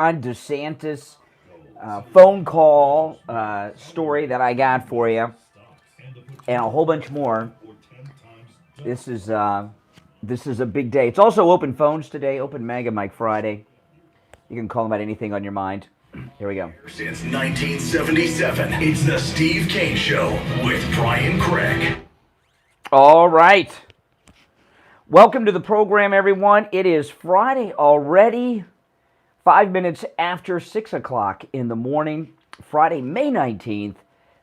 Ron DeSantis phone call story that I got for you, and a whole bunch more. This is this is a big day. It's also open phones today, open Mega Mike Friday. You can call them about anything on your mind. Here we go. Since 1977, it's the Steve Kane Show with Brian Craig. All right. Welcome to the program, everyone. It is Friday already, 5 minutes after 6 o'clock in the morning, Friday, May 19th,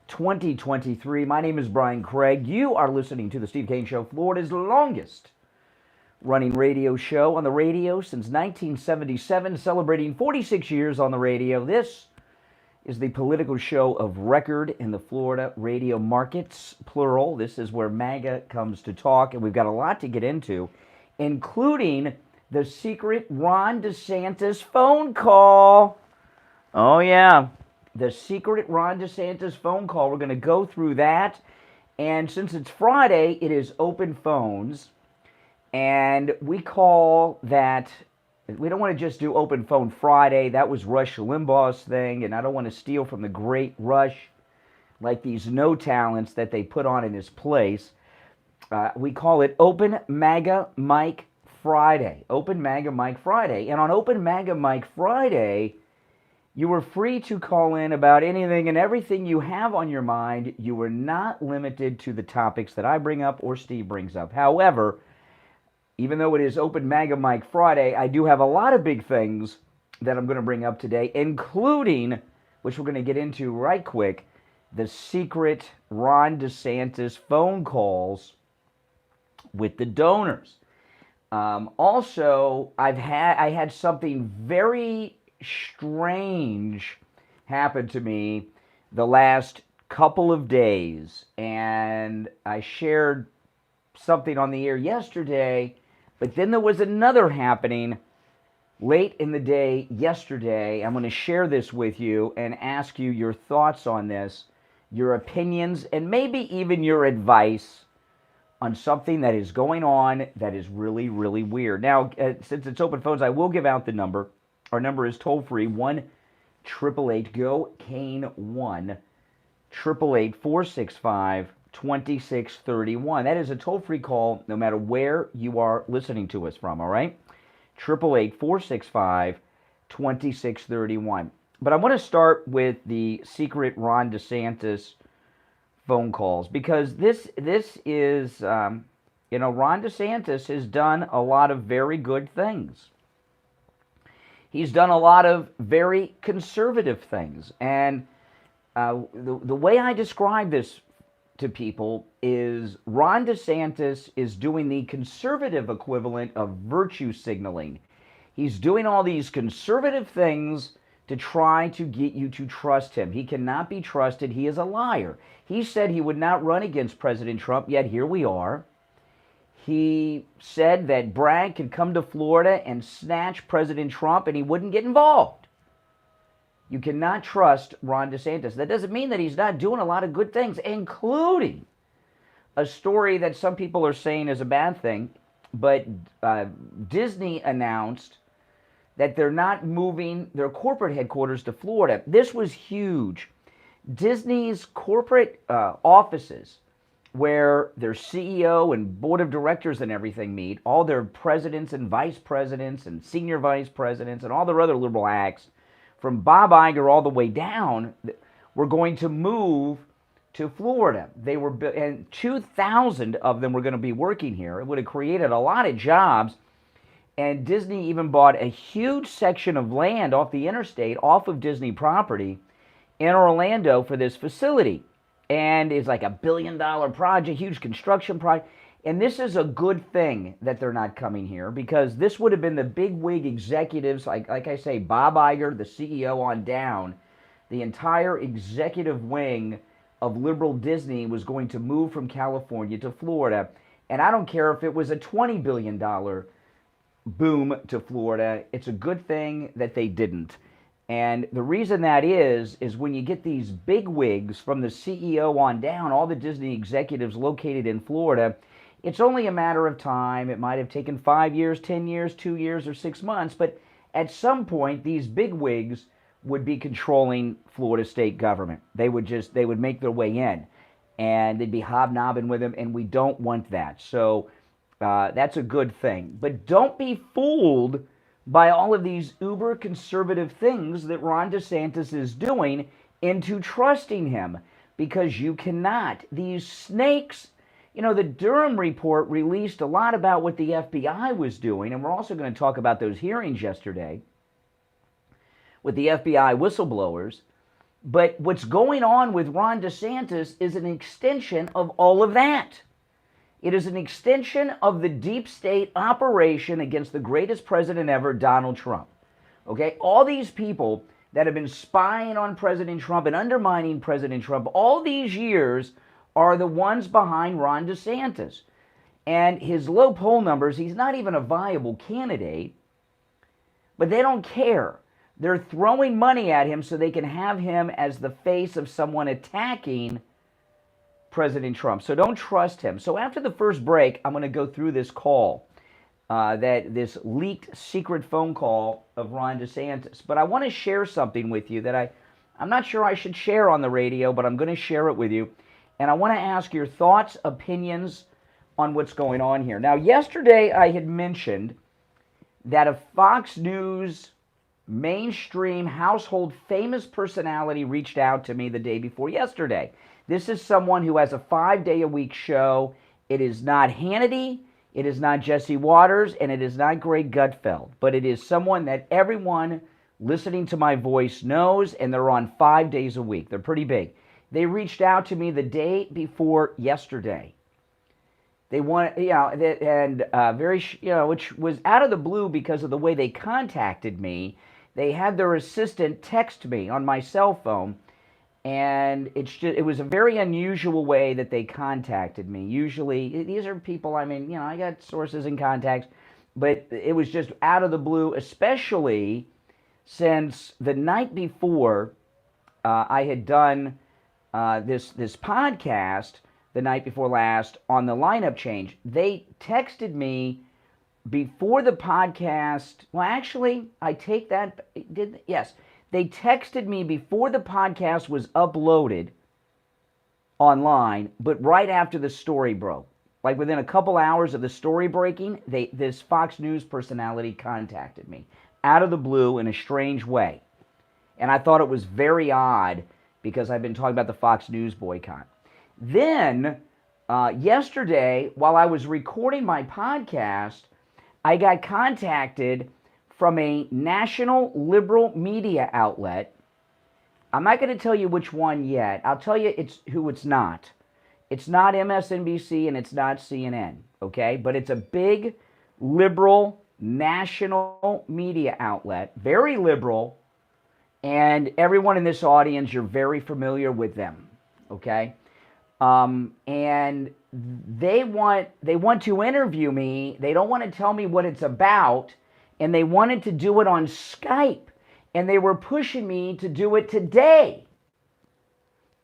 2023. My name is Brian Craig. You are listening to the Steve Kane Show, Florida's longest running radio show on the radio since 1977, celebrating 46 years on the radio. This is the political show of record in the Florida radio markets, plural. This is where MAGA comes to talk, and we've got a lot to get into, including the secret Ron DeSantis phone call. Oh, yeah, the secret Ron DeSantis phone call. We're going to go through that, and since it's Friday, it is open phones. And we call that, we don't want to just do Open Phone Friday. That was Rush Limbaugh's thing, and I don't want to steal from the great Rush, like these no talents that they put on in his place. We call it Open MAGA Mike Friday. Open MAGA Mike Friday. And on Open MAGA Mike Friday, you were free to call in about anything and everything you have on your mind. You were not limited to the topics that I bring up or Steve brings up. However, even though it is Open MAGA Mike Friday, I do have a lot of big things that I'm going to bring up today, including, which we're going to get into right quick, the secret Ron DeSantis phone calls with the donors. Also, I had something very strange happen to me the last couple of days, and I shared something on the air yesterday. But then there was another happening late in the day yesterday. I'm going to share this with you and ask you your thoughts on this, your opinions, and maybe even your advice on something that is going on that is really, really weird. Now, since it's open phones, I will give out the number. Our number is toll-free, 1-888-GO-KANE, 1-888-465 2631. That is a toll-free call no matter where you are listening to us from, all right? 888-465-2631. But I want to start with the secret Ron DeSantis phone calls, because this is, Ron DeSantis has done a lot of very good things. He's done a lot of very conservative things. And the way I describe this to people is Ron DeSantis is doing the conservative equivalent of virtue signaling. He's doing all these conservative things to try to get you to trust him. He cannot be trusted. He is a liar. He said he would not run against President Trump, yet here we are. He said that Bragg could come to Florida and snatch President Trump and he wouldn't get involved. You cannot trust Ron DeSantis. That doesn't mean that he's not doing a lot of good things, including a story that some people are saying is a bad thing, but Disney announced that they're not moving their corporate headquarters to Florida. This was huge. Disney's corporate offices, where their CEO and board of directors and everything meet, all their presidents and vice presidents and senior vice presidents and all their other liberal acts, from Bob Iger all the way down, were going to move to Florida. They were, and 2,000 of them were going to be working here. It would have created a lot of jobs. And Disney even bought a huge section of land off the interstate, off of Disney property, in Orlando for this facility. And it's like $1 billion project, huge construction project. And this is a good thing that they're not coming here, because this would have been the big wig executives, like I say, Bob Iger, the CEO on down. The entire executive wing of liberal Disney was going to move from California to Florida. And I don't care if it was a $20 billion boom to Florida. It's a good thing that they didn't. And the reason that is when you get these big wigs from the CEO on down, all the Disney executives located in Florida, it's only a matter of time. It might have taken 5 years, 10 years, 2 years, or 6 months, but at some point these bigwigs would be controlling Florida state government. They would make their way in, and they'd be hobnobbing with them, and we don't want that. So that's a good thing. But don't be fooled by all of these uber conservative things that Ron DeSantis is doing into trusting him, because you cannot. These snakes, the Durham report released a lot about what the FBI was doing, and we're also going to talk about those hearings yesterday with the FBI whistleblowers. But what's going on with Ron DeSantis is an extension of all of that. It is an extension of the deep state operation against the greatest president ever, Donald Trump. Okay? All these people that have been spying on President Trump and undermining President Trump all these years are the ones behind Ron DeSantis. And his low poll numbers, he's not even a viable candidate, but they don't care. They're throwing money at him so they can have him as the face of someone attacking President Trump. So don't trust him. So after the first break, I'm going to go through this call, this leaked secret phone call of Ron DeSantis. But I want to share something with you that I'm not sure I should share on the radio, but I'm going to share it with you. And I want to ask your thoughts, opinions on what's going on here. Now, yesterday I had mentioned that a Fox News mainstream household famous personality reached out to me the day before yesterday. This is someone who has a 5-day-a-week show. It is not Hannity, it is not Jesse Waters, and it is not Greg Gutfeld, but it is someone that everyone listening to my voice knows, and they're on 5 days a week. They're pretty big. They reached out to me the day before yesterday. They want, which was out of the blue because of the way they contacted me. They had their assistant text me on my cell phone, and it was a very unusual way that they contacted me. Usually, these are people, I got sources and contacts, but it was just out of the blue, especially since the night before I had done this podcast, the night before last, on the lineup change. They texted me before the podcast. Well, actually, I take that. Yes. They texted me before the podcast was uploaded online, but right after the story broke. Like within a couple hours of the story breaking, this Fox News personality contacted me out of the blue in a strange way. And I thought it was very odd because I've been talking about the Fox News boycott. Then, yesterday, while I was recording my podcast, I got contacted from a national liberal media outlet. I'm not going to tell you which one yet. I'll tell you who it's not. It's not MSNBC and it's not CNN, okay? But it's a big liberal national media outlet, very liberal, and everyone in this audience, you're very familiar with them, okay? And they want to interview me. They don't want to tell me what it's about, and they wanted to do it on Skype, and they were pushing me to do it today.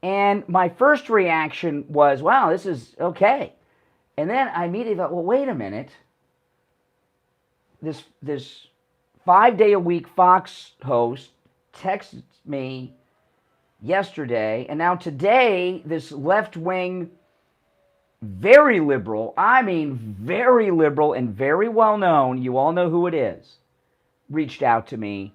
And my first reaction was, wow, this is okay. And then I immediately thought, well, wait a minute. This 5-day-a-week Fox host texted me yesterday, and now today, this left-wing, very liberal, very liberal and very well-known, you all know who it is, reached out to me.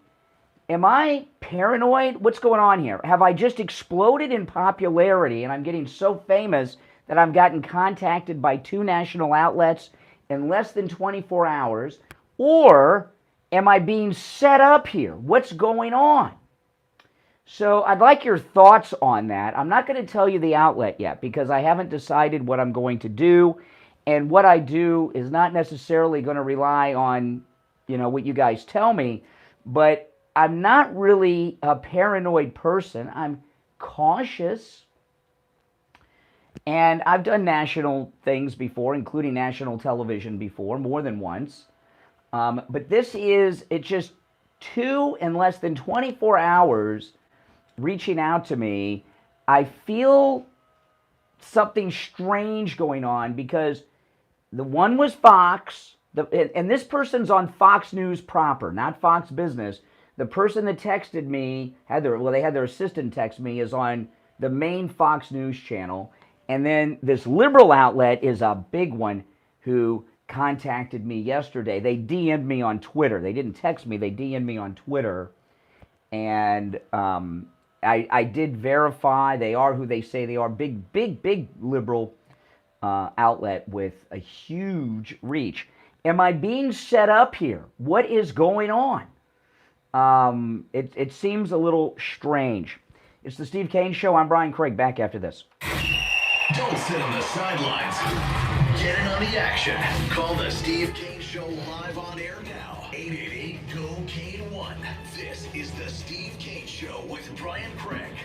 Am I paranoid? What's going on here? Have I just exploded in popularity and I'm getting so famous that I've gotten contacted by 2 national outlets in less than 24 hours? Or am I being set up here? What's going on? So I'd like your thoughts on that. I'm not going to tell you the outlet yet because I haven't decided what I'm going to do. And what I do is not necessarily going to rely on, what you guys tell me. But I'm not really a paranoid person. I'm cautious. And I've done national things before, including national television before, more than once. But it's just 2 in less than 24 hours reaching out to me. I feel something strange going on because the one was Fox, And this person's on Fox News proper, not Fox Business. The person that texted me they had their assistant text me, is on the main Fox News channel. And then this liberal outlet is a big one who contacted me yesterday. They DM'd me on Twitter. They didn't text me. They DM'd me on Twitter. And I did verify they are who they say they are. Big liberal outlet with a huge reach. Am I being set up here? What is going on? It seems a little strange. It's the Steve Kane Show. I'm Brian Craig. Back after this. Don't sit on the sidelines. Get in on the action. Call the Steve Kane Show live on air now. 888-GO-KANE-1. This is the Steve Kane Show with Brian Craig.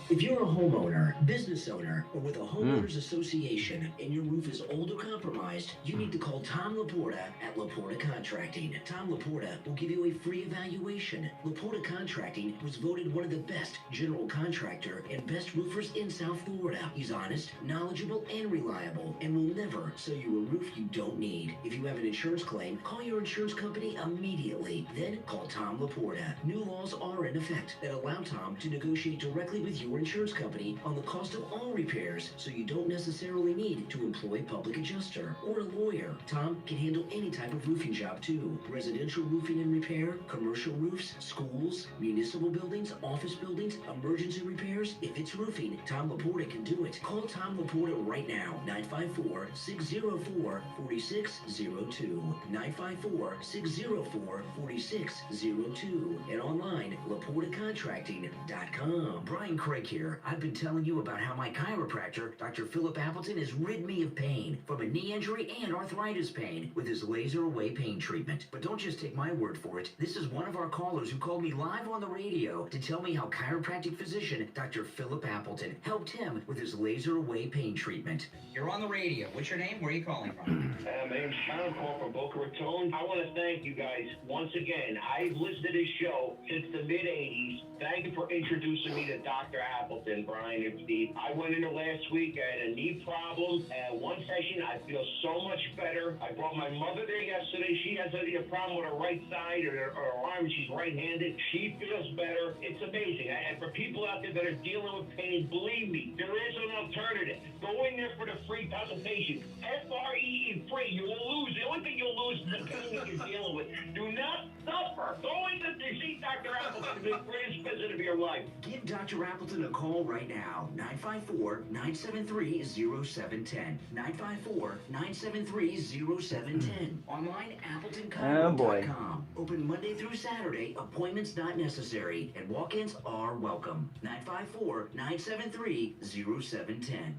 If you're a homeowner, business owner, or with a homeowners association and your roof is old or compromised, you need to call Tom Laporta at Laporta Contracting. Tom Laporta will give you a free evaluation. Laporta Contracting was voted one of the best general contractor and best roofers in South Florida. He's honest, knowledgeable, and reliable, and will never sell you a roof you don't need. If you have an insurance claim, call your insurance company immediately. Then call Tom Laporta. New laws are in effect that allow Tom to negotiate directly with your insurance company on the cost of all repairs, so you don't necessarily need to employ a public adjuster or a lawyer. Tom can handle any type of roofing job too. Residential roofing and repair, commercial roofs, schools, municipal buildings, office buildings, emergency repairs. If it's roofing, Tom Laporta can do it. Call Tom Laporta right now, 954-604-4602. 954-604-4602. And online, LaportaContracting.com. Brian Craig here. I've been telling you about how my chiropractor, Dr. Philip Appleton, has rid me of pain from a knee injury and arthritis pain with his laser away pain treatment. But don't just take my word for it. This is one of our callers who called me live on the radio to tell me how chiropractic physician Dr. Philip Appleton helped him with his laser away pain treatment. You're on the radio. What's your name? Where are you calling from? My name's Sean. I'm calling from Boca Raton. I want to thank you guys once again. I've listened to this show since the mid-'80s. Thank you for introducing me to Dr. Appleton, Brian and Steve. I went in there last week. I had a knee problem. One session, I feel so much better. I brought my mother there yesterday. She has a problem with her right side or her arm. She's right-handed. She feels better. It's amazing. And for people out there that are dealing with pain, believe me, there is an alternative. Go in there for the free consultation. FREE free. You will lose. The only thing you'll lose is the pain that you're dealing with. Do not suffer. Go in to see Dr. Appleton, the greatest visit of your life. Give Dr. Appleton a call right now, 954-973-0710. 954-973-0710. Online, AppletonContact.com. Open Monday through Saturday. Appointments not necessary, and walk-ins are welcome. 954-973-0710.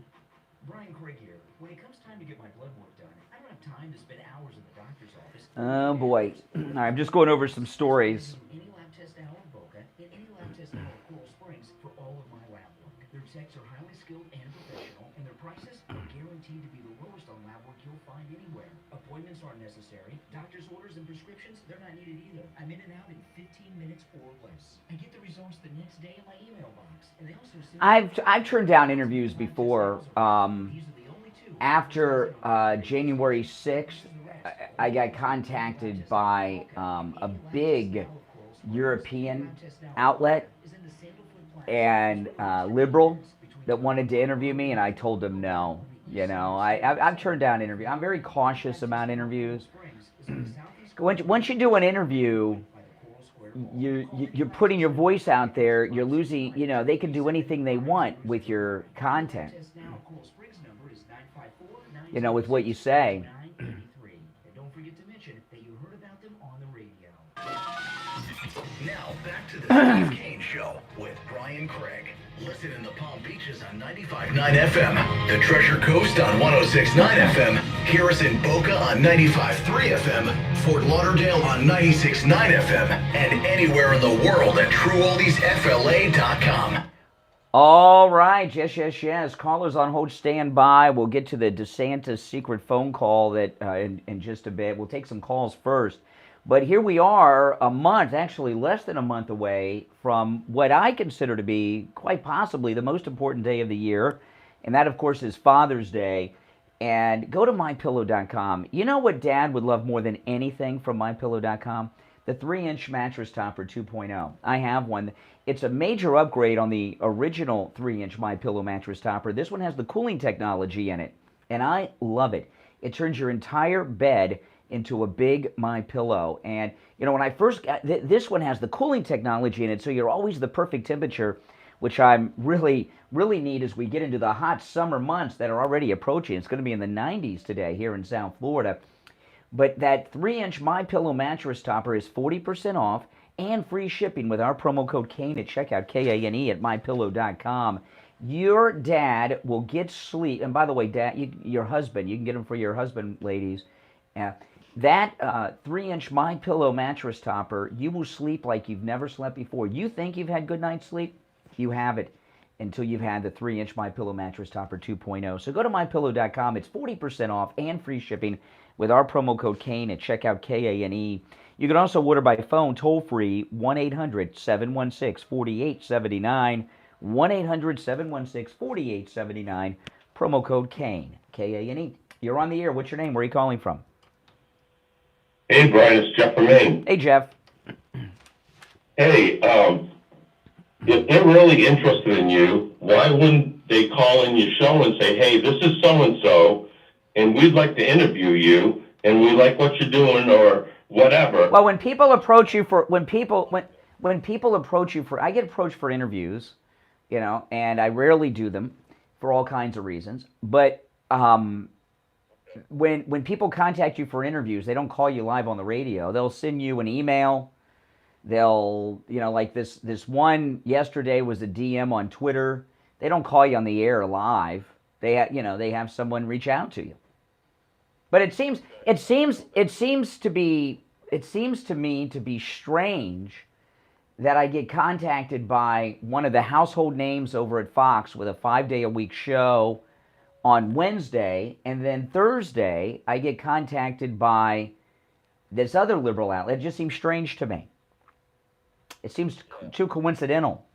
Brian Craig here. When it comes time to get my blood work done, I don't have time to spend hours in the doctor's office. Oh boy. I'm just going over some stories. Any lab test now in Boca and any lab test now at Coral Springs for all of my lab work. Their techs are highly skilled and professional, and their prices are guaranteed to be the lowest on lab work you'll find anywhere. Appointments aren't necessary. Doctor's orders and prescriptions, they're not needed either. I'm in and out in 15 minutes or less. I get the results the next day in my email box. And they also send I've turned down interviews before. After January 6th, I got contacted by a big European outlet and liberal that wanted to interview me, and I told them no. You know, I've turned down interviews. I'm very cautious about interviews. Once you do an interview, you're putting your voice out there. You're losing. You know, they can do anything they want with your content. You know, with what you say. And don't forget to mention that you heard about them on the radio. Now back to the Steve Kane Show with Brian Craig. Listen in the Palm Beaches on 95.9 FM, the Treasure Coast on 106.9 FM, hear us in Boca on 95.3 FM, Fort Lauderdale on 96.9 FM, and anywhere in the world at TrueOldiesFLA.com. All right, yes. Callers on hold, stand by. We'll get to the DeSantis secret phone call that in just a bit. We'll take some calls first. But here we are, a month, actually less than a month away from what I consider to be quite possibly the most important day of the year. And that, of course, is Father's Day. And go to mypillow.com. You know what Dad would love more than anything from mypillow.com? The 3-inch mattress topper 2.0. I have one. It's a major upgrade on the original 3-inch MyPillow mattress topper. This one has the cooling technology in it, and I love it. It turns your entire bed into a big MyPillow. And, you know, when I first got this one has the cooling technology in it, so you're always the perfect temperature, which I'm really need as we get into the hot summer months that are already approaching. It's going to be in the 90s today here in South Florida. But that 3-inch MyPillow mattress topper is 40% off and free shipping with our promo code Kane at checkout, Kane at mypillow.com. Your dad will get sleep. And by the way, Dad, your husband, you can get them for your husband, ladies. That 3-inch MyPillow mattress topper, you will sleep like you've never slept before. You think you've had good night's sleep? You haven't until you've had the 3-inch MyPillow mattress topper 2.0. So go to mypillow.com. It's 40% off and free shipping with our promo code Kane at checkout, Kane. You can also order by phone toll-free, 1-800-716-4879, 1-800-716-4879, promo code Kane, Kane. You're on the air. What's your name? Where are you calling from? Hey, Brian, it's Jeff from Maine. Hey, Jeff. Hey, if they're really interested in you, why wouldn't they call in your show and say, hey, this is so-and-so, and we'd like to interview you, and we like what you're doing, or whatever. Well, when people approach you for, when people approach you for, I get approached for interviews, you know, and I rarely do them for all kinds of reasons, but when people contact you for interviews, they don't call you live on the radio. They'll send you an email. They'll, you know, like this one yesterday was a DM on Twitter. They don't call you on the air live. They have someone reach out to you. But it seems to me to be strange that I get contacted by one of the household names over at Fox with a 5-day-a-week show on Wednesday, and then Thursday I get contacted by this other liberal outlet. It just seems strange to me. It seems too coincidental.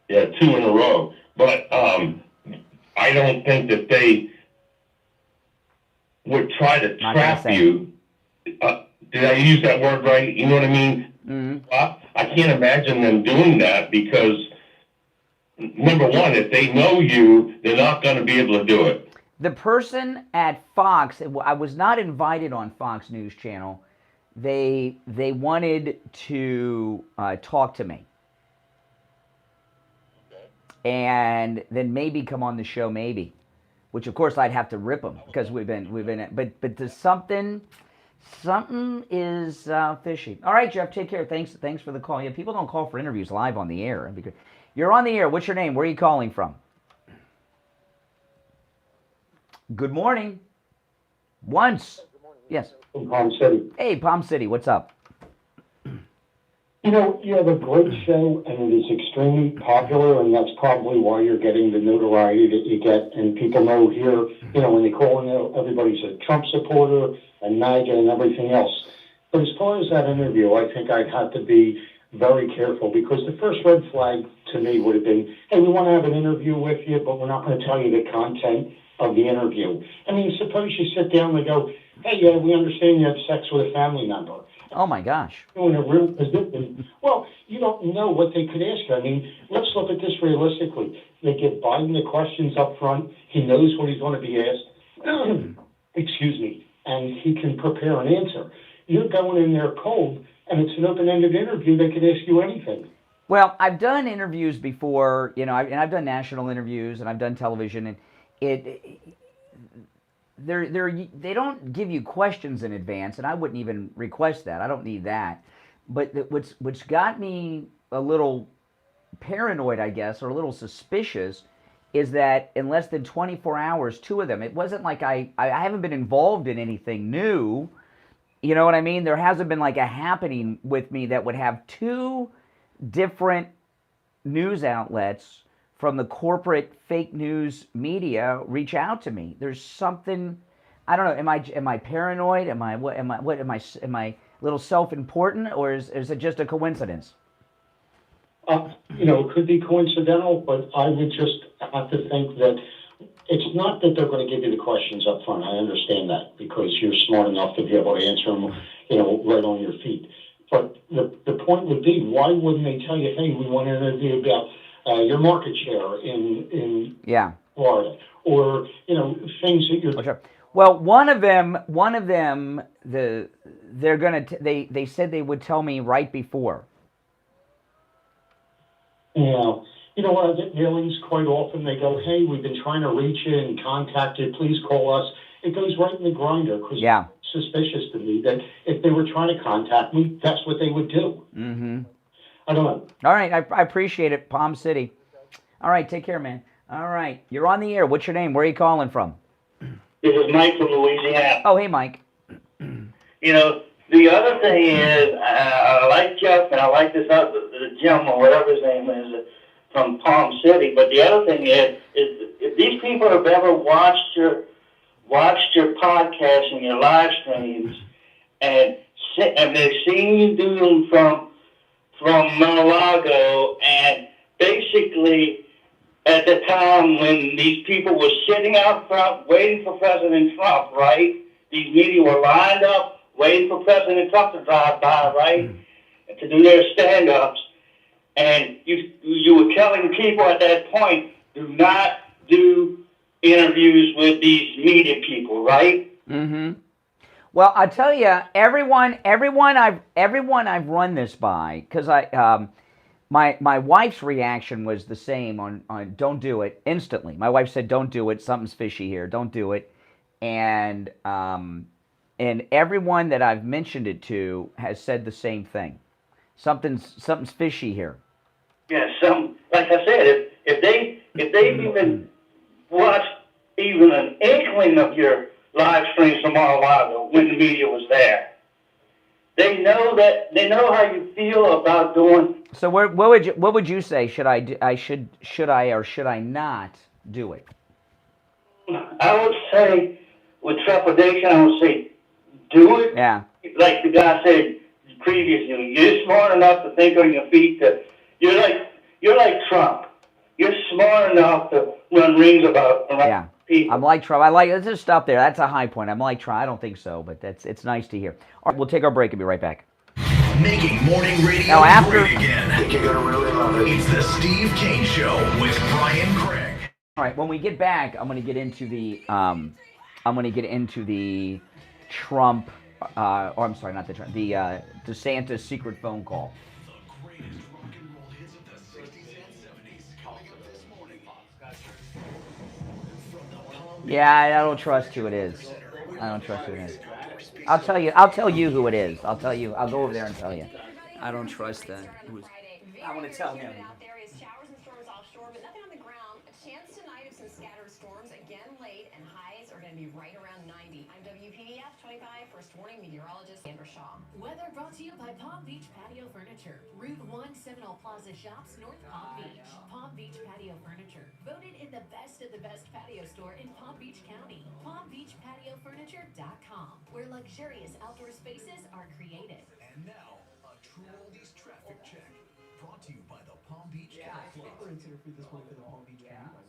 Yeah, 2 in a row. But I don't think that they would try to trap you. Did I use that word right? You know what I mean? Mm-hmm. I can't imagine them doing that because, number one, if they know you, they're not going to be able to do it. The person at Fox, I was not invited on Fox News Channel. They wanted to talk to me, and then maybe come on the show, maybe, which of course I'd have to rip them because we've been. But there's something is fishy. All right, Jeff, take care. Thanks for the call. Yeah, people don't call for interviews live on the air. You're on the air. What's your name? Where are you calling from? Good morning. Once. Yes. From Palm City. Hey, Palm City, what's up? You know, you have a great show, and it is extremely popular, and that's probably why you're getting the notoriety that you get. And people know here, you know, when they call in, everybody's a Trump supporter and MAGA and everything else. But as far as that interview, I think I'd have to be very careful, because the first red flag to me would have been, hey, we want to have an interview with you, but we're not going to tell you the content of the interview. I mean, suppose you sit down and go, hey, we understand you had sex with a family member. Oh, my gosh. In a real position. Well, you don't know what they could ask you. I mean, let's look at this realistically. They give Biden the questions up front. He knows what he's going to be asked. Excuse me. And he can prepare an answer. You're going in there cold, and it's an open-ended interview. They could ask you anything. Well, I've done interviews before, you know, and I've done national interviews, and I've done television, and they don't give you questions in advance, and I wouldn't even request that. I don't need that. But what's got me a little paranoid, I guess, or a little suspicious, is that in less than 24 hours, 2 of them, it wasn't like I haven't been involved in anything new. You know what I mean? There hasn't been like a happening with me that would have 2 different news outlets from the corporate fake news media reach out to me. There's something, I don't know. Am I paranoid? Am I a little self-important, or is it just a coincidence? You know, it could be coincidental, but I would just have to think that it's not that they're going to give you the questions up front. I understand that because you're smart enough to be able to answer them, right on your feet. But the point would be, why wouldn't they tell you, hey, we want to interview about your market share in Florida, or things that you're. Oh, sure. Well, one of them, they said they would tell me right before. Yeah. You know what I get mailings quite often? They go, hey, we've been trying to reach you and contact you. Please call us. It goes right in the grinder because it's suspicious to me that if they were trying to contact me, that's what they would do. Mm-hmm. I don't know. All right. I appreciate it, Palm City. All right. Take care, man. All right. You're on the air. What's your name? Where are you calling from? This is Mike from Louisiana. Oh, hey, Mike. The other thing is, I like Jeff and I like this other, the gentleman, whatever his name is, from Palm City. But the other thing is if these people have ever watched your podcast and your live streams, and they've seen you do them from Mar-a-Lago, and basically at the time when these people were sitting out front waiting for President Trump, right? These media were lined up waiting for President Trump to drive by, right? To do their stand-ups. And you were telling people at that point, do not do interviews with these media people, right? Mm-hmm. Well, I tell you, everyone I've run this by, because my wife's reaction was the same on don't do it instantly. My wife said, don't do it. Something's fishy here. Don't do it. And everyone that I've mentioned it to has said the same thing. Something's fishy here. Yeah, like I said, if they've even watched even an inkling of your live streams from Mar-a-Lago when the media was there, they know how you feel about doing. So what would you say? Should I or should I not do it? I would say with trepidation, I would say do it. Yeah. Like the guy said previously, you're smart enough to think on your feet. You're like Trump. You're smart enough to run rings about people. I'm like Trump. Let's just stop there. That's a high point. I'm like Trump. I don't think so, but it's nice to hear. All right, we'll take our break and be right back. Making morning radio great again. You're gonna really love it. It's the Steve Kane Show with Brian Craig. All right, when we get back, I'm going to get into the Trump. I'm sorry, not the Trump. The DeSantis secret phone call. The greatest rock and roll hits of the 60s and 70s coming up this morning. Yeah, I don't trust who it is. I don't trust who it is. I'll tell you who it is. I'll go over there and tell you. I don't trust that. I want to tell him. There is showers and storms offshore, but nothing on the ground. A chance tonight of some scattered storms again late, and highs are going to be right around 90. I'm WPDF 25 First Warning Meteorologist Sandra Shaw. Weather brought to you by Palm Beach Patio Furniture. Route 1 Seminole Plaza Shops, North Palm Beach. Palm Beach Patio Furniture. Voted in the best of the best patio store in Palm Beach County. PalmBeachPatioFurniture.com, where luxurious outdoor spaces are created. And now, a True Oldies traffic check. Brought to you by the Palm Beach Kennel Club. We're in Center Free this morning for the Palm Beach County.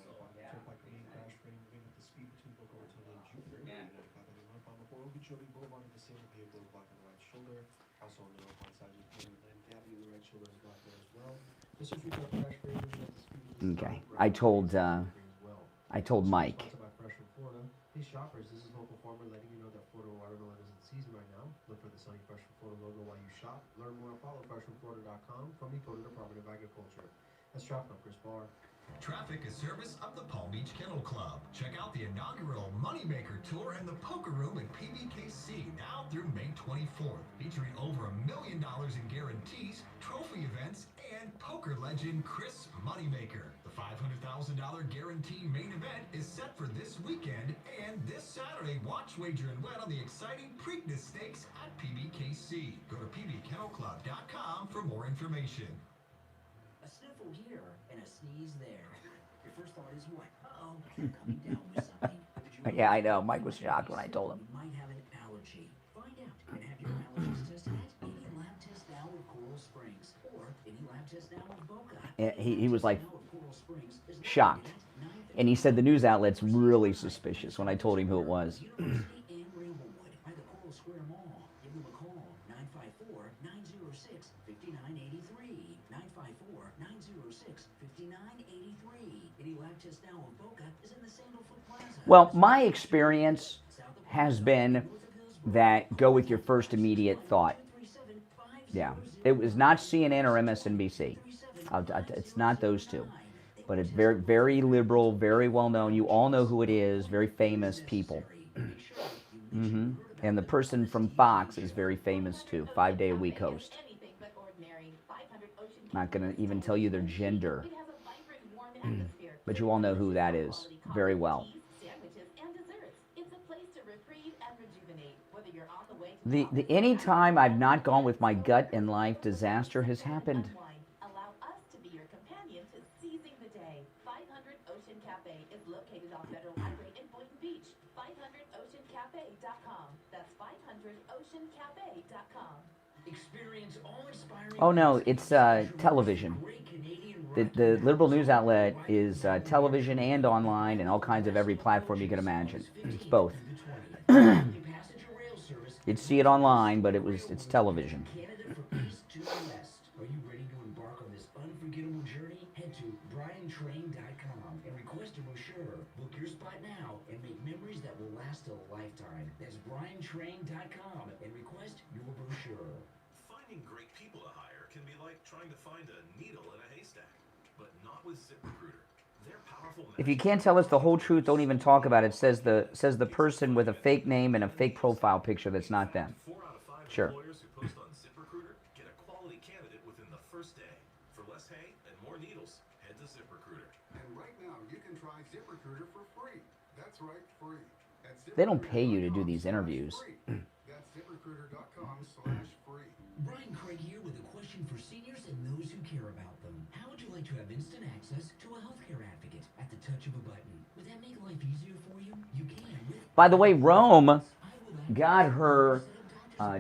Turnpike lane crash frame moving with the speed between Boca Raton and Jupiter. Northbound before Okeechobee Boulevard, a disabled vehicle is blocking the right shoulder. Also on the northbound side, you can Atlantic Avenue, the right shoulder is blocked there as well. This is Rico crash frame moving at the speed. Okay, I told Mike. Hey shoppers, this is local farmer letting you know that Florida watermelon is in season right now. Look for the sunny Fresh from Florida logo while you shop. Learn more and follow freshfromflorida.com from the Florida Department of Agriculture. That's traffic, Chris Barr. Traffic is service of the Palm Beach Kennel Club. Check out the inaugural Moneymaker Tour and the Poker Room at PBKC now through May 24th, featuring over $1 million in guarantees, trophy events, and poker legend Chris Moneymaker. The $500,000 guarantee main event is set for this weekend, and this Saturday, watch, wager, and win on the exciting Preakness Stakes at PBKC. Go to pbkennelclub.com for more information. A sniffle here and a sneeze there. Your first thought is what? Uh-oh, coming down with something. But did you know Yeah, I know. Mike was shocked when I told him. You might have an allergy. Find out and have your allergies tested at any lab test now of Coral Springs or any lab test now of Boca. He was like Coral Springs is shocked. And he said the news outlet's really suspicious when I told him who it was. University and Railwood by the Coral Square Mall. Give them a call, 954-906-5983. 954-906-5983. Any lab test now on Boca is in the Sandalfoot Plaza. Well, my experience has been that go with your first immediate thought. Yeah, it was not CNN or MSNBC. It's not those two. But it's very, very liberal, very well known. You all know who it is, very famous people. And the person from Fox is very famous too, 5-day-a-week host. Not going to even tell you their gender. But you all know who that is very well. Any time I've not gone with my gut in life, disaster has happened. Allow us to be your companion to seizing the day. 500 Ocean Cafe is located off Federal Highway in Boynton Beach. 500oceancafe.com. That's 500oceancafe.com. Experience all-inspiring. Oh no, it's television. The liberal news outlet is television and online and all kinds of every platform you can imagine. It's both. You'd see it online, but it's television. Canada from east to west. Are you ready to embark on this unforgettable journey? Head to briantrain.com and request a brochure. Book your spot now and make memories that will last a lifetime. That's briantrain.com and request your brochure. Finding great people to hire can be like trying to find a needle in a haystack, but not with ZipRecruiter. They're powerful. If you can't tell us the whole truth, don't even talk about it. Says the person with a fake name and a fake profile picture that's not them. 4 out of 5 Sure. employers who post on ZipRecruiter get a quality candidate within the first day. For less hay and more needles, head to ZipRecruiter. And right now, you can try ZipRecruiter for free. That's right, free. They don't pay you to do these interviews. That's ZipRecruiter.com/free. Brian Craig here with a question for seniors and those who care about them. How would you like to have instant access to a healthcare advocate at the touch of a button? Would that make life easier for you? You can with... By the way, Rome got her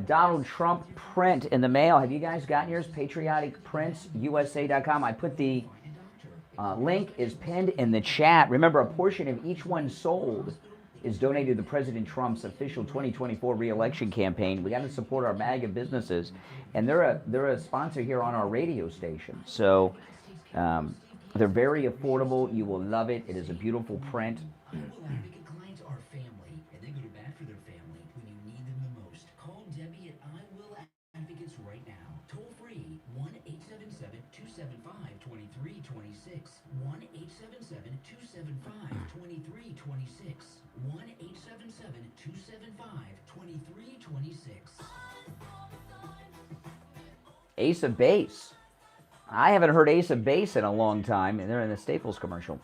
Donald Trump print in the mail. Have you guys gotten yours? PatrioticPrintsUSA.com. I put the link is pinned in the chat. Remember, a portion of each one sold is donated to President Trump's official 2024 re-election campaign. We got to support our MAGA businesses, and they're a sponsor here on our radio station. So they're very affordable. You will love it. It is a beautiful print. Advocate clients are family, and they go to bat for their family when you need them the most. Call Debbie at I Will Advocates right now. Toll free 1-877-275-2326. 1-877-275-2326. 1-877-275-2326. Ace of Base. I haven't heard Ace of Base in a long time, and they're in the Staples commercial.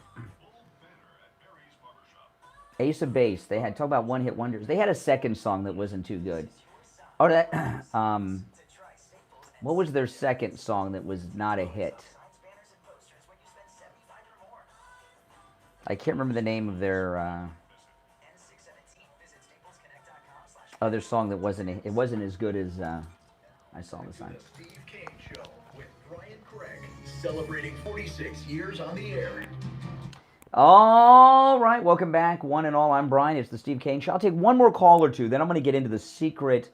Ace of Base. They had talk about one-hit wonders. They had a second song that wasn't too good. Oh, that what was their second song that was not a hit? I can't remember the name of their other song that wasn't as good as I saw on the sign. The Steve Kane Show with Brian Craig, celebrating 46 years on the air. All right, welcome back, one and all. I'm Brian. It's the Steve Kane Show. I'll take one more call or two, then I'm going to get into the secret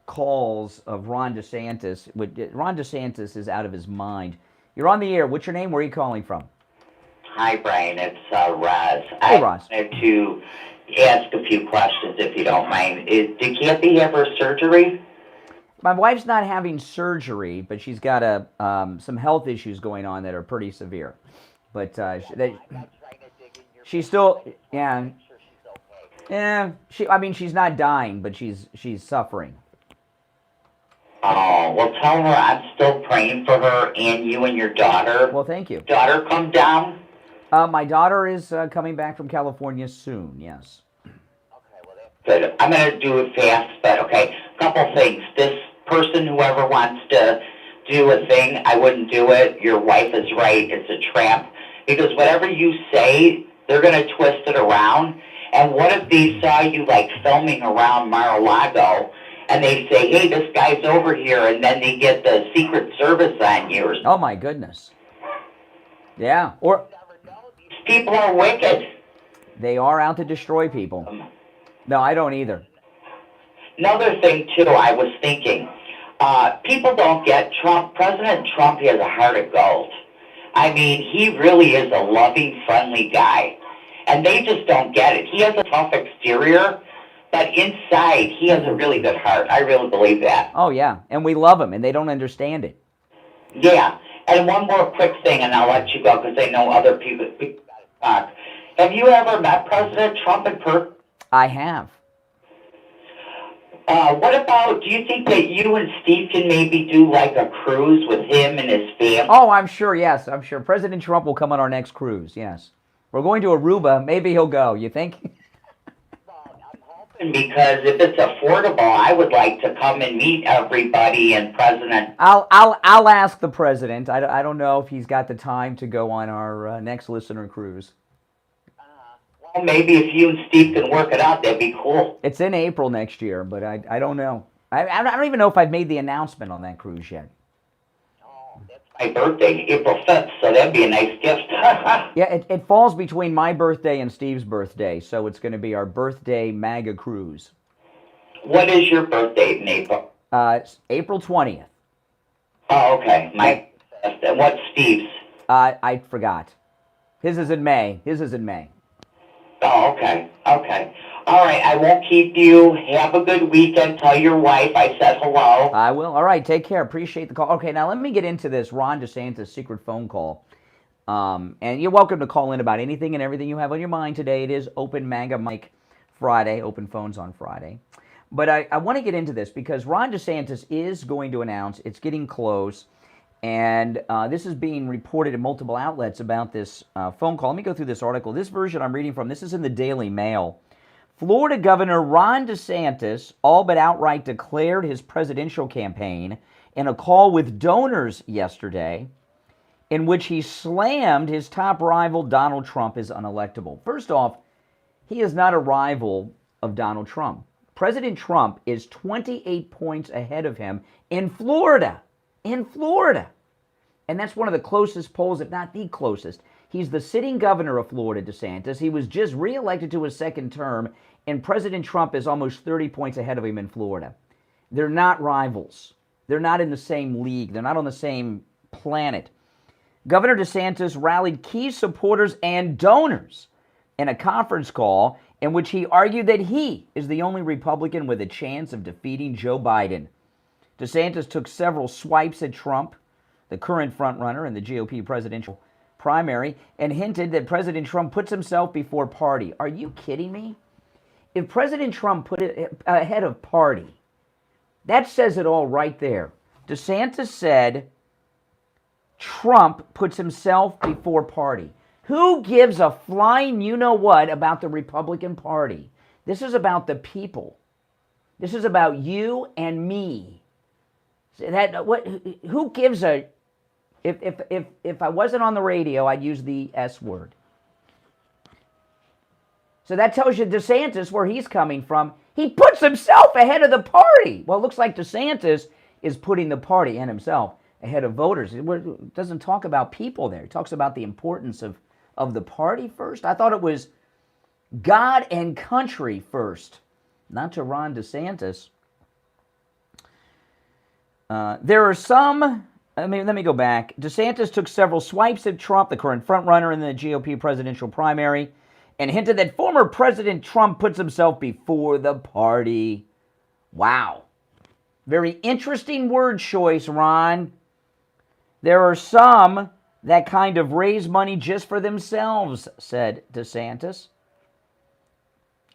calls of Ron DeSantis. Ron DeSantis is out of his mind. You're on the air. What's your name? Where are you calling from? Hi, Brian. It's Roz. Hey, Roz. I wanted to ask a few questions, if you don't mind. Did Kathy have her surgery? My wife's not having surgery, but she's got some health issues going on that are pretty severe. But she's still, yeah. Yeah, she's not dying, but she's suffering. Oh, well, tell her I'm still praying for her and you and your daughter. Well, thank you. Daughter come down? My daughter is coming back from California soon, yes. Good. I'm going to do it fast, but okay. A couple things. This person, whoever wants to do a thing, I wouldn't do it. Your wife is right. It's a trap. Because whatever you say, they're going to twist it around. And what if they saw you, like, filming around Mar-a-Lago, and they say, hey, this guy's over here, and then they get the Secret Service on you or something. Oh, my goodness. Yeah. Or People are wicked. They are out to destroy people. No, I don't either. Another thing, too, I was thinking, people don't get Trump. President Trump has a heart of gold. I mean, he really is a loving, friendly guy. And they just don't get it. He has a tough exterior, but inside, he has a really good heart. I really believe that. Oh, yeah. And we love him, and they don't understand it. Yeah. And one more quick thing, and I'll let you go because I know other people got to talk. Have you ever met President Trump in person? I have. What about, do you think that you and Steve can maybe do like a cruise with him and his family? Oh, I'm sure, yes. I'm sure. President Trump will come on our next cruise, yes. We're going to Aruba. Maybe he'll go. You think? Because if it's affordable, I would like to come and meet everybody and President. I'll ask the president. I don't know if he's got the time to go on our next listener cruise. Well, maybe if you and Steve can work it out, that'd be cool. It's in April next year, but I don't know. I don't even know if I've made the announcement on that cruise yet. My birthday, April 5th, so that'd be a nice gift. Yeah, it falls between my birthday and Steve's birthday, so it's going to be our birthday MAGA cruise. What is your birthday in April? It's April 20th. Oh, okay. My 5th. And what's Steve's? I forgot. His is in May. Oh, okay. Okay. All right, I won't keep you. Have a good weekend. Tell your wife I said hello. I will. All right, take care. Appreciate the call. Okay, now let me get into this Ron DeSantis secret phone call. And you're welcome to call in about anything and everything you have on your mind today. It is Open MAGA Mic Friday, open phones on Friday. But I want to get into this because Ron DeSantis is going to announce, it's getting close, and this is being reported in multiple outlets about this phone call. Let me go through this article. This version I'm reading from, this is in the Daily Mail. Florida Governor Ron DeSantis all but outright declared his presidential campaign in a call with donors yesterday in which he slammed his top rival Donald Trump as unelectable. First off, he is not a rival of Donald Trump. President Trump is 28 points ahead of him in Florida. In Florida. And that's one of the closest polls, if not the closest. He's the sitting governor of Florida, DeSantis. He was just reelected to his second term, and President Trump is almost 30 points ahead of him in Florida. They're not rivals. They're not in the same league. They're not on the same planet. Governor DeSantis rallied key supporters and donors in a conference call in which he argued that he is the only Republican with a chance of defeating Joe Biden. DeSantis took several swipes at Trump, the current frontrunner in the GOP presidential primary, and hinted that President Trump puts himself before party. Are you kidding me? If President Trump put it ahead of party, that says it all right there. DeSantis said Trump puts himself before party. Who gives a flying you-know-what about the Republican Party? This is about the people. This is about you and me. Who gives a... If I wasn't on the radio, I'd use the S word. So that tells you DeSantis, where he's coming from. He puts himself ahead of the party. Well, it looks like DeSantis is putting the party and himself ahead of voters. It doesn't talk about people there. It talks about the importance of the party first. I thought it was God and country first, not to Ron DeSantis. There are some... let me go back. DeSantis took several swipes at Trump, the current frontrunner in the GOP presidential primary, and hinted that former President Trump puts himself before the party. Wow. Very interesting word choice, Ron. There are some that kind of raise money just for themselves, said DeSantis.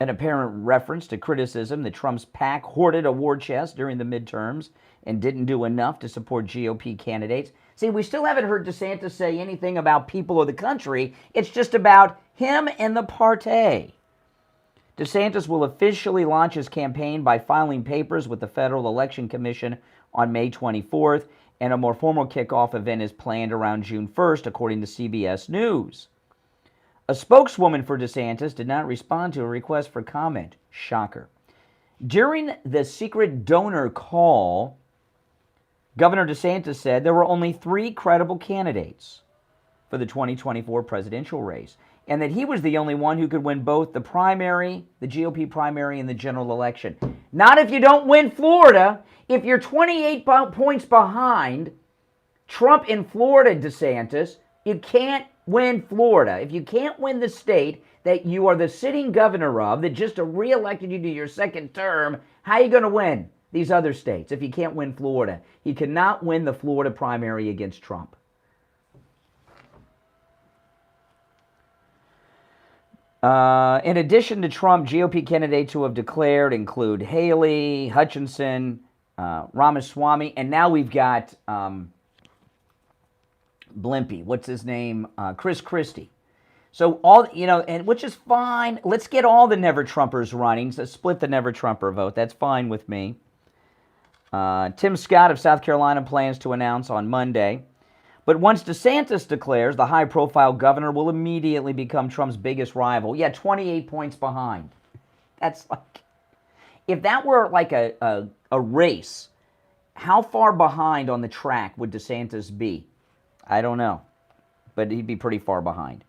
An apparent reference to criticism that Trump's PAC hoarded a war chest during the midterms and didn't do enough to support GOP candidates. See, we still haven't heard DeSantis say anything about people of the country. It's just about him and the party. DeSantis will officially launch his campaign by filing papers with the Federal Election Commission on May 24th, and a more formal kickoff event is planned around June 1st, according to CBS News. A spokeswoman for DeSantis did not respond to a request for comment. Shocker. During the secret donor call, Governor DeSantis said there were only 3 credible candidates for the 2024 presidential race, and that he was the only one who could win both the primary, the GOP primary, and the general election. Not if you don't win Florida. If you're 28 points behind Trump in Florida, DeSantis, you can't win Florida. If you can't win the state that you are the sitting governor of, that just reelected you to your second term, how are you going to win these other states if you can't win Florida? He cannot win the Florida primary against Trump. In addition to Trump, GOP candidates who have declared include Haley, Hutchinson, Ramaswamy, and now we've got Blimpy. What's his name? Chris Christie. So all, and which is fine. Let's get all the Never Trumpers running. So split the Never Trumper vote. That's fine with me. Tim Scott of South Carolina plans to announce on Monday. But once DeSantis declares, the high-profile governor will immediately become Trump's biggest rival. Yeah, 28 points behind. That's like, if that were like a race, how far behind on the track would DeSantis be? I don't know, but he'd be pretty far behind.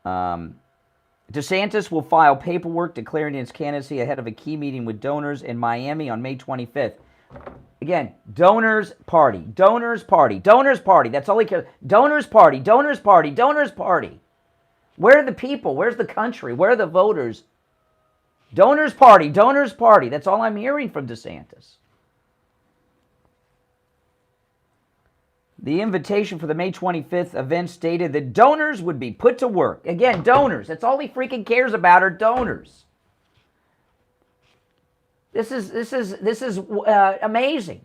DeSantis will file paperwork declaring his candidacy ahead of a key meeting with donors in Miami on May 25th. Again, donors party, donors party, donors party. That's all he cares. Donors party, donors party, donors party. Where are the people? Where's the country? Where are the voters? Donors party, donors party. That's all I'm hearing from DeSantis. The invitation for the May 25th event stated that donors would be put to work. Again, donors. That's all he freaking cares about are donors. This is amazing.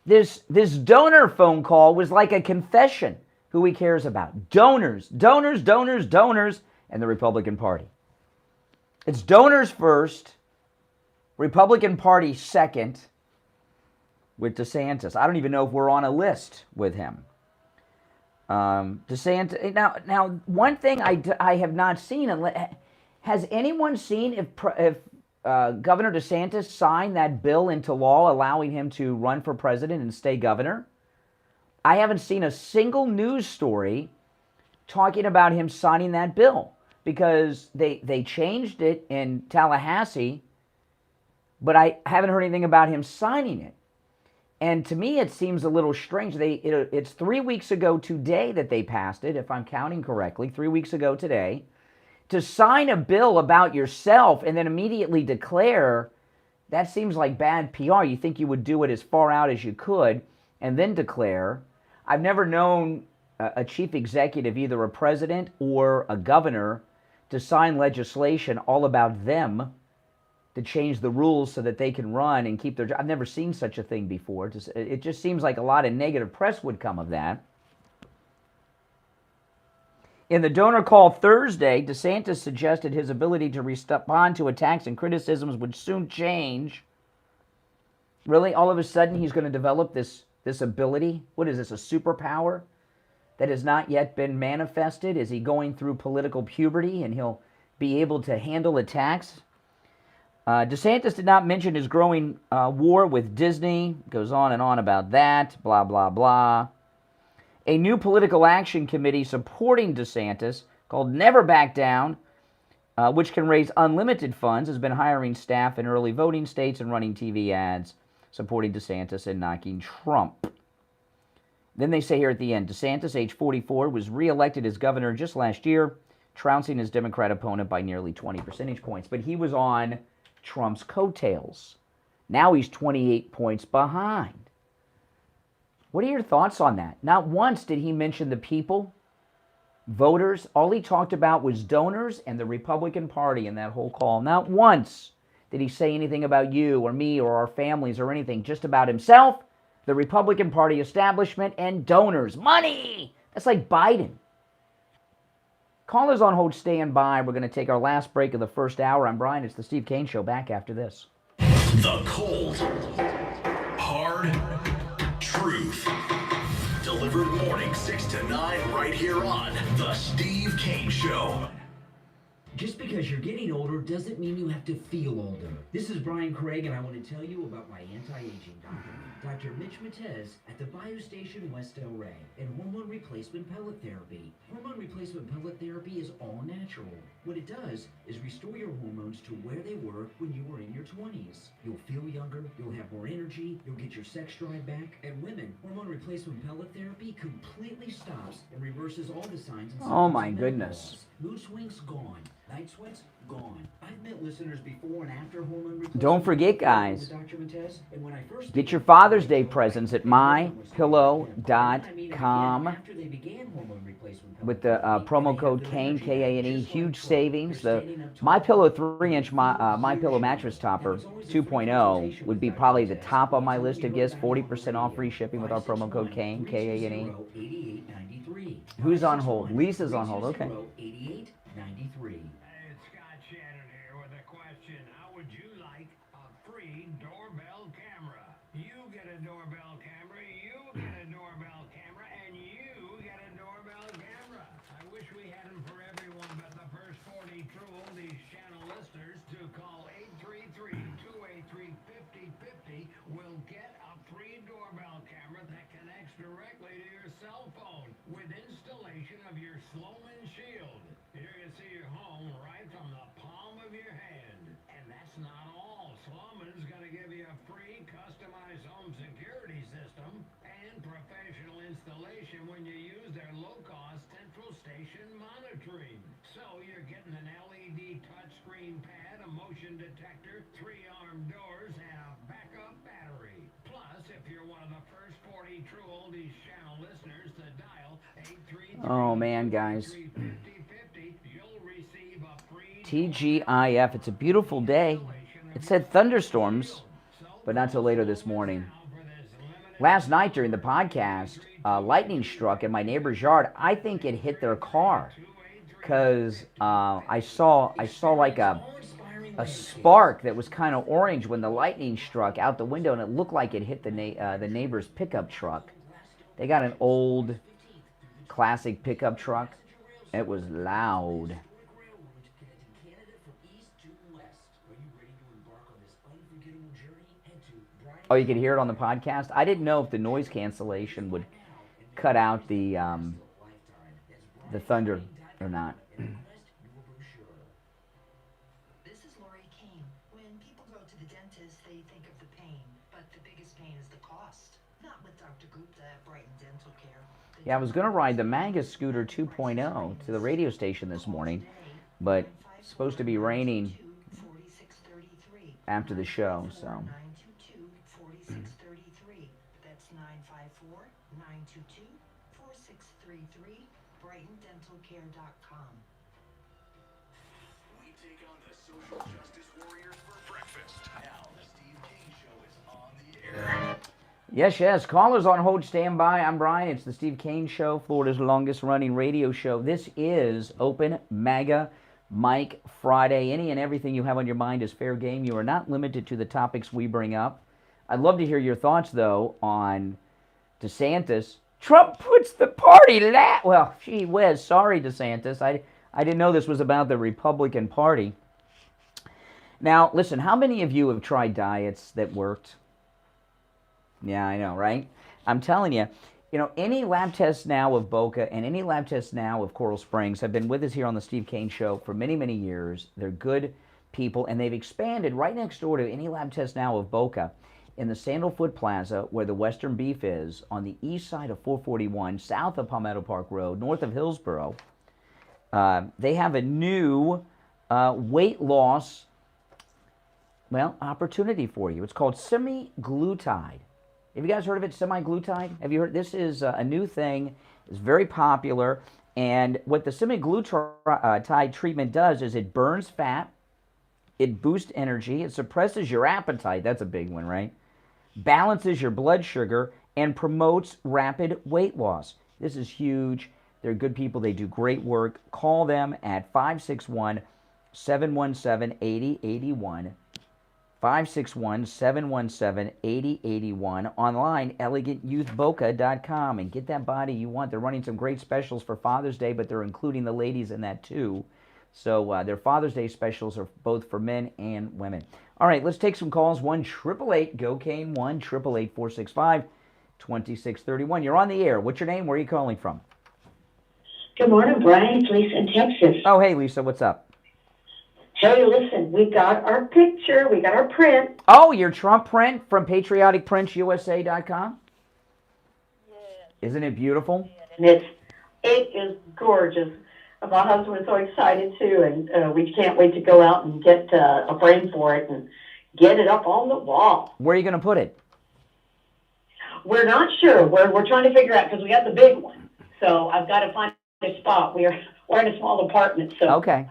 This donor phone call was like a confession who he cares about. Donors, donors, donors, donors, and the Republican Party. It's donors first, Republican Party second, with DeSantis. I don't even know if we're on a list with him. DeSantis. Now, one thing I have not seen. Has anyone seen if Governor DeSantis signed that bill into law allowing him to run for president and stay governor? I haven't seen a single news story talking about him signing that bill because they changed it in Tallahassee, but I haven't heard anything about him signing it. And to me, it seems a little strange. It's 3 weeks ago today that they passed it, if I'm counting correctly, 3 weeks ago today. To sign a bill about yourself and then immediately declare, that seems like bad PR. You think you would do it as far out as you could and then declare. I've never known a chief executive, either a president or a governor, to sign legislation all about them to change the rules so that they can run and keep their job. I've never seen such a thing before. It just seems like a lot of negative press would come of that. In the donor call Thursday, DeSantis suggested his ability to respond to attacks and criticisms would soon change. Really? All of a sudden he's going to develop this ability? What is this, a superpower that has not yet been manifested? Is he going through political puberty and he'll be able to handle attacks? DeSantis did not mention his growing war with Disney. Goes on and on about that. Blah, blah, blah. A new political action committee supporting DeSantis called Never Back Down, which can raise unlimited funds, has been hiring staff in early voting states and running TV ads supporting DeSantis and knocking Trump. Then they say here at the end, DeSantis, age 44, was reelected as governor just last year, trouncing his Democrat opponent by nearly 20 percentage points. But he was on Trump's coattails. Now he's 28 points behind. What are your thoughts on that? Not once did he mention the people, voters. All he talked about was donors and the Republican Party in that whole call. Not once did he say anything about you or me or our families or anything. Just about himself, the Republican Party establishment, and donors. Money! That's like Biden. Callers on hold, stand by. We're going to take our last break of the first hour. I'm Brian. It's the Steve Kane Show. Back after this. The cold, hard truth. Delivered morning 6 to 9 right here on The Steve Kane Show. Just because you're getting older doesn't mean you have to feel older. This is Brian Craig, and I want to tell you about my anti-aging doctor, Dr. Mitch Matez at the Biostation West El Rey, and hormone replacement pellet therapy. Hormone replacement pellet therapy is all natural. What it does is restore your hormones to where they were when you were in your 20s. You'll feel younger, you'll have more energy, you'll get your sex drive back, and women, hormone replacement pellet therapy completely stops and reverses all the signs and symptoms Oh my of goodness. menopause. Mood swings gone. Night sweats gone. I've met listeners before and after hormone replacement. Don't forget, guys, with Dr. Matez, and when I first get your Father's Day presents at mypillow.com after they began hormone replacement with the promo code Kane, K-A-N-E. Huge savings. The My Pillow 3-inch My Pillow mattress topper 2.0 would be probably the top on my list of gifts. 40% off free shipping with our promo code Kane, K-A-N-E. Who's on hold? Lisa's on hold. Okay. 8893. Hey, it's Scott Shannon here with a question. How would you like a free doorbell camera? You get a doorbell camera, you get a doorbell camera, and you get a doorbell camera. I wish we had them for everyone, but the first 40 true oldies channel listeners to call 833-283-5050 will get a free doorbell camera that connects directly to your cell phone with installation of your Sloman Shield. You can see your home right from the palm of your hand. And that's not all. Sloman's going to give you a free customized home security system and professional installation when you use their low-cost central station monitoring. So you're getting an LED touchscreen pad, a motion detector, 3-arm doors, and a backup battery. Plus, if you're one of the first 40 True Oldies channel listeners to dial 833 Oh man, guys. TGIF. It's a beautiful day. It said thunderstorms, but not till later this morning. Last night during the podcast, lightning struck in my neighbor's yard. I think it hit their car because I saw like a spark that was kind of orange when the lightning struck out the window, and it looked like it hit the neighbor's pickup truck. They got an old classic pickup truck. It was loud. Oh, you could hear it on the podcast? I didn't know if the noise cancellation would cut out the thunder or not. This is Lori Kane. When people go to the dentist, they think of the pain, but the biggest pain is the cost. Not with Dr. Gupta at Brighton Dental Care. Yeah, I was going to ride the Magus Scooter 2.0 to the radio station this morning, but it's supposed to be raining after the show, so... That's 954-922-4633, BrightonDentalCare.com. We take on the social justice warriors for breakfast. Now, the Steve King Show is on the air. Yes. Callers on hold, stand by. I'm Brian. It's the Steve Kane Show, Florida's longest running radio show. This is Open MAGA Mike Friday. Any and everything you have on your mind is fair game. You are not limited to the topics we bring up. I'd love to hear your thoughts, though, on DeSantis. Trump puts the party well, gee whiz. Sorry, DeSantis. I didn't know this was about the Republican Party. Now, listen, how many of you have tried diets that worked? Yeah, I know, right? I'm telling you, any lab tests now of Boca and any lab tests now of Coral Springs have been with us here on the Steve Kane Show for many, many years. They're good people, and they've expanded right next door to any lab test now of Boca in the Sandalfoot Plaza, where the Western Beef is, on the east side of 441, south of Palmetto Park Road, north of Hillsborough. They have a new weight loss, opportunity for you. It's called semaglutide. Have you guys heard of it, semaglutide? Have you heard? This is a new thing. It's very popular. And what the semaglutide treatment does is it burns fat, it boosts energy, it suppresses your appetite. That's a big one, right? Balances your blood sugar, and promotes rapid weight loss. This is huge. They're good people. They do great work. Call them at 561-717-8081. 561-717-8081. Online, elegantyouthboca.com, and get that body you want. They're running some great specials for Father's Day, but they're including the ladies in that too. So their Father's Day specials are both for men and women. All right, let's take some calls. 1-888-GO-CANE, 1-888-465-2631. You're on the air. What's your name? Where are you calling from? Good morning, Brian. It's Lisa in Texas. Oh, hey, Lisa. What's up? Hey, listen, we got our picture. We got our print. Oh, your Trump print from patrioticprintsusa.com? Isn't it beautiful? And it is gorgeous. My husband is so excited, too, and we can't wait to go out and get a frame for it and get it up on the wall. Where are you going to put it? We're not sure. We're trying to figure out, because we got the big one. So I've got to find a spot. We're in a small apartment, so okay.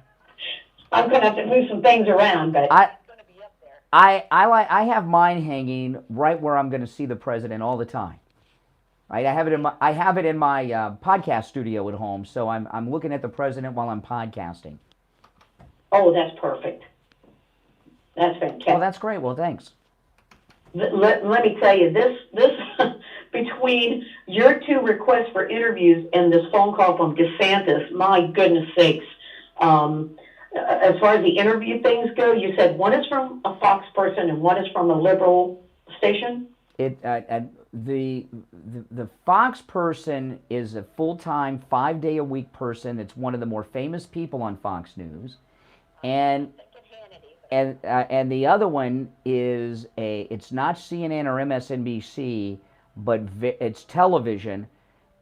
I'm going to have to move some things around, but I have mine hanging right where I'm going to see the president all the time. Right, I have it in my podcast studio at home, so I'm looking at the president while I'm podcasting. Oh, that's perfect. That's fantastic. Well, that's great. Well, thanks. Let me tell you, this between your two requests for interviews and this phone call from DeSantis, my goodness sakes. As far as the interview things go, you said one is from a Fox person and one is from a liberal station? The Fox person is a full-time, 5-day-a-week person. It's one of the more famous people on Fox News, and the other one is it's not CNN or MSNBC, but it's television,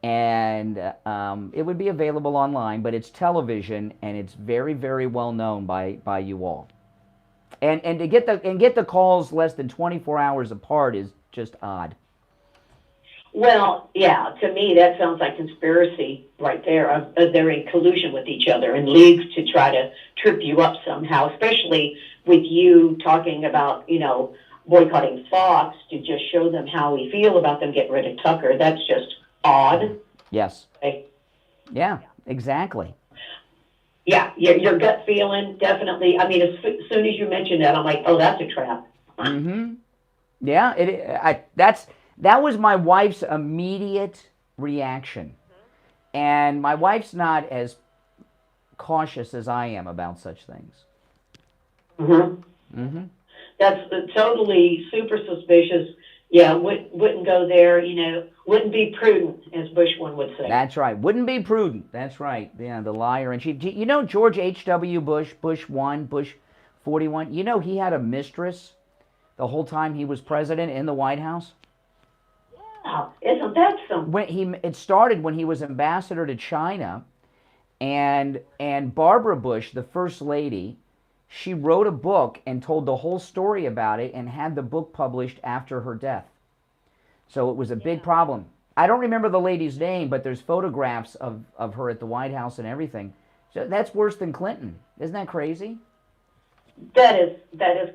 and it would be available online, but it's television, and it's very, very well known by you all. And to get the calls less than 24 hours apart is just odd. Well, yeah, to me that sounds like conspiracy right there. They're in collusion with each other and leagues to try to trip you up somehow, especially with you talking about, boycotting Fox to just show them how we feel about them getting rid of Tucker. That's just odd. Yes. Okay. Yeah, exactly. Yeah, your gut feeling, definitely. I mean, as soon as you mentioned that, I'm like, oh, that's a trap. Mm-hmm. Yeah, that was my wife's immediate reaction. And my wife's not as cautious as I am about such things. Mm-hmm. Mm-hmm. That's totally super suspicious. Yeah, wouldn't go there, wouldn't be prudent, as Bush one would say. That's right. Wouldn't be prudent. That's right. Yeah, the liar in chief. George H.W. Bush, Bush 1, Bush 41, he had a mistress the whole time he was president in the White House? Yeah, isn't that something? It started when he was ambassador to China, and Barbara Bush, the first lady, she wrote a book and told the whole story about it and had the book published after her death. So it was a big problem. I don't remember the lady's name, but there's photographs of her at the White House and everything. So that's worse than Clinton. Isn't that crazy? That is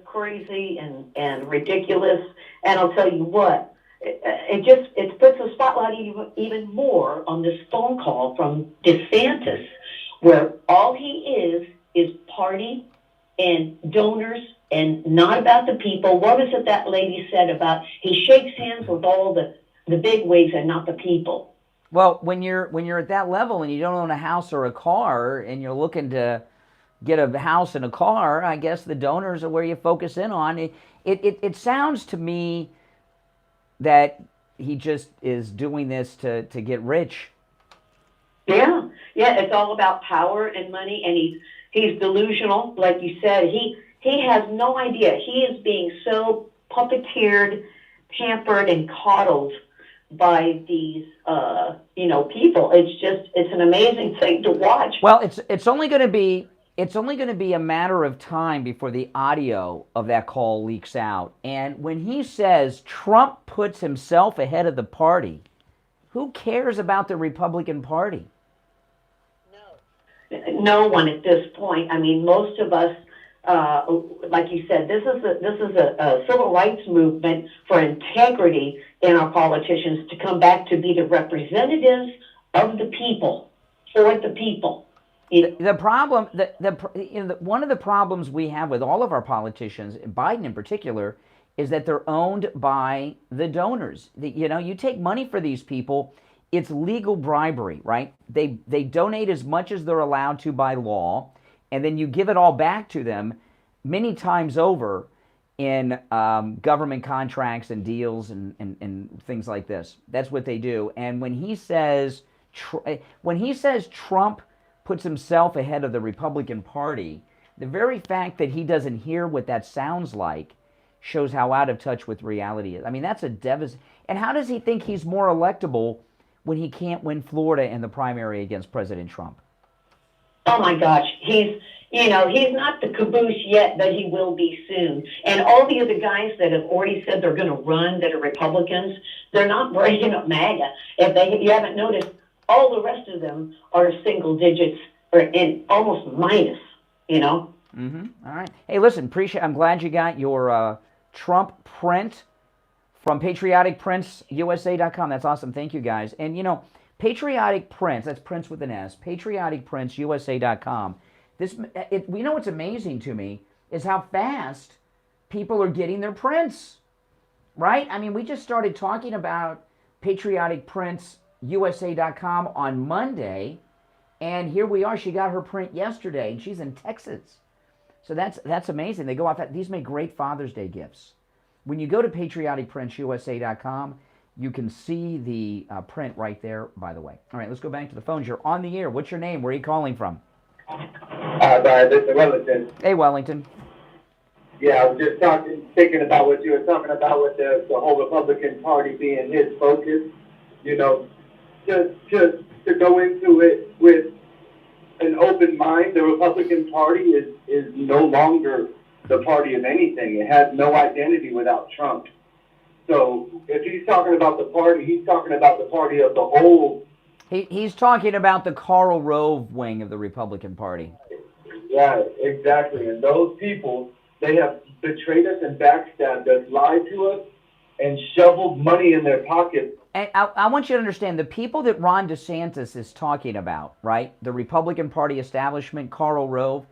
crazy and ridiculous. And I'll tell you what, it puts a spotlight even more on this phone call from DeSantis, where all he is party and donors and not about the people. What was it that lady said about he shakes hands with all the big wigs and not the people? Well, when you're at that level and you don't own a house or a car and you're looking to get a house and a car, I guess the donors are where you focus in on. It sounds to me that he just is doing this to get rich. Yeah, it's all about power and money, and he's delusional, like you said. He has no idea. He is being so puppeteered, pampered, and coddled by these people. It's an amazing thing to watch. Well, it's only going to be a matter of time before the audio of that call leaks out. And when he says Trump puts himself ahead of the party, who cares about the Republican Party? No one at this point. I mean, most of us, like you said, this is a civil rights movement for integrity in our politicians to come back to be the representatives of the people, for the people. The problem, one of the problems we have with all of our politicians, Biden in particular, is that they're owned by the donors. You take money for these people, it's legal bribery, right? They donate as much as they're allowed to by law, and then you give it all back to them many times over in government contracts and deals and things like this. That's what they do. And when he says Trump puts himself ahead of the Republican Party, the very fact that he doesn't hear what that sounds like shows how out of touch with reality is. I mean, that's a devastating. And how does he think he's more electable when he can't win Florida in the primary against President Trump? Oh my gosh, he's not the caboose yet, but he will be soon. And all the other guys that have already said they're going to run, that are Republicans, they're not breaking up MAGA. If you haven't noticed, all the rest of them are single digits or in almost minus. Mm-hmm. All right. Hey, listen, I'm glad you got your Trump print from patrioticprintsusa.com. That's awesome. Thank you, guys. And, Patriotic Prints, that's Prince with an S, patrioticprintsusa.com. What's amazing to me is how fast people are getting their prints, right? I mean, we just started talking about patrioticprintsusa.com on Monday, and here we are. She got her print yesterday, and she's in Texas. So that's amazing. They go off that. These make great Father's Day gifts. When you go to patrioticprintsusa.com, you can see the print right there, by the way. All right, let's go back to the phones. You're on the air. What's your name? Where are you calling from? Brian, this is Wellington. Hey, Wellington. Yeah, I was just thinking about what you were talking about with the whole Republican Party being his focus. To go into it with an open mind, the Republican Party is no longer the party of anything. It has no identity without Trump. So if he's talking about the party, he's talking about the party of the whole. He's talking about the Karl Rove wing of the Republican Party. Yeah, exactly. And those people, they have betrayed us and backstabbed us, lied to us, and shoveled money in their pockets. And I want you to understand, the people that Ron DeSantis is talking about, right, the Republican Party establishment, Karl Rove,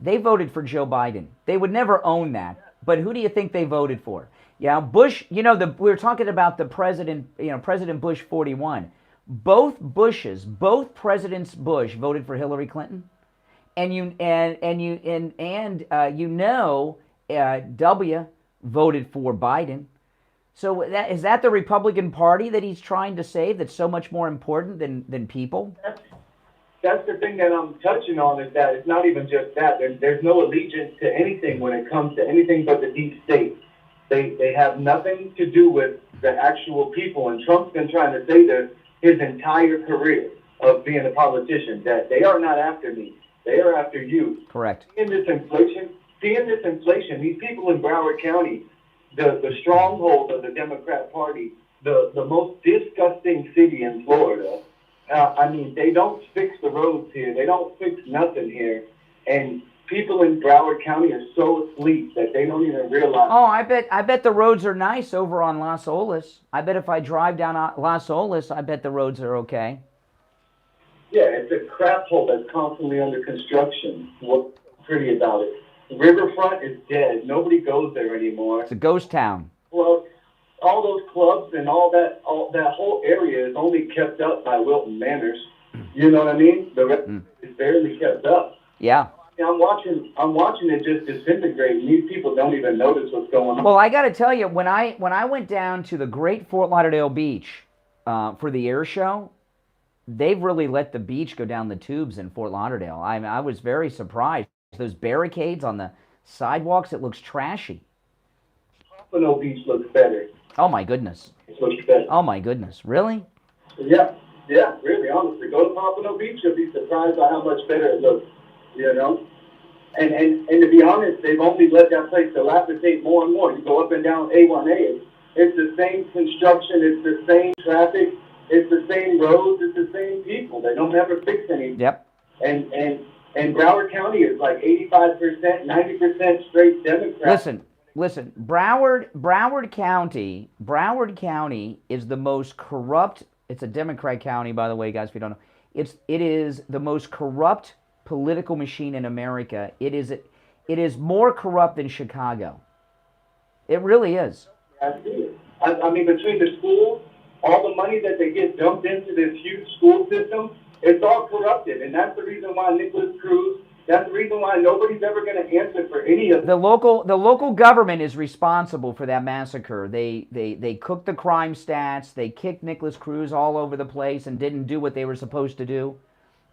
they voted for Joe Biden. They would never own that. But who do you think they voted for? Yeah, Bush, we were talking about the president, President Bush 41. Both Presidents Bush voted for Hillary Clinton. W voted for Biden. So is that the Republican Party that he's trying to save that's so much more important than people? That's the thing that I'm touching on, is that it's not even just that. There's no allegiance to anything when it comes to anything but the deep state. They have nothing to do with the actual people. And Trump's been trying to say this his entire career of being a politician, that they are not after me. They are after you. Correct. Seeing this inflation, these people in Broward County, the stronghold of the Democrat Party, the most disgusting city in Florida. They don't fix the roads here. They don't fix nothing here. And people in Broward County are so asleep that they don't even realize. Oh, I bet the roads are nice over on Las Olas. I bet if I drive down Las Olas, I bet the roads are okay. Yeah, it's a crap hole that's constantly under construction. What's pretty about it? The riverfront is dead. Nobody goes there anymore. It's a ghost town. Well, all those clubs and all that whole area is only kept up by Wilton Manors. You know what I mean? The rest is barely kept up. Yeah. I'm watching it just disintegrate, and these people don't even notice what's going on. Well, I got to tell you, when I went down to the great Fort Lauderdale beach for the air show, they've really let the beach go down the tubes in Fort Lauderdale. I was very surprised. Those barricades on the sidewalks, it looks trashy. Pompano Beach looks better. Oh my goodness. It looks better. Oh my goodness. Really? Yeah, really, honestly. Go to Pompano Beach, you'll be surprised by how much better it looks. And to be honest, they've only let that place dilapidate more and more. You go up and down A1A, it's the same construction, it's the same traffic, it's the same roads, it's the same people. They don't ever fix anything. Yep. And Broward County is like 85%, 90% straight Democrat. Listen. Broward County is the most corrupt. It's a Democrat county, by the way, guys. If you don't know, it is the most corrupt political machine in America. It is more corrupt than Chicago. It really is. I see it. I mean, between the schools, all the money that they get dumped into this huge school system, it's all corrupted. And that's the reason why Nicholas Cruz That's the reason why nobody's ever going to answer for any of it. The local government is responsible for that massacre. They cooked the crime stats. They kicked Nicholas Cruz all over the place and didn't do what they were supposed to do.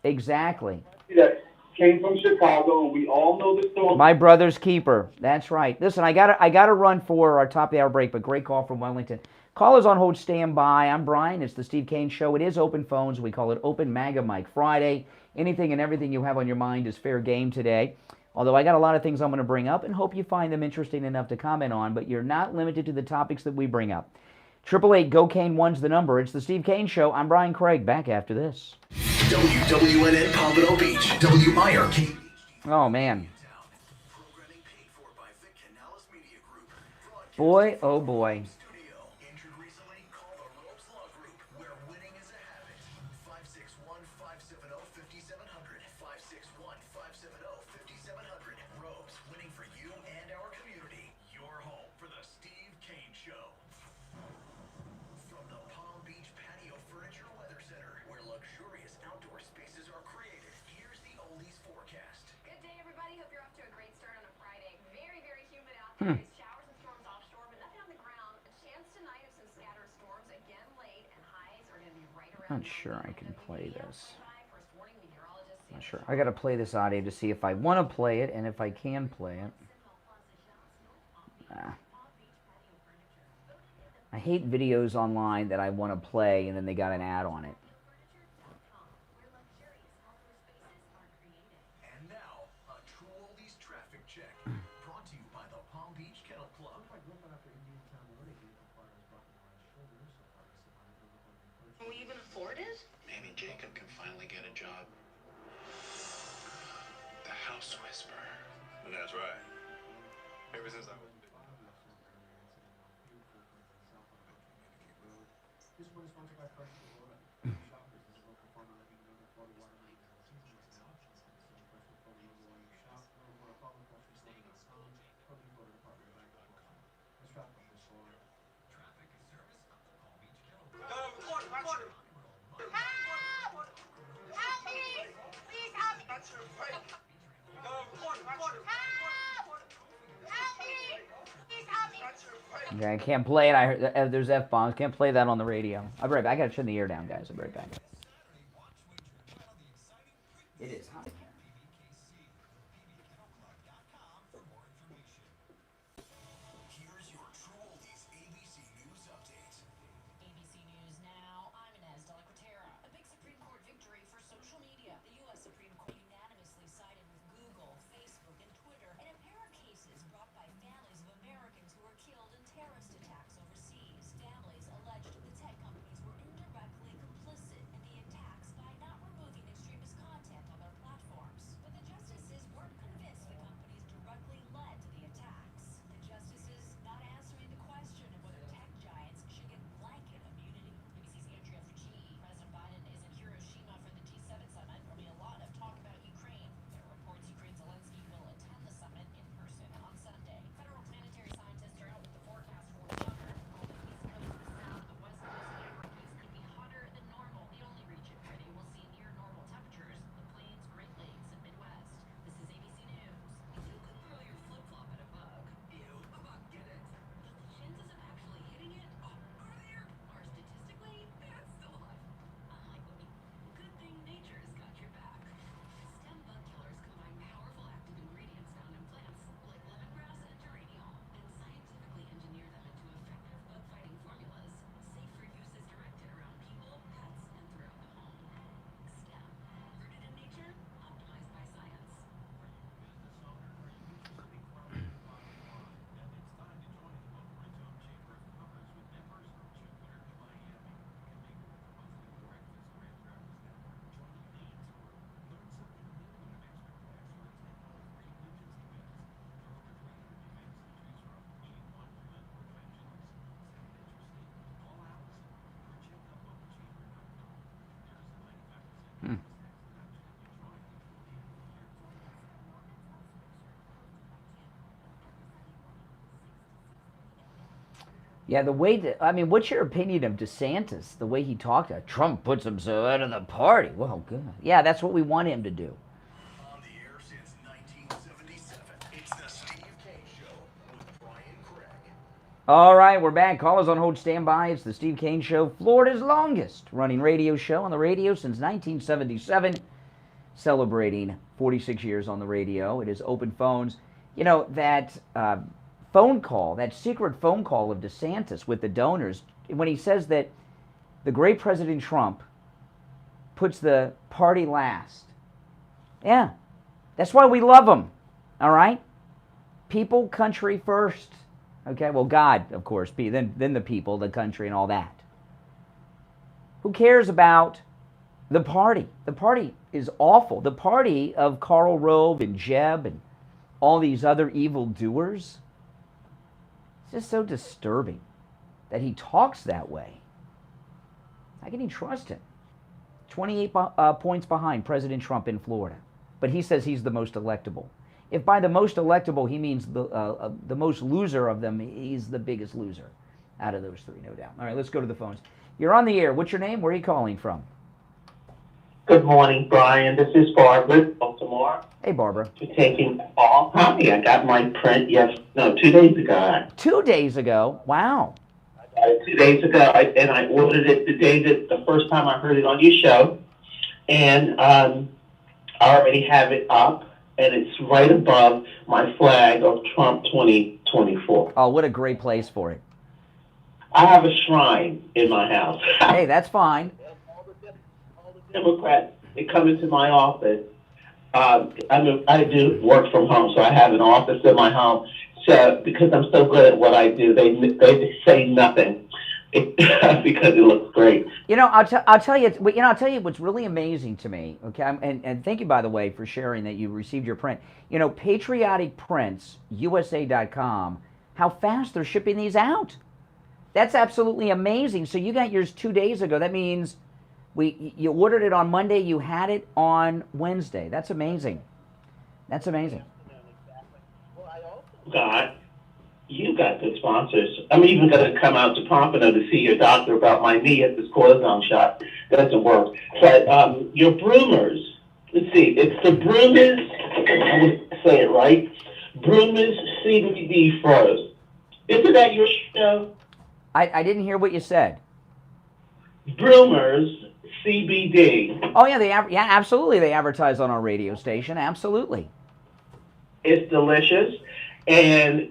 Exactly. That came from Chicago, and we all know the story. My brother's keeper. That's right. Listen, I gotta run for our top of the hour break, but great call from Wellington. Callers on hold, stand by. I'm Brian. It's the Steve Kane Show. It is open phones. We call it Open MAGA Mike Friday. Anything and everything you have on your mind is fair game today. Although I got a lot of things I'm going to bring up and hope you find them interesting enough to comment on, but you're not limited to the topics that we bring up. 888-GO-KANE-1's the number. It's the Steve Kane Show. I'm Brian Craig. Back after this. WWNN Pompano Beach, WIRK. Oh, man. Boy, oh boy. Showers and storms offshore, but nothing on the ground. A chance tonight of some scattered storms again late, and highs are going to be right around. Not sure I can play this. Not sure. I got to play this audio to see if I want to play it and if I can play it. I hate videos online that I want to play and then they got an ad on it. And now, a True Oldies traffic check. Brought to you by the Palm Beach Kennel Club. Can we even afford it? Maybe Jacob can finally get a job. The House Whisperer. That's right. Ever since I was... This one is sponsored by Fresh Florida. Shoppers, this is local farmer letting you know that Florida watermelon is the season is now. So Fresh Florida logo while you shop. Learn more at FarmerFreshFlorida.com or the Florida Department of Agriculture. Let's wrap up this story. Traffic and service of the Palm Beach Kennel Club. Okay, I can't play it. I heard there's F-bombs. Can't play that on the radio. I'll be right back. I got to turn the air down, guys. I'll be right back. It is hot in here. Here's your True Oldies ABC News update. ABC News now, I'm Inez de la Quatera. A big Supreme Court victory for social media. The U.S. Supreme Court unanimously sided with Google, Facebook, and Twitter in a pair of cases brought by families of Americans who were killed in terrorist attacks overseas. Families alleged the tech companies were indirectly complicit in the attacks by not removing extremist content on their platforms. But the justices weren't convinced the companies directly led to the attacks. The justices not answering the question of whether tech giants should get blanket immunity. ABC's Andrea Fucci. President Biden is in Hiroshima for the G7 summit. There'll be a lot of talk about Ukraine. There are reports Ukraine Zelensky will attend the summit in person on Sunday. Federal planetary scientists are out with the forecast for summer. On the east coast, the south, the west coast, and northeast could be hotter than normal. The only region where they will see near normal temperatures, the Plains, Great Lakes, and Midwest. This is ABC News. You could throw your flip-flop at a bug. Ew, a bug, get it? But the chances of actually hitting it are statistically, it's still high. Unlike me. Good thing nature has got your back. Stem bug killers combine powerful active ingredients found in plants, like lemongrass and geraniol, and scientifically engineer them into effective bug-fighting formulas, safe for uses directed around people, pets, and throughout the home. Stem, rooted in nature, optimized by science. Yeah, the way that, I mean, what's your opinion of DeSantis? The way he talked, Trump puts himself out of the party. Well, good. Yeah, that's what we want him to do. On the air since All right, we're back. Callers on hold, stand by. It's the Steve Kane Show, Florida's longest running radio show on the radio since 1977, celebrating 46 years on the radio. It is open phones. You know, that phone call, that secret phone call of DeSantis with the donors, when he says that the great President Trump puts the party last. Yeah, that's why we love him, all right? People, country first. Okay, well, God, of course, then the people, the country, and all that. Who cares about the party? The party is awful. The party of Karl Rove and Jeb and all these other evildoers. It's just so disturbing that he talks that way. How can you trust him? 28 points behind President Trump in Florida. But he says he's the most electable. If by the most electable he means the most loser of them, he's the biggest loser out of those three, no doubt. All right, let's go to the phones. You're on the air. What's your name? Where are you calling from? Good morning, Brian. This is Barbara, Baltimore. Hey, Barbara. You're taking the call. Hi, I got my print 2 days ago. 2 days ago? Wow. 2 days ago, and I ordered it the first time I heard it on your show. And I already have it up. And it's right above my flag of Trump 2024. Oh, what a great place for it. I have a shrine in my house. Hey, that's fine. All the Democrats, they come into my office. I do work from home, so I have an office in my home. So because I'm so good at what I do, they say nothing because it looks great. You know, I'll tell you what's really amazing to me. Okay, and thank you, by the way, for sharing that you received your print. You know, Patriotic Prints, USA.com, how fast they're shipping these out. That's absolutely amazing. So you got yours 2 days ago. That means you ordered it on Monday. You had it on Wednesday. That's amazing. That's amazing. You got good sponsors. I'm even going to come out to Pompano to see your doctor about my knee at this cortisone shot. Doesn't work. But your Broomers, let's see, it's the Broomers, I'm going to say it right, Broomers CBD Froze. Isn't that your show? I didn't hear what you said. Broomers CBD. Oh, yeah, absolutely. They advertise on our radio station. Absolutely. It's delicious. And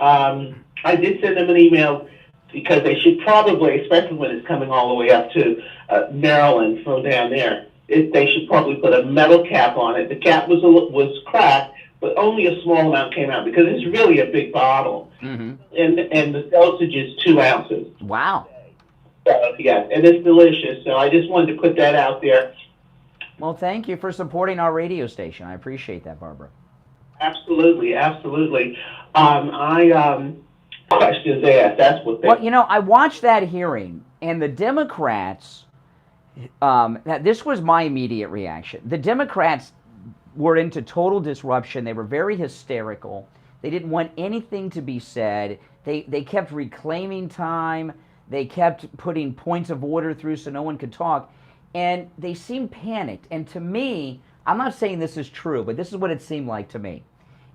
I did send them an email because they should probably, especially when it's coming all the way up to Maryland from down there, they should probably put a metal cap on it. The cap was cracked, but only a small amount came out because it's really a big bottle. Mm-hmm. And the dosage is 2 ounces. Wow. So, yeah, and it's delicious. So I just wanted to put that out there. Well, thank you for supporting our radio station. I appreciate that, Barbara. Absolutely, absolutely. Questions asked. That's what they. Well, you know, I watched that hearing, and the Democrats. This was my immediate reaction. The Democrats were into total disruption. They were very hysterical. They didn't want anything to be said. They kept reclaiming time. They kept putting points of order through so no one could talk, and they seemed panicked. And to me, I'm not saying this is true, but this is what it seemed like to me.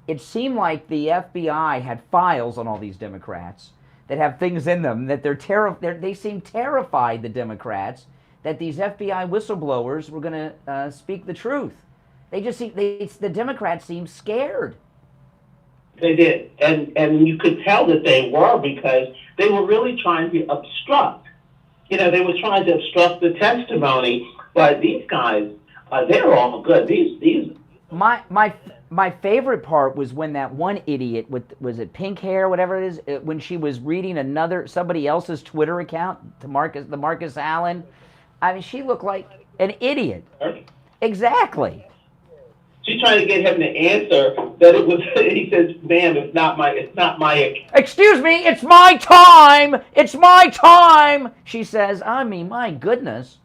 It seemed like the FBI had files on all these Democrats that have things in them that they seem terrified, the Democrats, that these FBI whistleblowers were going to speak the truth. The Democrats seem scared. They did, and you could tell that they were because they were really trying to obstruct. You know, they were trying to obstruct the testimony, but these guys, they're all good. These. My favorite part was when that one idiot with, was it pink hair, whatever it is, when she was reading somebody else's Twitter account, the Marcus Allen. I mean, she looked like an idiot. Exactly. She's trying to get him to answer that it was. He says, "Ma'am, it's not my account." Excuse me, it's my time. It's my time. She says, I mean, my goodness.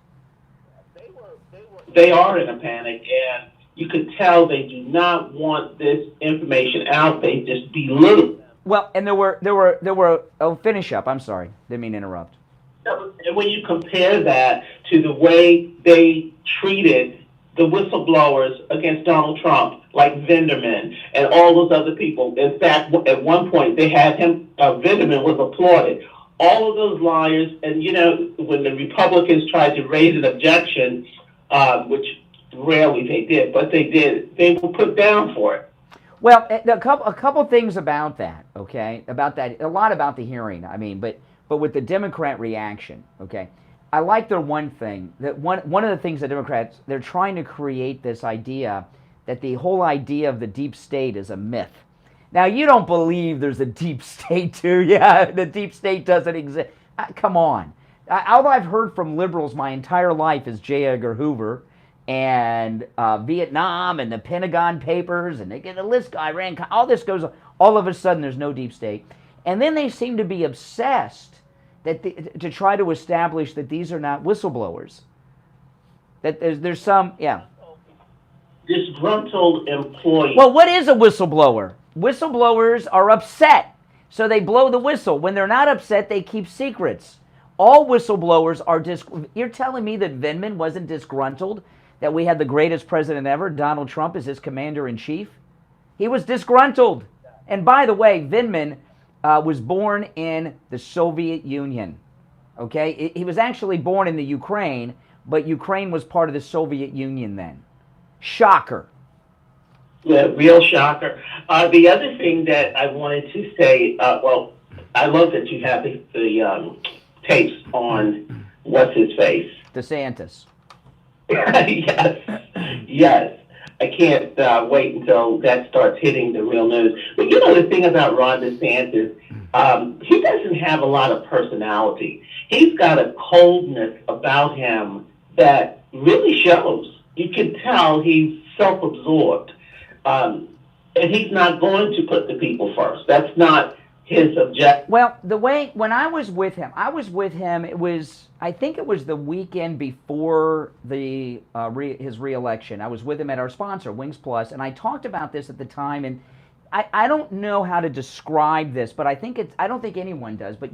They are in a panic, and you could tell they do not want this information out. They just belittle them. Well, and there were. Oh, finish up. I'm sorry. Didn't mean to interrupt. And when you compare that to the way they treated the whistleblowers against Donald Trump, like Vinderman and all those other people. In fact, at one point they had him, Vinderman was applauded. All of those liars, and when the Republicans tried to raise an objection, which rarely they did, but they did, they were put down for it. Well, a couple things about that, okay? About that, a lot about the hearing. I mean, but with the Democrat reaction, okay? I like their one thing, that one of the things that Democrats, they're trying to create this idea that the whole idea of the deep state is a myth. Now, you don't believe there's a deep state, do you? The deep state doesn't exist. Come on. All I've heard from liberals my entire life is J. Edgar Hoover and Vietnam and the Pentagon Papers and the list, Iran, all this goes on. All of a sudden, there's no deep state. And then they seem to be obsessed to try to establish that these are not whistleblowers. That there's some, yeah. Disgruntled employees. Well, what is a whistleblower? Whistleblowers are upset, so they blow the whistle. When they're not upset, they keep secrets. All whistleblowers are You're telling me that Vindman wasn't disgruntled, that we had the greatest president ever, Donald Trump, as his commander-in-chief? He was disgruntled. And by the way, Vindman was born in the Soviet Union. Okay? He was actually born in the Ukraine, but Ukraine was part of the Soviet Union then. Shocker. Yeah, real shocker. The other thing that I wanted to say, well, I love that you have the tapes on what's his face. DeSantis. Yes. I can't wait until that starts hitting the real news. But the thing about Ron DeSantis, he doesn't have a lot of personality. He's got a coldness about him that really shows. You can tell he's self-absorbed. And he's not going to put the people first. That's not his objective. Well, when I was with him, I think it was the weekend before his re-election. I was with him at our sponsor, Wings Plus, and I talked about this at the time, and I don't know how to describe this, but I don't think anyone does, but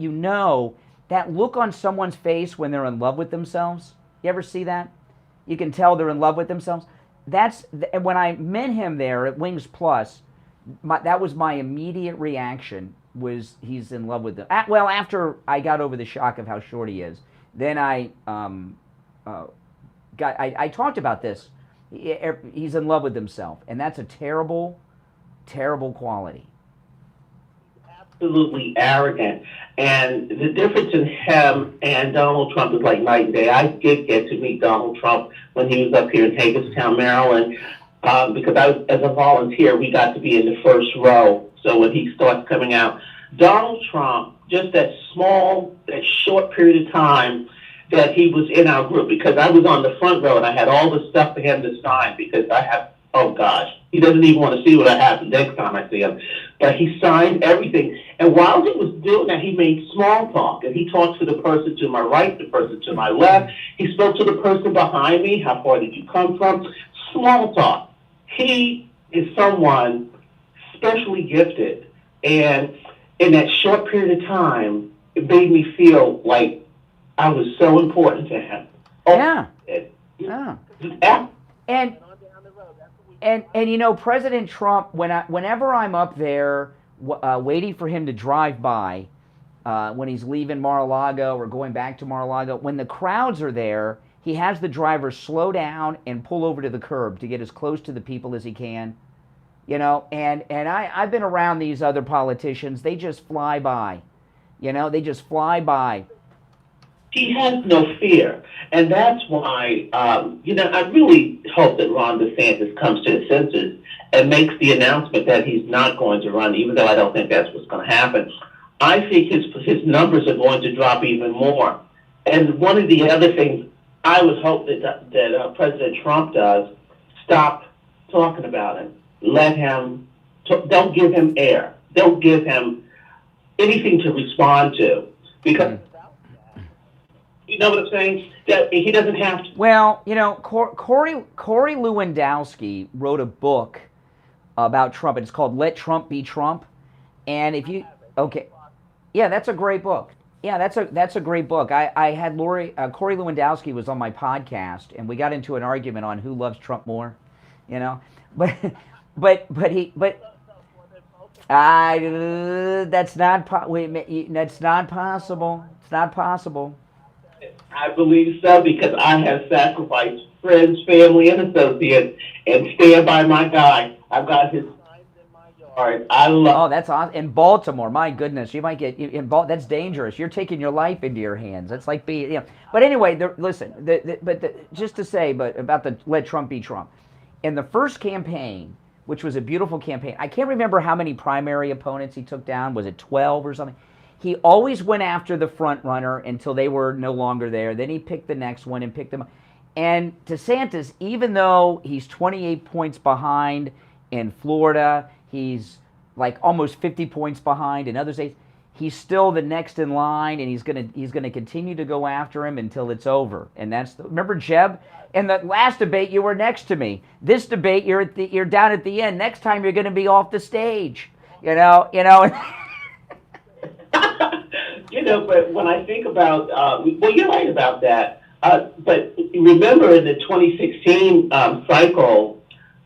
that look on someone's face when they're in love with themselves. You ever see that? You can tell they're in love with themselves. When I met him there at Wings Plus, that was my immediate reaction, was he's in love with them. Well, after I got over the shock of how short he is, then I talked about this. He's in love with himself, and that's a terrible, terrible quality. Absolutely arrogant. And the difference in him and Donald Trump is like night and day. I did get to meet Donald Trump when he was up here in Hagerstown, Maryland, because as a volunteer, we got to be in the first row. So when he starts coming out, Donald Trump, just that short period of time that he was in our group, because I was on the front row and I had all the stuff for him to sign, because I have, oh gosh, he doesn't even want to see what I have the next time I see him. But he signed everything. And while he was doing that, he made small talk. And he talked to the person to my right, the person to my left. He spoke to the person behind me. How far did you come from? Small talk. He is someone specially gifted. And in that short period of time, it made me feel like I was so important to him. Yeah. And President Trump, whenever I'm up there waiting for him to drive by, when he's leaving Mar-a-Lago or going back to Mar-a-Lago, when the crowds are there, he has the driver slow down and pull over to the curb to get as close to the people as he can. And I've been around these other politicians. They just fly by. They just fly by. He has no fear. And that's why, I really hope that Ron DeSantis comes to his senses and makes the announcement that he's not going to run, even though I don't think that's what's going to happen. I think his numbers are going to drop even more. And one of the other things I would hope that President Trump does, stop talking about him. Let him, don't give him air. Don't give him anything to respond to. Because you know what I'm saying? That he doesn't have to. Well, Corey Lewandowski wrote a book about Trump, and it's called "Let Trump Be Trump." And that's a great book. Yeah, that's a great book. I had Corey Lewandowski was on my podcast, and we got into an argument on who loves Trump more, you know. But that's not that's not possible. It's not possible. I believe so because I have sacrificed friends, family, and associates and stand by my guy. I've got his signs in my yard. I love. Oh, that's awesome. In Baltimore, my goodness, you might get that's dangerous. You're taking your life into your hands. That's like being, But anyway, listen. Just to say, but about the let Trump be Trump. In the first campaign, which was a beautiful campaign, I can't remember how many primary opponents he took down. Was it 12 or something? He always went after the front runner until they were no longer there. Then he picked the next one and picked them up. And DeSantis, even though he's 28 points behind in Florida, he's like almost 50 points behind in other states, he's still the next in line, and he's gonna continue to go after him until it's over. And remember Jeb? In the last debate, you were next to me. This debate, you're down at the end. Next time, you're going to be off the stage. You know. But when I think about, well, you're right about that. But remember in the 2016 cycle,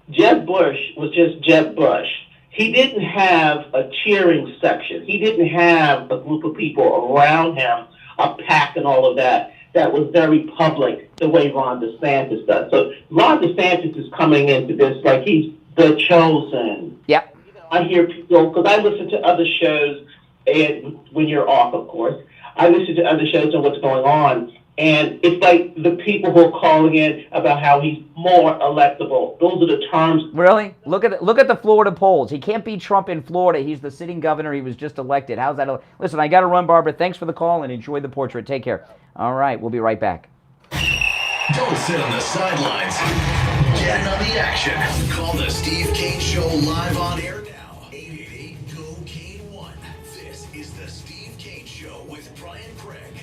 Jeb Bush was just Jeb Bush. He didn't have a cheering section. He didn't have a group of people around him, a pack and all of that. That was very public, the way Ron DeSantis does. So Ron DeSantis is coming into this like he's the chosen. Yep. I hear people, because I listen to other shows, and when you're off, of course, I listen to other shows and what's going on, and it's like the people who are calling in about how he's more electable. Those are the terms. Really? Look at the Florida polls. He can't beat Trump in Florida. He's the sitting governor. He was just elected. How's that? Listen, I got to run, Barbara. Thanks for the call, and enjoy the portrait. Take care. All right, we'll be right back. Don't sit on the sidelines. Get in on the action. Call the Steve Kane Show live on air now. 888-GO-KANE-1. This is the Steve Kane Show with Brian Craig.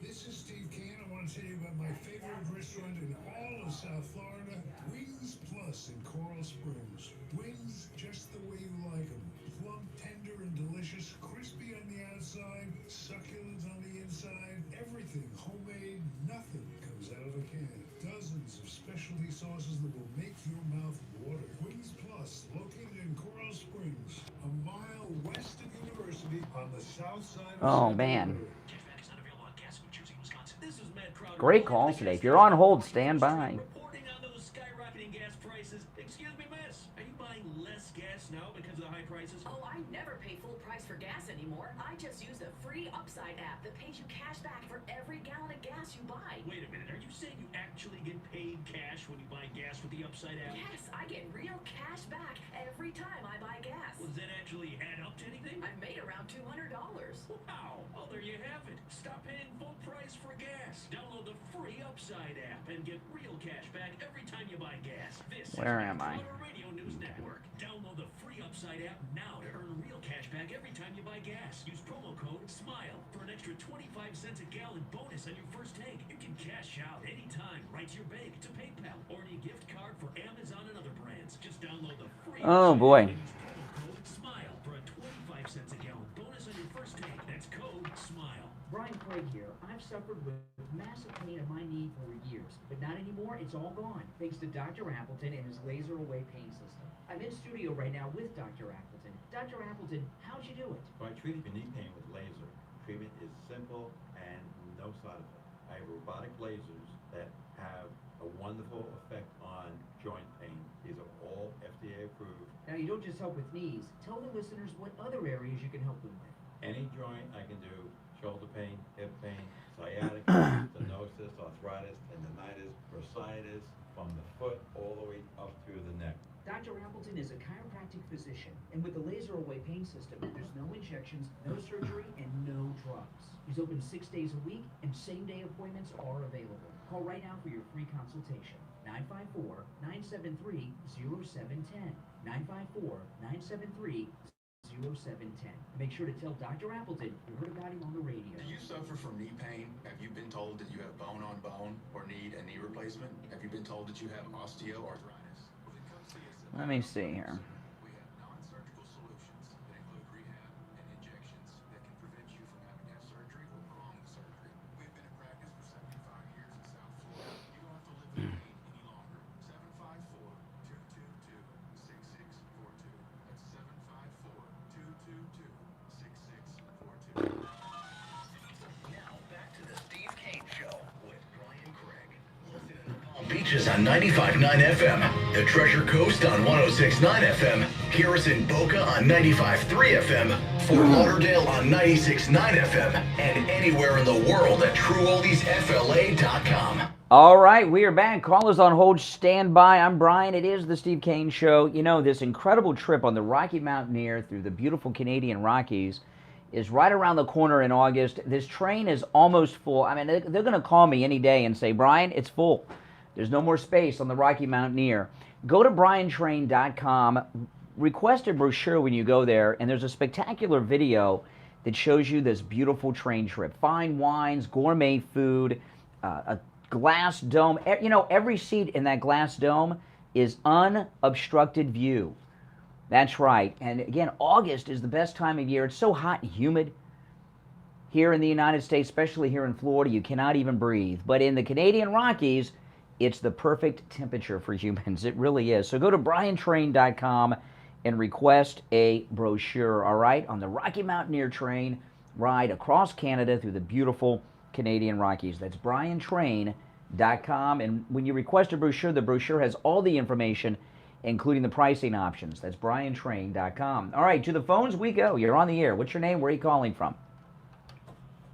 This is Steve Kane. I want to tell you about my favorite restaurant in all of South Florida, Wings Plus in Coral Springs. Wings just the way you like them. Plump, tender, and delicious. Crispy on the outside, succulent on the inside. Everything homemade. Nothing comes out of a can. Dozens of specialty sauces that will make your mouth water. Wings Plus, located in Coral Springs, a mile west of University on the south side of Oh, man. Great calls today. If you're on hold, stand by. Reporting on those skyrocketing gas prices. Excuse me, miss. Are you buying less gas now because of the high prices? Oh, I never pay full price for gas anymore. I just use the free Upside app that pays you cash back for every gallon of gas you buy. Wait a minute. Are you saying you actually get paid cash when you buy gas with the Upside app? Yes, I get real cash back every time I buy gas. Well, does that actually add up to anything? I've made around $200. Wow. Well, there you have it. Stop paying full price for gas. Download the free Upside app and get real cash back every time you buy gas. This Where is am I? Florida Radio News Network. Download the free Upside app now to earn real cash back every time you buy gas. Use promo code SMILE for an extra 25 cents a gallon bonus on your first tank. You can cash out anytime right to your bank, to PayPal, or any gift card for Amazon and other brands. Just download the free Oh, Upside boy. app and use promo code SMILE for a 25 cents a gallon bonus on your first tank. That's code SMILE. Brian Craig here. I've suffered with massive pain in my knee for years, but not anymore. It's all gone, thanks to Dr. Appleton and his laser away pain system. I'm in studio right now with Dr. Appleton. Dr. Appleton, how'd you do it? By treating your knee pain with laser, treatment is simple and no side effects. I have robotic lasers that have a wonderful effect on joint pain. These are all FDA approved. Now, you don't just help with knees. Tell the listeners what other areas you can help them with. Any joint I can do, shoulder pain, hip pain, sciatica, stenosis, arthritis, tendonitis, bursitis, from the foot all the way up to the neck. Dr. Appleton is a chiropractic physician, and with the laser away pain system, there's no injections, no surgery, and no drugs. He's open 6 days a week, and same-day appointments are available. Call right now for your free consultation. 954-973-0710. 954-973-0710. Make sure to tell Dr. Appleton you heard about him on the radio. Do you suffer from knee pain? Have you been told that you have bone on bone or need a knee replacement? Have you been told that you have osteoarthritis? Let me see here. We have non-surgical solutions that include rehab and injections that can prevent you from having Beaches on 95.9 FM, the Treasure Coast on 106.9 FM, hear us in Boca on 95.3 FM, Fort Lauderdale on 96.9 FM, and anywhere in the world at TrueOldiesFLA.com. All right, we are back. Callers on hold, stand by. I'm Brian. It is the Steve Kane Show. You know, this incredible trip on the Rocky Mountaineer through the beautiful Canadian Rockies is right around the corner in August. This train is almost full. I mean, they're going to call me any day and say, Brian, it's full. There's no more space on the Rocky Mountaineer. Go to briantrain.com, request a brochure when you go there, and there's a spectacular video that shows you this beautiful train trip. Fine wines, gourmet food, a glass dome. You know, every seat in that glass dome is unobstructed view. That's right. And again, August is the best time of year. It's so hot and humid here in the United States, especially here in Florida. You cannot even breathe. But in the Canadian Rockies, it's the perfect temperature for humans. It really is. So go to briantrain.com and request a brochure, all right, on the Rocky Mountaineer train ride across Canada through the beautiful Canadian Rockies. That's briantrain.com. And when you request a brochure, the brochure has all the information, including the pricing options. That's briantrain.com. All right, to the phones we go. You're on the air. What's your name? Where are you calling from?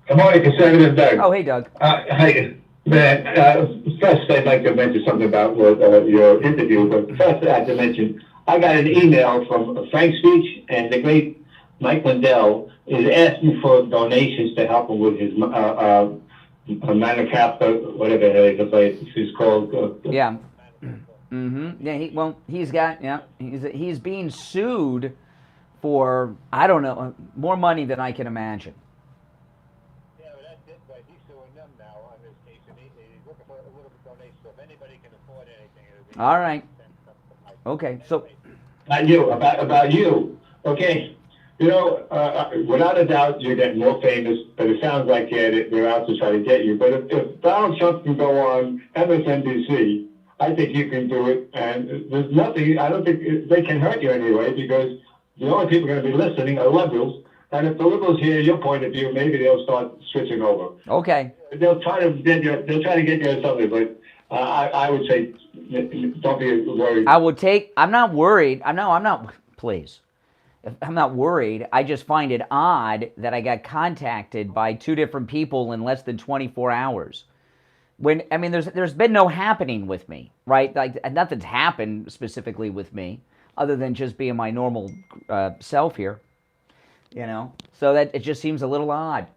Good morning, Conservative Doug. Oh, hey, Doug. Hi, man. First, I'd like to mention something about your interview, but first I have to mention, I got an email from Frank Speech and the great Mike Lindell is asking for donations to help him with his manufacture, whatever the place is called. Yeah. Mm-hmm. Yeah. He's being sued for, I don't know, more money than I can imagine. Yeah, but that's it. But he's suing them now on this case, and he's looking for a little bit of donation. So if anybody can afford anything, it'll be All right. Okay. So. About you. Okay. You know, without a doubt, you're getting more famous, but it sounds like they're out to try to get you. But if Donald Trump can go on MSNBC, I think you can do it. And there's nothing, I don't think they can hurt you anyway, because the only people going to be listening are liberals. And if the liberals hear your point of view, maybe they'll start switching over. Okay. They'll try to get you or something, but I would say don't be worried. I'm not worried. Please. I'm not worried. I just find it odd that I got contacted by two different people in less than 24 hours. There's been no happening with me, right? Like, nothing's happened specifically with me, other than just being my normal self here. You know, so that it just seems a little odd.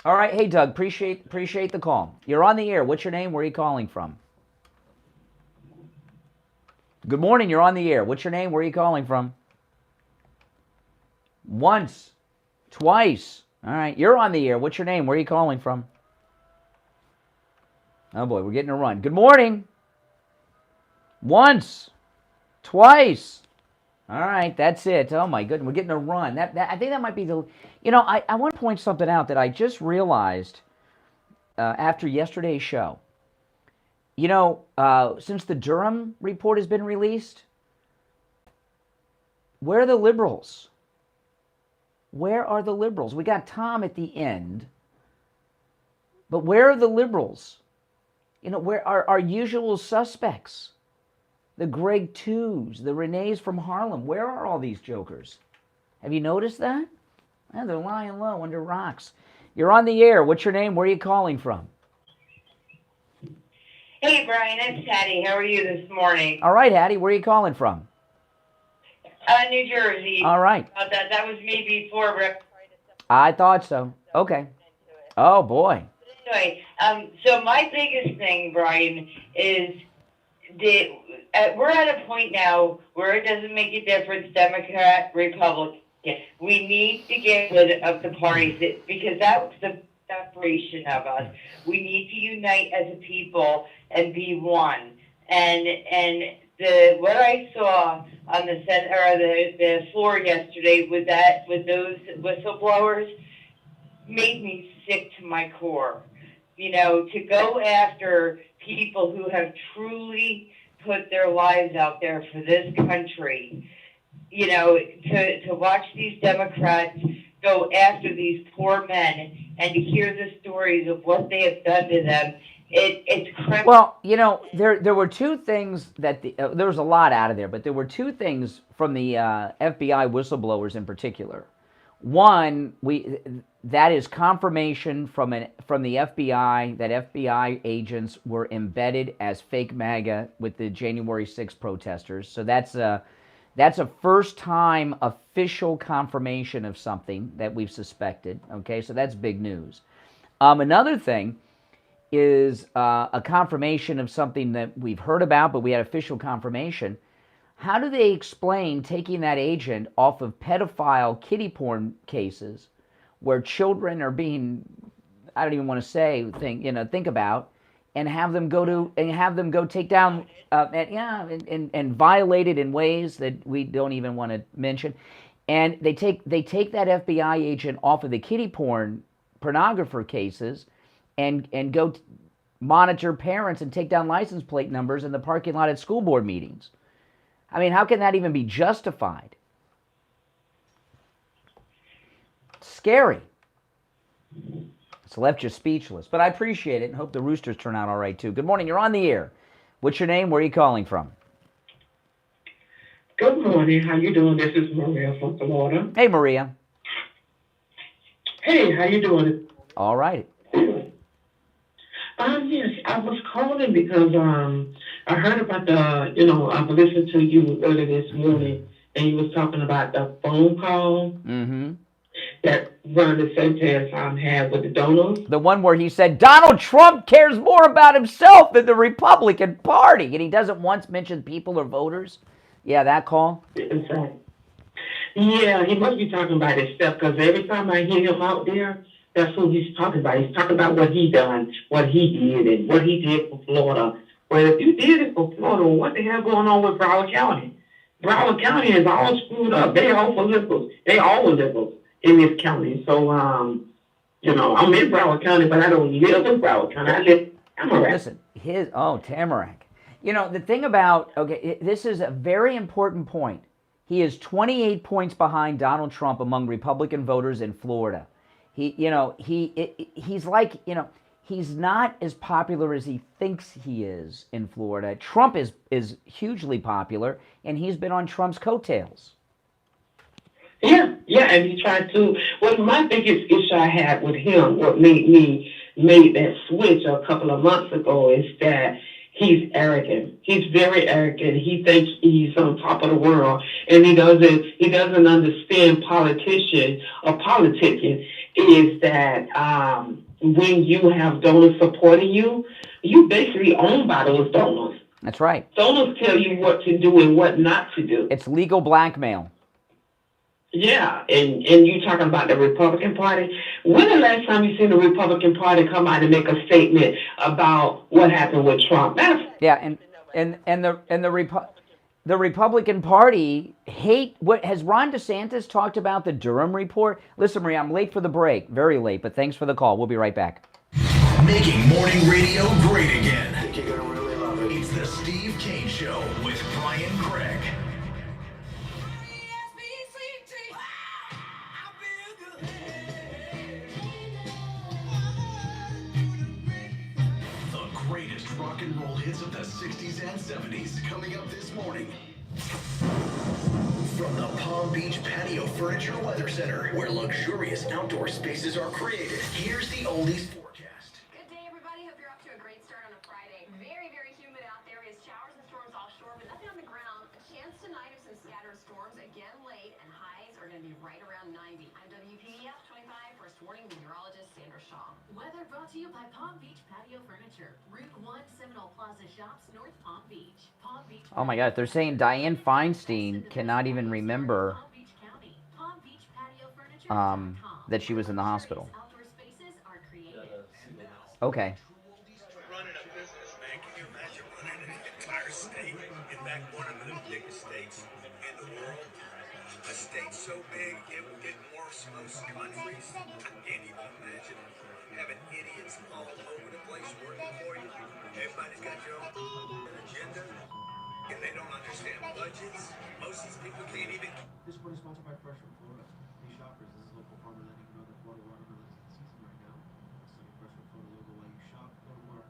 All right, hey Doug, appreciate the call. You're on the air. What's your name? Where are you calling from? Good morning. You're on the air. What's your name? Where are you calling from? Once, twice. All right, you're on the air. What's your name? Where are you calling from? Oh boy, we're getting a run. Good morning. Once, twice. All right, that's it. Oh my goodness, we're getting a run. I think that might be the. You know, I want to point something out that I just realized after yesterday's show. You know, since the Durham report has been released, where are the liberals? Where are the liberals? We got Tom at the end, but where are the liberals? You know, where are our usual suspects? The Greg Twos, the Renees from Harlem. Where are all these jokers? Have you noticed that? Yeah, they're lying low under rocks. You're on the air. What's your name? Where are you calling from? Hey, Brian, it's Hattie. How are you this morning? All right, Hattie. Where are you calling from? New Jersey. All right. That was me before. I thought so. Okay. Oh, boy. Anyway, so my biggest thing, Brian, is we're at a point now where it doesn't make a difference, Democrat, Republican. We need to get rid of the parties because that was the separation of us. We need to unite as a people and be one. And what I saw on the floor yesterday with those whistleblowers made me sick to my core. You know, to go after people who have truly put their lives out there for this country, you know, to watch these Democrats go after these poor men and to hear the stories of what they have done to them It's criminal. Well, you know, there were two things that there was a lot out of there, but there were two things from the FBI whistleblowers in particular. One, that is confirmation from the FBI that FBI agents were embedded as fake MAGA with the January 6th protesters. So that's a first time official confirmation of something that we've suspected. Okay, so that's big news. Another thing is a confirmation of something that we've heard about, but we had official confirmation. How do they explain taking that agent off of pedophile kiddie porn cases where children are being, I don't even want to say, think about, and have them go take down, and violate it in ways that we don't even want to mention, and they take that FBI agent off of the kiddie pornographer cases, and go monitor parents and take down license plate numbers in the parking lot at school board meetings. I mean, how can that even be justified? Scary. It's left you speechless. But I appreciate it and hope the Roosters turn out all right, too. Good morning. You're on the air. What's your name? Where are you calling from? Good morning. How you doing? This is Maria from Florida. Hey, Maria. Hey, how you doing? All right. Yes, I was calling because I heard about I've listened to you earlier this morning, and you was talking about the phone call that Ron DeSantis had with the donors. The one where he said Donald Trump cares more about himself than the Republican Party, and he doesn't once mention people or voters. Yeah, that call. Exactly. Yeah, he must be talking about his stuff, because every time I hear him out there, that's who he's talking about. He's talking about what he done, what he did, and what he did for Florida. Well, if you did it for Florida, what the hell going on with Broward County? Broward County is all screwed up. They all for liberals. They all were liberals in this county. So, I'm in Broward County, but I don't live in Broward County. I live in Tamarack. Listen, Tamarack. You know, the thing about, this is a very important point. He is 28 points behind Donald Trump among Republican voters in Florida. He's like, he's not as popular as he thinks he is in Florida. Trump is hugely popular, and he's been on Trump's coattails. Yeah, and he tried to. Well, my biggest issue I had with him, what made that switch a couple of months ago, is that he's arrogant. He's very arrogant. He thinks he's on top of the world, and he doesn't understand politicking is that when you have donors supporting you, you basically owned by those donors. That's right. Donors tell you what to do and what not to do. It's legal blackmail. Yeah, and you talking about the Republican Party. When the last time you seen the Republican Party come out and make a statement about what happened with Trump? The Republican Party hate what has Ron DeSantis talked about the Durham report? Listen, Maria, I'm late for the break, very late, but thanks for the call. We'll be right back. Making morning radio great again. I think you're gonna really love it. It's the Steve Kane Show with Brian Craig. The greatest rock and roll hits of the 60s and 70s coming up this morning. From the Palm Beach Patio Furniture Weather Center, where luxurious outdoor spaces are created, here's the oldies forecast. Good day, everybody. Hope you're off to a great start on a Friday. Very, very humid out there. Is showers and storms offshore, but nothing on the ground. A chance tonight of some scattered storms again late, and highs are going to be right around 90. I'm WPDF 25 First Warning meteorologist Sandra Shaw. Weather brought to you by Palm Beach Patio Furniture. Route 1 Seminole Plaza Shops, North Palm Beach. Palm Beach. Oh my God, they're saying Dianne Feinstein cannot even remember that she was in the hospital. Okay. Running a business, man. Can you imagine running an entire state? In fact, one of the biggest states in the world. A state so big it will get more most countries. I can't even imagine having idiots all over the place working for you. Everybody's got your own agenda, and they don't understand budgets. Most of these people can't even. This one is sponsored by Fresh from Florida. Hey shoppers, this is local farmer letting you know that Florida watermelon is in season right now. Study Fresh from Florida logo while you shop. Learn more at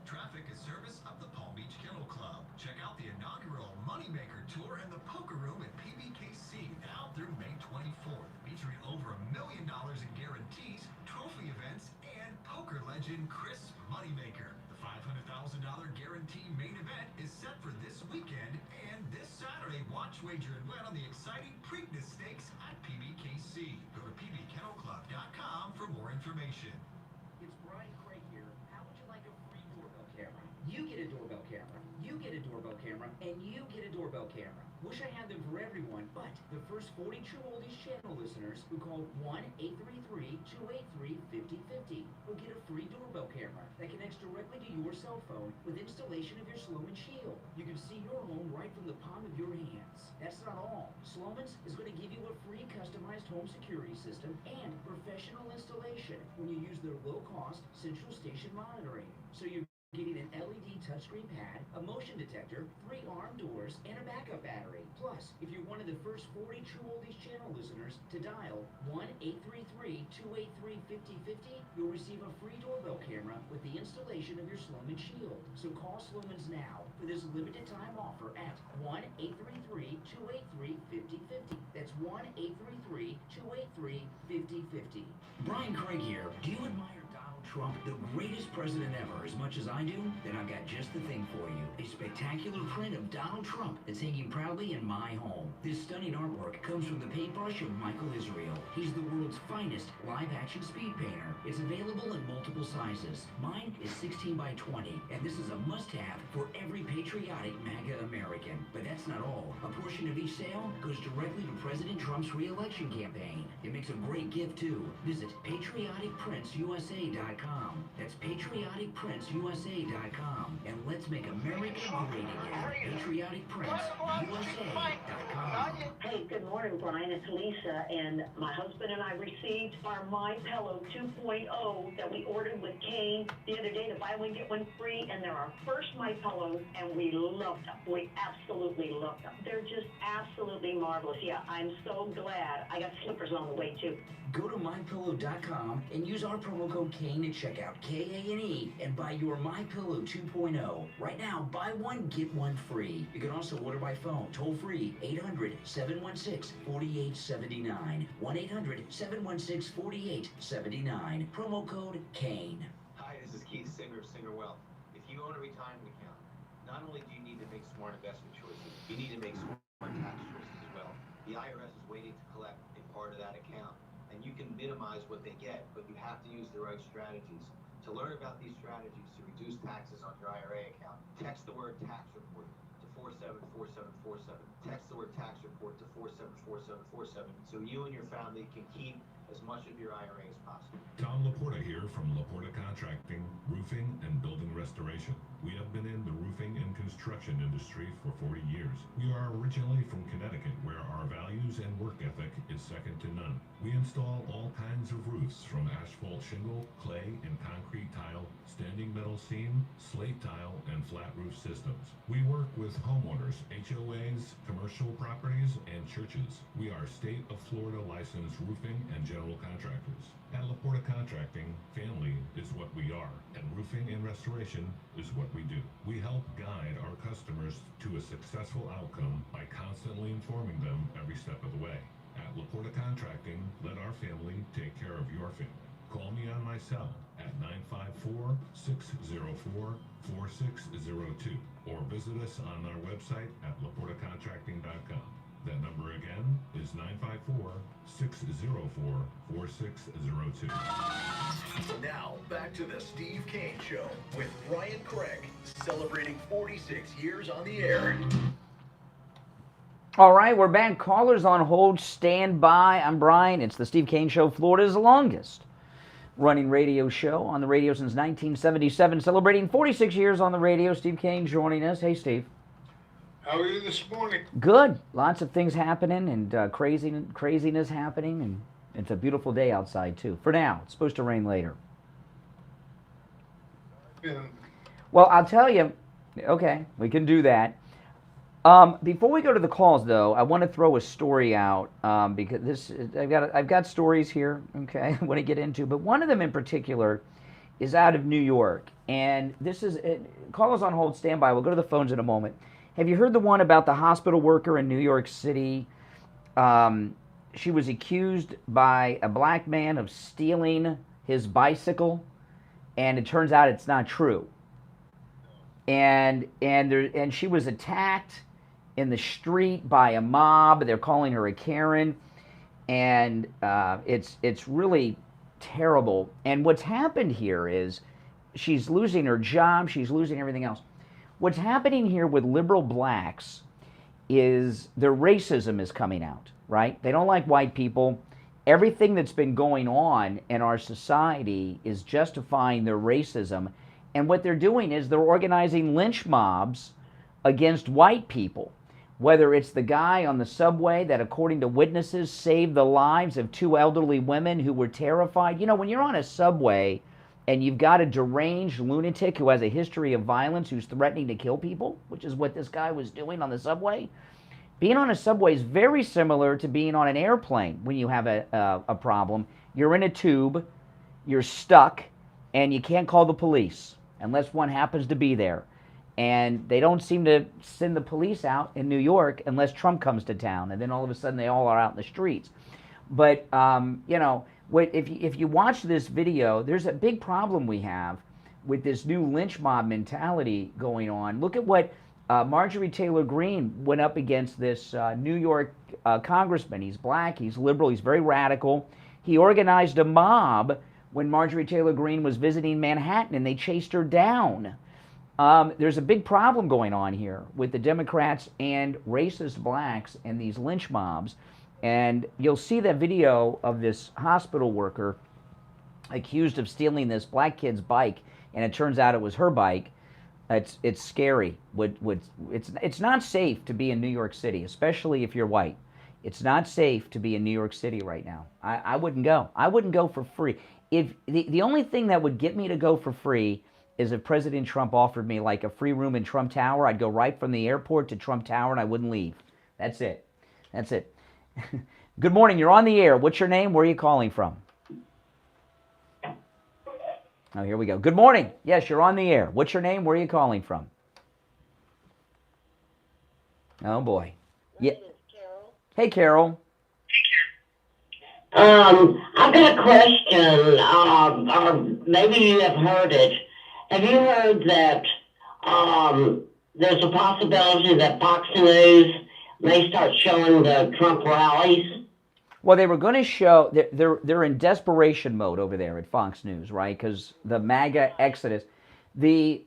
Traffic is service of the Palm Beach Kennel Club. Check out the inaugural Moneymaker Tour and the Poker Room at PBKC now through May 24th, featuring over $1 million in guarantees, trophy events, and poker legend Chris Moneymaker. The $500,000 guarantee main event is set for this weekend, and this Saturday, watch, wager, and win on the exciting Preakness Stakes at PBKC. Go to pbkennelclub.com for more information. It's Brian Craig here. How would you like a free doorbell camera? You get a doorbell camera. You get a doorbell camera. And you get a doorbell camera. Wish I had them for everyone, but the first 40 True Oldies channel listeners who call 1-833-283-5050 will get a free doorbell camera that connects directly to your cell phone with installation of your Sloman Shield. You can see your home right from the palm of your hands. That's not all. Sloman's is going to give you a free customized home security system and professional installation when you use their low-cost central station monitoring. So you're getting an LED touchscreen pad, a motion detector, 3 arm doors, and a backup battery. Plus, if you're one of the first 40 True Oldies channel listeners to dial 1-833-283-5050, you'll receive a free doorbell camera with the installation of your Sloman Shield. So call Sloman's now for this limited time offer at 1-833-283-5050. That's 1-833-283-5050. Brian Craig here. Do you admire Donald Trump, the greatest president ever, as much as I do? Then I've got just the thing for you. A spectacular print of Donald Trump that's hanging proudly in my home. This stunning artwork comes from the paintbrush of Michael Israel. He's the world's finest live-action speed painter. It's available in multiple sizes. Mine is 16 by 20, and this is a must-have for every patriotic MAGA American. But that's not all. A portion of each sale goes directly to President Trump's re-election campaign. It makes a great gift, too. Visit patrioticprintsusa.com. That's patrioticprintsusa.com. And let's make America great again. patrioticprintsusa.com. Hey, good morning, Brian. It's Lisa, and my husband and I received our My Pillow 2.0 that we ordered with Kane the other day, to buy one get one free, and they're our first My Pillows, and we loved them. We absolutely loved them. They're just absolutely marvelous. Yeah, I'm so glad. I got slippers on the way too. Go to mypillow.com and use our promo code KANE at checkout, K-A-N-E, and buy your My Pillow 2.0. Right now, buy one, get one free. You can also order by phone, toll free, 800-716-4879. 1-800-716-4879. Promo code KANE. Hi, this is Keith Singer of Singer Wealth. If you own a retirement account, not only do you need to make smart investment choices, you need to make smart tax choices as well. The IRS is waiting to collect a part of that account, and you can minimize what they get, but you have to use the right strategies. To learn about these strategies to reduce taxes on your IRA account, text the word tax report to 474747. Text the word tax report to 474747 so you and your family can keep as much of your IRA as possible. Tom Laporta here from Laporta Contracting, Roofing and Building Restoration. We have been in the roofing and construction industry for 40 years. We are originally from Connecticut, where our values and work ethic is second to none. We install all kinds of roofs, from asphalt shingle, clay and concrete tile, standing metal seam, slate tile, and flat roof systems. We work with homeowners, HOAs, commercial properties, and churches. We are state of Florida licensed roofing and general contractors. At Laporta Contracting, family is what we are, and roofing and restoration is what we do. We help guide our customers to a successful outcome by constantly informing them every step of the way. At Laporta Contracting, let our family take care of your family. Call me on my cell at 954-604-4602 or visit us on our website at laportacontracting.com. That number again is 954-604-4602. Now, back to the Steve Kane Show with Brian Craig, celebrating 46 years on the air. All right, we're back. Callers on hold. Stand by. I'm Brian. It's the Steve Kane Show, Florida's longest running radio show on the radio since 1977, celebrating 46 years on the radio. Steve Kane joining us. Hey, Steve. How are you this morning? Good. Lots of things happening and craziness happening, and it's a beautiful day outside, too. For now. It's supposed to rain later. Yeah. Well, I'll tell you. Okay, we can do that. Before we go to the calls, though, I want to throw a story out because I've got stories here. Okay, I want to get into, but one of them in particular is out of New York, and this is call us on hold, stand by. We'll go to the phones in a moment. Have you heard the one about the hospital worker in New York City? She was accused by a black man of stealing his bicycle, and it turns out it's not true. And she was attacked in the street by a mob. They're calling her a Karen, and it's really terrible. And what's happened here is she's losing her job, she's losing everything else. What's happening here with liberal blacks is their racism is coming out, right? They don't like white people. Everything that's been going on in our society is justifying their racism. And what they're doing is they're organizing lynch mobs against white people. Whether it's the guy on the subway that, according to witnesses, saved the lives of 2 elderly women who were terrified. You know, when you're on a subway and you've got a deranged lunatic who has a history of violence who's threatening to kill people, which is what this guy was doing on the subway, being on a subway is very similar to being on an airplane when you have a problem. You're in a tube, you're stuck, and you can't call the police unless one happens to be there. And they don't seem to send the police out in New York unless Trump comes to town, and then all of a sudden they all are out in the streets. But, you know, if you watch this video, there's a big problem we have with this new lynch mob mentality going on. Look at what Marjorie Taylor Greene went up against this New York congressman. He's black, he's liberal, he's very radical. He organized a mob when Marjorie Taylor Greene was visiting Manhattan, and they chased her down. There's a big problem going on here with the Democrats and racist blacks and these lynch mobs. And you'll see that video of this hospital worker accused of stealing this black kid's bike, and it turns out it was her bike. It's scary. It's not safe to be in New York City, especially if you're white. It's not safe to be in New York City right now. I wouldn't go. I wouldn't go for free. If the only thing that would get me to go for free is if President Trump offered me like a free room in Trump Tower. I'd go right from the airport to Trump Tower and I wouldn't leave. That's it. That's it. Good morning. You're on the air. What's your name? Where are you calling from? Oh, here we go. Good morning. Yes, you're on the air. What's your name? Where are you calling from? Oh, boy. Yeah. Hey, Carol. I've got a question, or maybe you have heard it. Have you heard that there's a possibility that Fox News may start showing the Trump rallies? Well, they were going to show, they're in desperation mode over there at Fox News, right? Because the MAGA exodus, the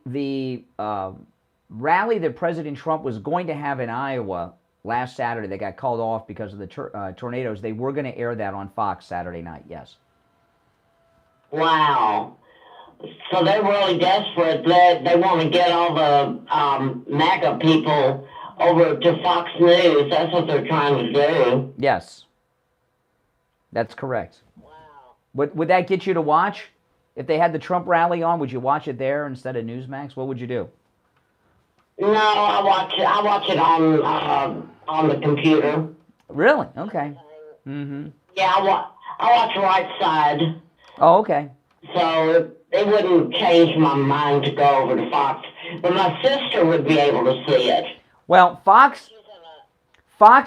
rally that President Trump was going to have in Iowa last Saturday that got called off because of the tornadoes, they were going to air that on Fox Saturday night, yes. Wow. So they're really desperate. They want to get all the MAGA people over to Fox News. That's what they're trying to do. Yes. That's correct. Wow. Would that get you to watch? If they had the Trump rally on, would you watch it there instead of Newsmax? What would you do? No, I watch it on the computer. Really? Okay. Mm-hmm. Yeah, I watch Right Side. Oh, okay. So it wouldn't change my mind to go over to Fox. But my sister would be able to see it. Well, Fox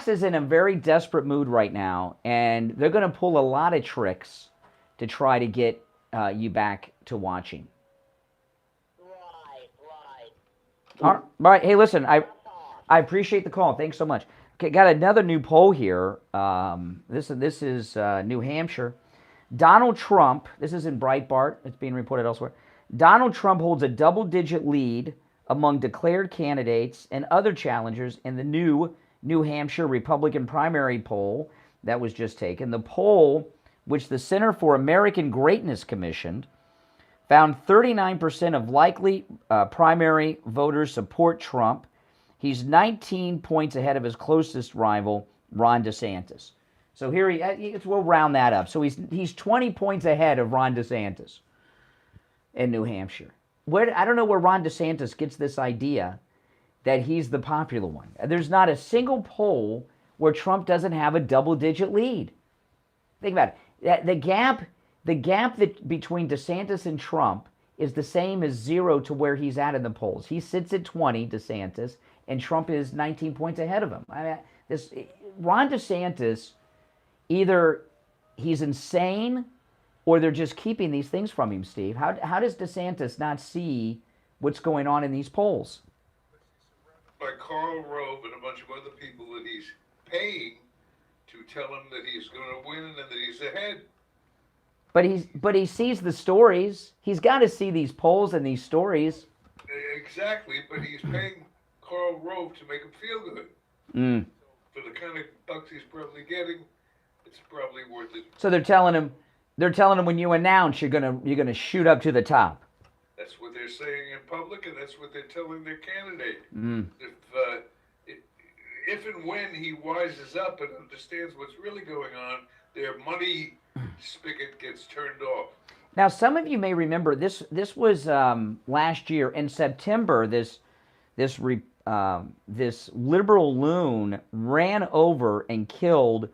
is in a very desperate mood right now, and they're going to pull a lot of tricks to try to get you back to watching. All right. Hey, listen, I appreciate the call. Thanks so much. Okay, got another new poll here. This is New Hampshire. Donald Trump, this is in Breitbart. It's being reported elsewhere. Donald Trump holds a double-digit lead among declared candidates and other challengers in the New Hampshire Republican primary poll that was just taken. The poll, which the Center for American Greatness commissioned, found 39% of likely primary voters support Trump. He's 19 points ahead of his closest rival, Ron DeSantis. So here we'll round that up. So he's 20 points ahead of Ron DeSantis in New Hampshire. I don't know where Ron DeSantis gets this idea that he's the popular one. There's not a single poll where Trump doesn't have a double-digit lead. Think about it. The gap between DeSantis and Trump is the same as 0 to where he's at in the polls. He sits at 20, DeSantis, and Trump is 19 points ahead of him. Ron DeSantis, either he's insane or they're just keeping these things from him, Steve. How does DeSantis not see what's going on in these polls? By Karl Rove and a bunch of other people that he's paying to tell him that he's going to win and that he's ahead. But he sees the stories. He's got to see these polls and these stories. Exactly, but he's paying Karl Rove to make him feel good. For the kind of bucks he's probably getting, it's probably worth it. So they're telling him when you announce you're gonna shoot up to the top. That's what they're saying in public, and that's what they're telling their candidate. If and when he wises up and understands what's really going on, their money spigot gets turned off. Now, some of you may remember this. This was last year in September. This liberal loon ran over and killed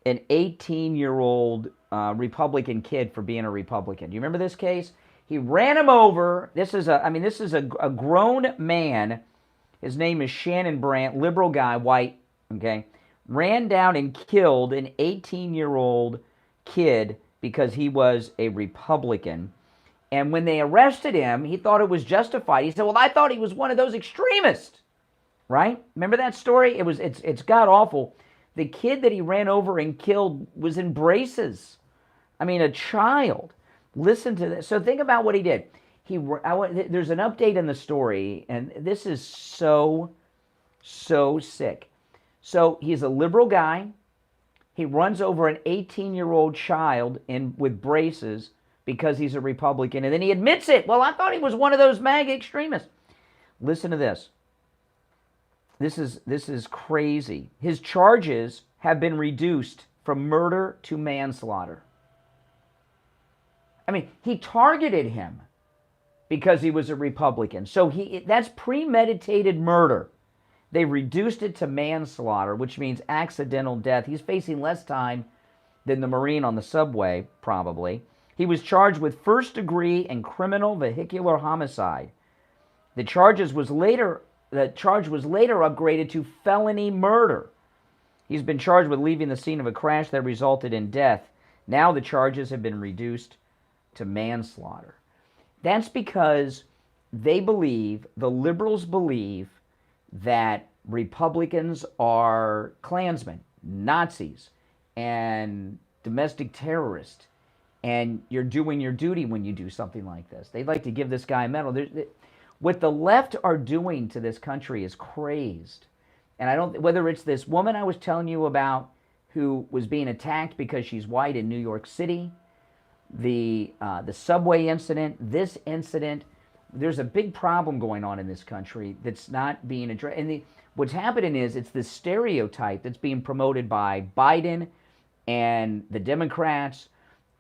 an 18-year-old Republican kid for being a Republican. Do you remember this case? He ran him over. This is a grown man. His name is Shannon Brandt, liberal guy, white, okay? Ran down and killed an 18-year-old kid because he was a Republican. And when they arrested him, he thought it was justified. He said, well, I thought he was one of those extremists, right? Remember that story? It's god awful. The kid that he ran over and killed was in braces. I mean, a child. Listen to this. So think about what he did. There's an update in the story, and this is so sick. So he's a liberal guy. He runs over an 18-year-old child with braces because he's a Republican, and then he admits it. Well, I thought he was one of those MAGA extremists. Listen to this. This is crazy. His charges have been reduced from murder to manslaughter. I mean, he targeted him because he was a Republican. So that's premeditated murder. They reduced it to manslaughter, which means accidental death. He's facing less time than the Marine on the subway, probably. He was charged with first degree and criminal vehicular homicide. The charge was later upgraded to felony murder. He's been charged with leaving the scene of a crash that resulted in death. Now the charges have been reduced to manslaughter. That's because the liberals believe that Republicans are Klansmen, Nazis, and domestic terrorists, and you're doing your duty when you do something like this. They'd like to give this guy a medal. What the left are doing to this country is crazed. And whether it's this woman I was telling you about who was being attacked because she's white in New York City, the subway incident, this incident, there's a big problem going on in this country that's not being addressed. And what's happening is it's this stereotype that's being promoted by Biden and the Democrats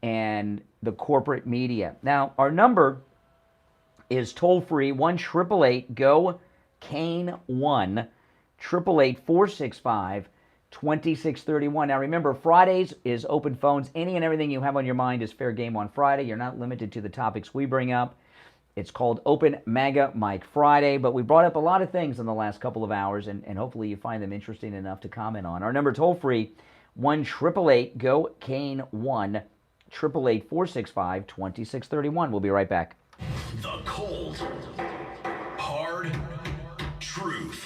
and the corporate media. Now, our number is toll-free, 1-888-GO-CANE-1, 888-465-2631. Now remember, Fridays is open phones. Any and everything you have on your mind is fair game on Friday. You're not limited to the topics we bring up. It's called Open MAGA Mike Friday, but we brought up a lot of things in the last couple of hours, and hopefully you find them interesting enough to comment on. Our number toll-free, 1-888-GO-CANE-1, 888-465-2631. We'll be right back. The cold, hard truth.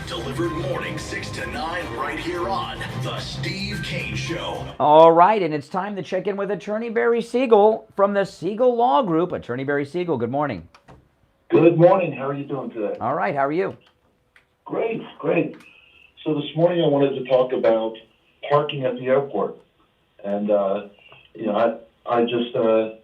Delivered morning 6 to 9 right here on The Steve Kane Show. All right, and it's time to check in with Attorney Barry Siegel from the Siegel Law Group. Attorney Barry Siegel, good morning. Good morning. How are you doing today? All right, how are you? Great. So this morning I wanted to talk about parking at the airport. And, I just took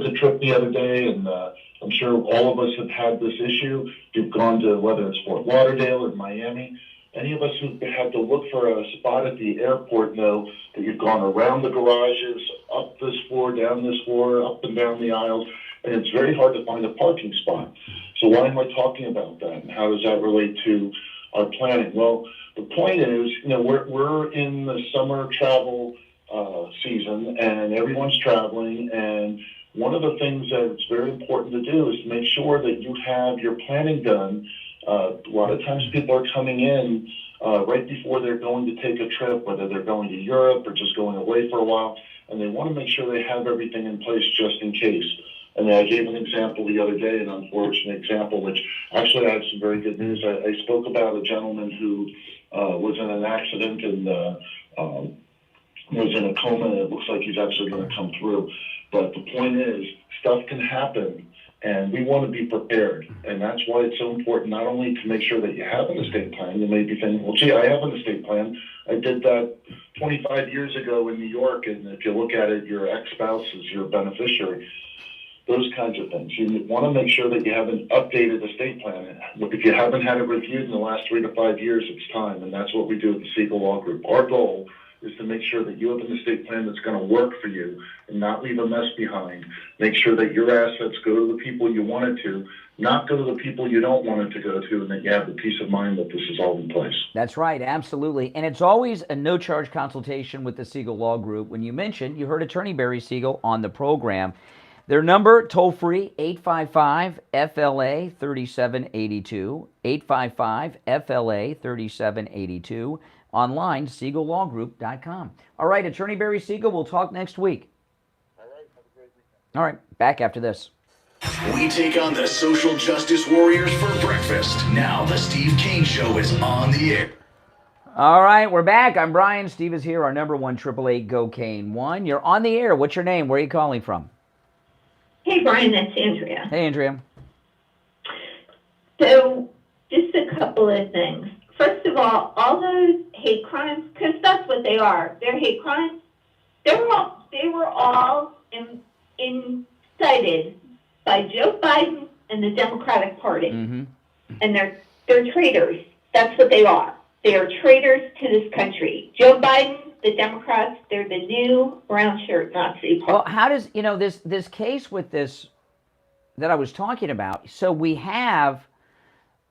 a trip the other day, and I'm sure all of us have had this issue. You've gone to, whether it's Fort Lauderdale or Miami, any of us who had to look for a spot at the airport know that you've gone around the garages, up this floor, down this floor, up and down the aisles, and it's very hard to find a parking spot. So why am I talking about that, and how does that relate to our planning? Well, the point is, we're in the summer travel season, and everyone's traveling, and One of the things that's very important to do is to make sure that you have your planning done. A lot of times people are coming in right before they're going to take a trip, whether they're going to Europe or just going away for a while, and they want to make sure they have everything in place just in case. And I gave an example the other day, an unfortunate example, which actually I have some very good news. I spoke about a gentleman who was in an accident and was in a coma, and it looks like he's actually going to come through. But the point is, stuff can happen, and we want to be prepared. And that's why it's so important not only to make sure that you have an estate plan. You may be thinking, well, gee, I have an estate plan. I did that 25 years ago in New York, and if you look at it, your ex-spouse is your beneficiary. Those kinds of things. You want to make sure that you have an updated estate plan. If you haven't had it reviewed in the last 3 to 5 years, it's time, and that's what we do at the Siegel Law Group. Our goal is to make sure that you have an estate plan that's going to work for you and not leave a mess behind. Make sure that your assets go to the people you want it to, not go to the people you don't want it to go to, and that you have the peace of mind that this is all in place. That's right, absolutely. And it's always a no-charge consultation with the Siegel Law Group. When you mentioned, you heard Attorney Barry Siegel on the program. Their number, toll-free, 855-FLA-3782, 855-FLA-3782. Online, SiegelLawGroup.com. All right, Attorney Barry Siegel, we'll talk next week. All right, have a great weekend. All right, back after this. We take on the social justice warriors for breakfast. Now the Steve Kane Show is on the air. All right, we're back. I'm Brian. Steve is here, our number 1-888-GO-KANE-1. You're on the air. What's your name? Where are you calling from? Hey, Brian, that's Andrea. Hey, Andrea. So, just a couple of things. First of all those hate crimes, because that's what they are. They're hate crimes. They were all incited by Joe Biden and the Democratic Party. Mm-hmm. And they're traitors. That's what they are. They are traitors to this country. Joe Biden, the Democrats, they're the new brown shirt Nazi party. Well, how does, this case with this that I was talking about, so we have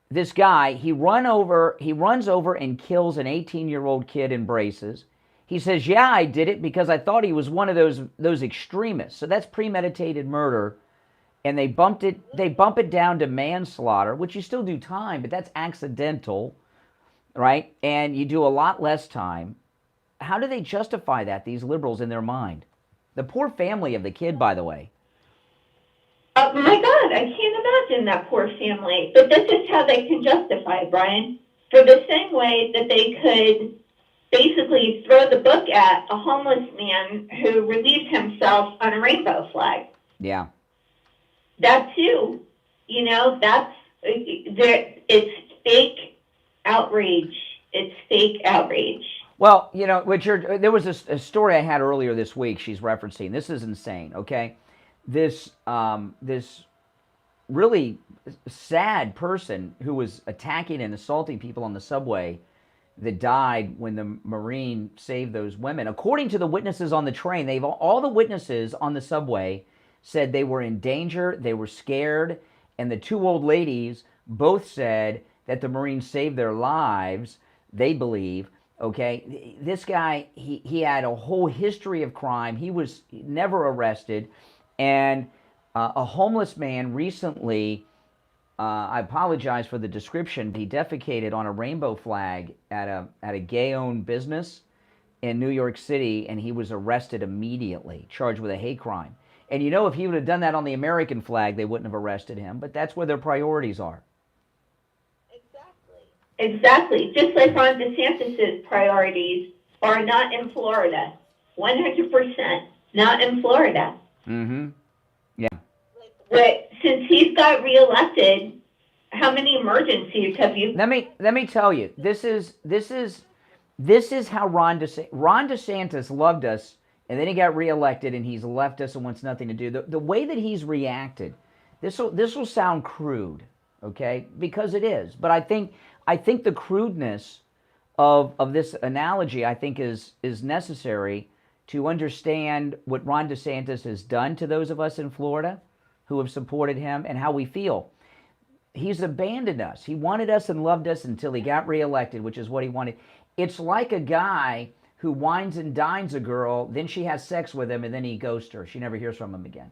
this guy, he runs over and kills an 18-year-old kid in braces. He says, yeah, I did it because I thought he was one of those extremists. So that's premeditated murder. And they bump it down to manslaughter, which you still do time, but that's accidental, right? And you do a lot less time. How do they justify that, these liberals, in their mind? The poor family of the kid, by the way. My God, I can't imagine that poor family. But this is how they can justify it, Brian. For the same way that they could basically throw the book at a homeless man who relieved himself on a rainbow flag. Yeah. That too. It's fake outrage. It's fake outrage. Well, there was a story I had earlier this week she's referencing. This is insane, okay? This really sad person who was attacking and assaulting people on the subway that died when the Marine saved those women. According to the witnesses on the train, all the witnesses on the subway said they were in danger, they were scared, and the two old ladies both said that the Marines saved their lives, they believe. Okay, this guy, he had a whole history of crime. He was never arrested. And a homeless man recently, I apologize for the description, he defecated on a rainbow flag at a gay-owned business in New York City, and he was arrested immediately, charged with a hate crime. And if he would have done that on the American flag, they wouldn't have arrested him. But that's where their priorities are. Exactly. Just like Ron DeSantis' priorities are not in Florida. 100% not in Florida. Mm-hmm. Yeah. But since he's got reelected, how many emergencies have you? Let me tell you. This is how Ron DeSantis loved us, and then he got reelected, and he's left us and wants nothing to do. The way that he's reacted, this will sound crude, okay? Because it is. But I think the crudeness of this analogy, I think, is necessary to understand what Ron DeSantis has done to those of us in Florida who have supported him and how we feel. He's abandoned us. He wanted us and loved us until he got reelected, which is what he wanted. It's like a guy who wines and dines a girl, then she has sex with him, and then he ghosts her. She never hears from him again.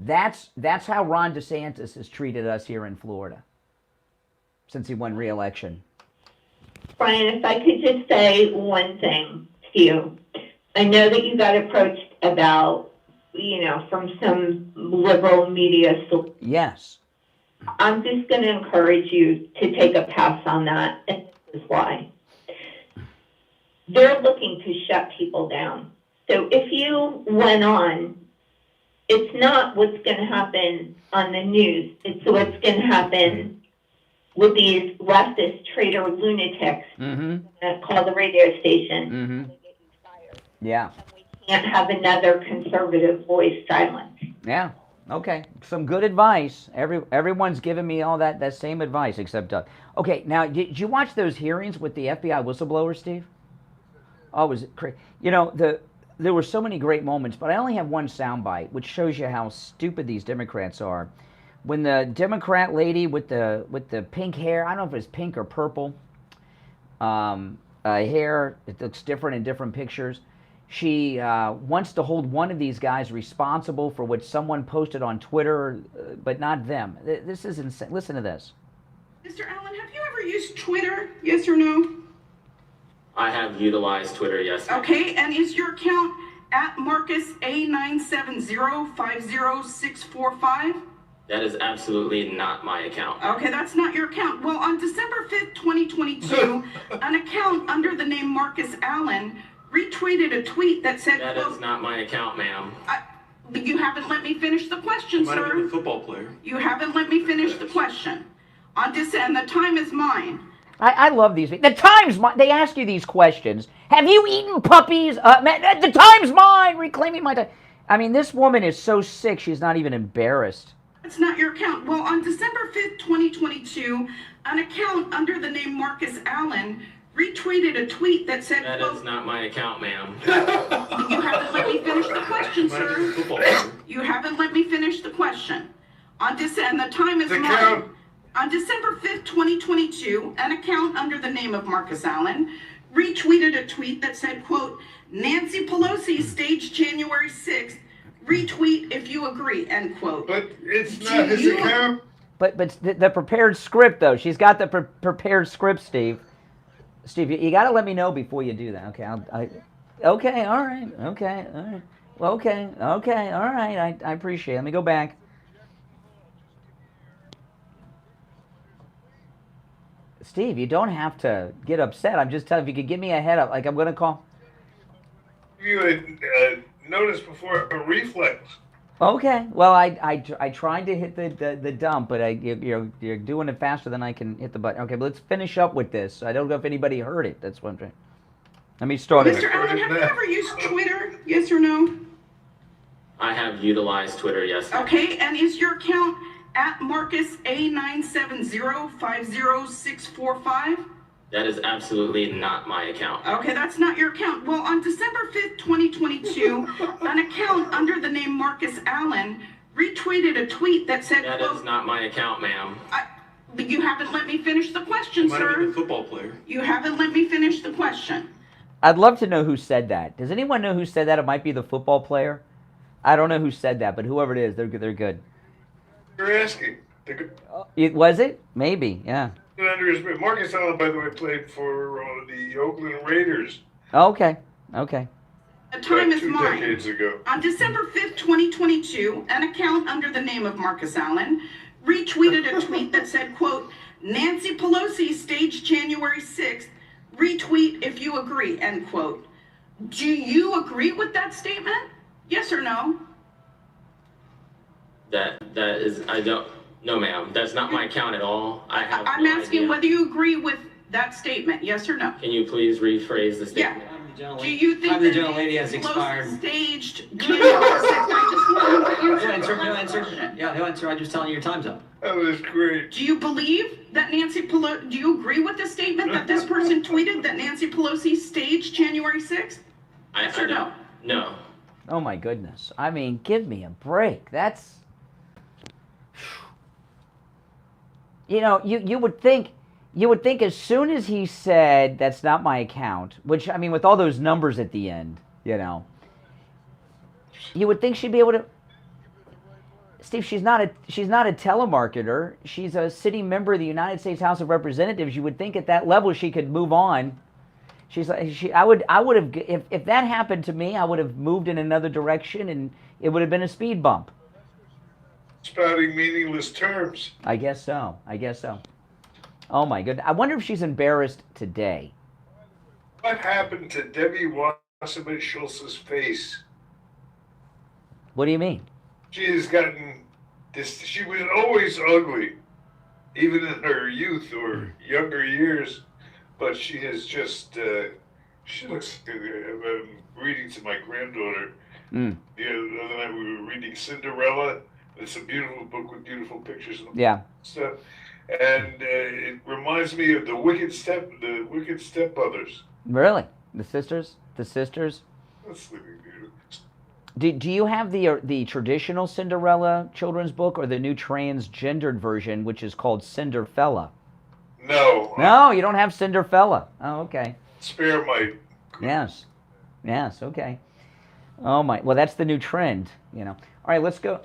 That's how Ron DeSantis has treated us here in Florida since he won re-election. Brian, if I could just say one thing to you. I know that you got approached about, from some liberal media. So yes. I'm just going to encourage you to take a pass on that, and this is why. They're looking to shut people down. So if you went on, it's not what's going to happen on the news. It's what's going to happen with these leftist traitor lunatics that call the radio station. Yeah. Can't have another conservative voice silenced. Yeah. Okay. Some good advice. Everyone's giving me all that same advice except Doug. Okay. Now, did you watch those hearings with the FBI whistleblower, Steve? Oh, it was crazy. There were so many great moments, but I only have one soundbite, which shows you how stupid these Democrats are. When the Democrat lady with the pink hair, I don't know if it's pink or purple, hair, it looks different in different pictures. She wants to hold one of these guys responsible for what someone posted on Twitter, but not them. This is insane. Listen to this. Mr. Allen, have you ever used Twitter? Yes or no? I have utilized Twitter, yes. Okay, and is your account at Marcus A970500645? That is absolutely not my account. Okay, that's not your account. Well, on December 5th, 2022, an account under the name Marcus Allen retweeted a tweet that said, That is not my account, ma'am. You haven't let me finish the question, Might have sir. been a football player. You haven't let me finish the question. And the time is mine. I love these. The time's mine. They ask you these questions. Have you eaten puppies? The time's mine. Reclaiming my time. I mean, this woman is so sick, she's not even embarrassed. It's not your account. Well, on December 5th, 2022, an account under the name Marcus Allen retweeted a tweet that said, That is not my account, ma'am. You haven't let me finish the question, Might have been a sir. football player. You haven't let me finish the question. And the time is mine. On December 5th, 2022, an account under the name of Marcus Allen retweeted a tweet that said, quote, Nancy Pelosi staged January 6th, retweet if you agree, end quote. But it's not his account. But the prepared script, though. She's got the prepared script, Steve. Steve, you got to let me know before you do that. Okay, okay, all right. Okay, all right. Okay, all right. I appreciate it. Let me go back. Steve, you don't have to get upset. I'm just telling you, if you could give me a head up, like I'm going to call. You had noticed before a reflex. Okay. Well, I tried to hit the dump, but you're doing it faster than I can hit the button. Okay, but let's finish up with this. I don't know if anybody heard it. That's what I'm trying. Let me start. Mr. Allen, have you ever used Twitter? Yes or no? I have utilized Twitter, yes. Okay, and is your account at Marcus A970500645? That is absolutely not my account. Okay, that's not your account. Well, on December 5th, 2022, an account under the name Marcus Allen retweeted a tweet that said, That is not my account, ma'am. You haven't let me finish the question, Might have been sir. a football player. You haven't let me finish the question. I'd love to know who said that. Does anyone know who said that? It might be the football player. I don't know who said that, but whoever it is, they're good. They're good. You're asking. Was it? Maybe. Yeah. Marcus Allen, by the way, played for the Oakland Raiders. Okay. Okay. The time is 2 mine. decades ago. On December 5th, 2022, an account under the name of Marcus Allen retweeted a tweet that said, quote, Nancy Pelosi staged January 6th, retweet if you agree, end quote. Do you agree with that statement? Yes or no? That is, I don't, no ma'am, that's not my account at all. I'm asking whether you agree with that statement, yes or no? Can you please rephrase the statement? Yeah. Do you think Time the that gentle lady has expired. staged January 6th? I just want to answer He'll answer. Yeah, he'll answer. I'm just telling you your time's up. That was great. Do you believe that Nancy Pelosi, do you agree with the statement that this person tweeted that Nancy Pelosi staged January 6th? Yes or no? No. Oh my goodness. I mean, give me a break. That's... you would think as soon as he said that's not my account, which I mean with all those numbers at the end, you would think she'd be able to Steve, she's not a telemarketer. She's a sitting member of the United States House of Representatives. You would think at that level she could move on. I would have, if that happened to me, I would have moved in another direction, and it would have been a speed bump. Spouting meaningless terms. I guess so. Oh my goodness. I wonder if she's embarrassed today. What happened to Debbie Wasserman Schultz's face? What do you mean? She has gotten this. She was always ugly, even in her youth or younger years. But she has just. She looks. I'm reading to my granddaughter. The other night we were reading Cinderella. It's a beautiful book with beautiful pictures and stuff. And it reminds me of the Wicked Stepmothers. Really? The sisters? That's Sleeping Beauty. Do you have the traditional Cinderella children's book or the new transgendered version, which is called Cinderfella? No. No, you don't have Cinderfella. Oh, okay. Spare my. Yes, okay. Oh my. Well, that's the new trend, you know. All right, let's go.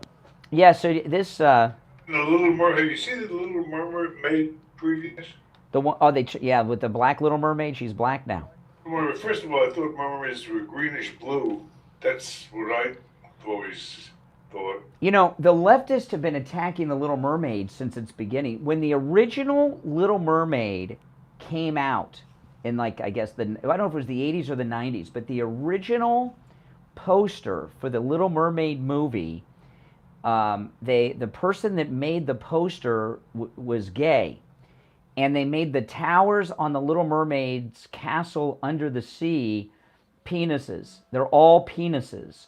Yeah. So this. The Little Mermaid. Have you seen the Little Mermaid previous? The one. Oh, with the black Little Mermaid. She's black now. First of all, I thought mermaids were greenish blue. That's what I always thought. You know, the leftists have been attacking the Little Mermaid since its beginning. When the original Little Mermaid came out in, like, I guess I don't know if it was the 80s or the 90s, but the original poster for the Little Mermaid movie, the person that made the poster was gay. And they made the towers on the Little Mermaid's castle under the sea penises. They're all penises.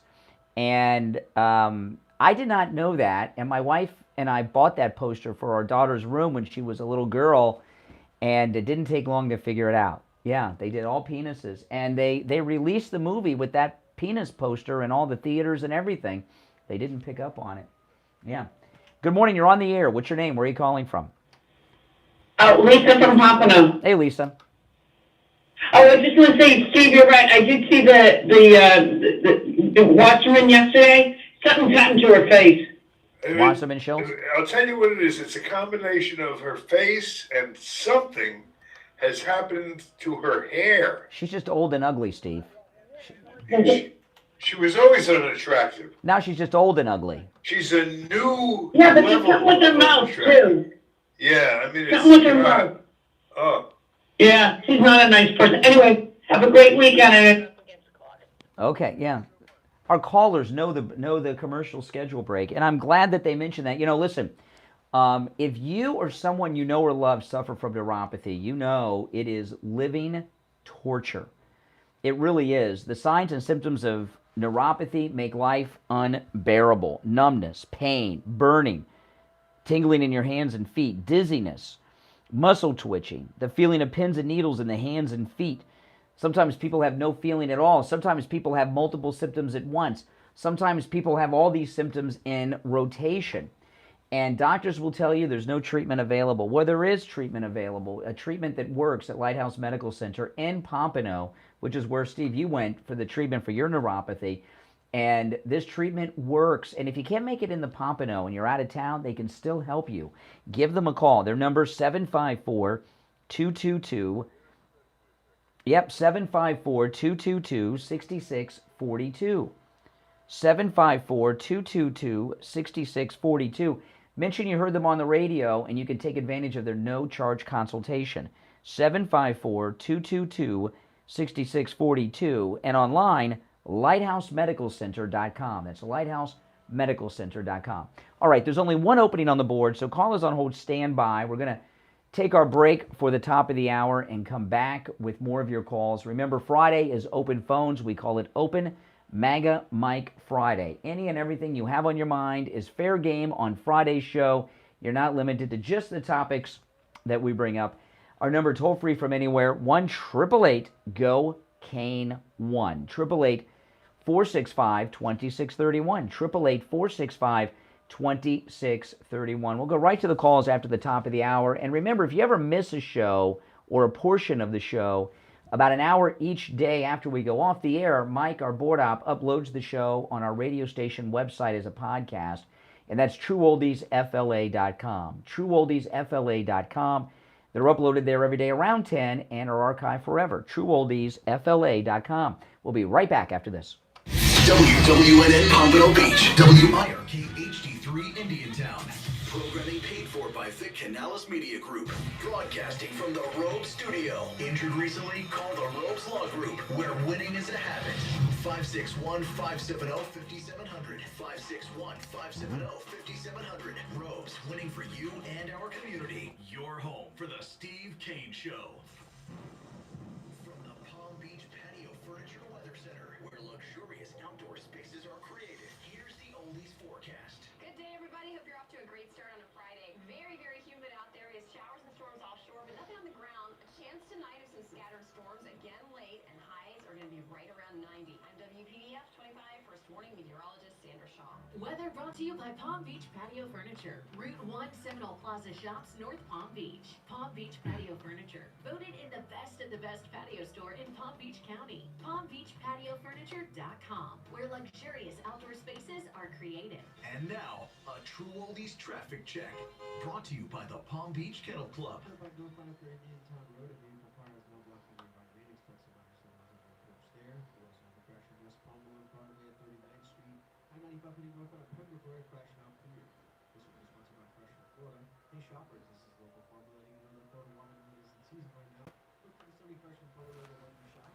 And I did not know that. And my wife and I bought that poster for our daughter's room when she was a little girl. And it didn't take long to figure it out. Yeah, they did all penises. And they released the movie with that penis poster in all the theaters and everything. They didn't pick up on it. Yeah. Good morning. You're on the air. What's your name? Where are you calling from? Lisa from Pompano. Hey, Lisa. Oh, I just want to say, Steve, you're right. I did see the Wasserman yesterday. Something's happened to her face. Wasserman Schultz? I'll tell you what it is. It's a combination of her face and something has happened to her hair. She's just old and ugly, Steve. She was always unattractive. Now she's just old and ugly. She's a new but level she's something with her of mouth, attractive. too. Yeah, I mean, Something with her mouth. Oh. Yeah, she's not a nice person. Anyway, have a great weekend. Okay, yeah. Our callers know the commercial schedule break, and I'm glad that they mentioned that. You know, listen, if you or someone you know or love suffer from neuropathy, you know it is living torture. It really is. The signs and symptoms of neuropathy make life unbearable. Numbness, pain, burning, tingling in your hands and feet, dizziness, muscle twitching, the feeling of pins and needles in the hands and feet. Sometimes people have no feeling at all. Sometimes people have multiple symptoms at once. Sometimes people have all these symptoms in rotation. And doctors will tell you there's no treatment available. Well, there is treatment available, a treatment that works at Lighthouse Medical Center in Pompano, which is where, Steve, you went for the treatment for your neuropathy. And this treatment works. And if you can't make it in the Pompano and you're out of town, they can still help you. Give them a call. Their number is 754-222. Yep, 754-222-6642. 754-222-6642. Mention you heard them on the radio, and you can take advantage of their no-charge consultation. 754-222-6642. And online, lighthousemedicalcenter.com. That's lighthousemedicalcenter.com. All right, there's only one opening on the board, so callers on hold, stand by. We're going to take our break for the top of the hour and come back with more of your calls. Remember, Friday is open phones. We call it Open MAGA Mike Friday. Any and everything you have on your mind is fair game on Friday's show. You're not limited to just the topics that we bring up. Our number toll-free from anywhere, 1-888-GO-CANE 1-888-465-2631. 888-465-2631. We'll go right to the calls after the top of the hour. And remember, if you ever miss a show or a portion of the show, about an hour each day after we go off the air, Mike, our board op, uploads the show on our radio station website as a podcast. And that's trueoldiesfla.com. Trueoldiesfla.com. They're uploaded there every day around 10 and are archived forever. Trueoldiesfla.com. We'll be right back after this. WWNN Pompano Beach, WIRK HD3 Indiantown. Programming paid for by Vic Canales Media Group. Broadcasting from the Robe Studio. Injured recently? Call the Robes Law Group, where winning is a habit. 561-570-5700. 561-570-5700. Robes, winning for you and our community. Your home for the Steve Kane Show. From the Palm Beach Patio Furniture Weather Center, where luxurious outdoor spaces are created, here's the Oldies forecast. Good day, everybody. Hope you're off to a great start on a Friday. Very, very humid out there. It is showers and storms offshore, but nothing on the ground. A chance tonight of some scattered storms again late, and highs are going to be right around 90. I'm WPDF 25 First Warning Meteorologist Sandra Shaw. Weather brought to you by Palm Beach Patio Furniture. Route 1 Seminole Plaza Shops, North Palm Beach. Palm Beach Patio Furniture. Voted in the best of the best patio store in Palm Beach County. PalmBeachPatioFurniture.com, where luxurious outdoor spaces are created. And now, a True Oldies traffic check. Brought to you by the Palm Beach Kennel Club. I-95 heading north on Pembroke Road, crashing out clear. This one is sponsored by Fresh from Florida. Hey shoppers, this is local farmer letting you know that Florida watermelon is in season right now. Look for the 30 Fresh from Florida to let you shop.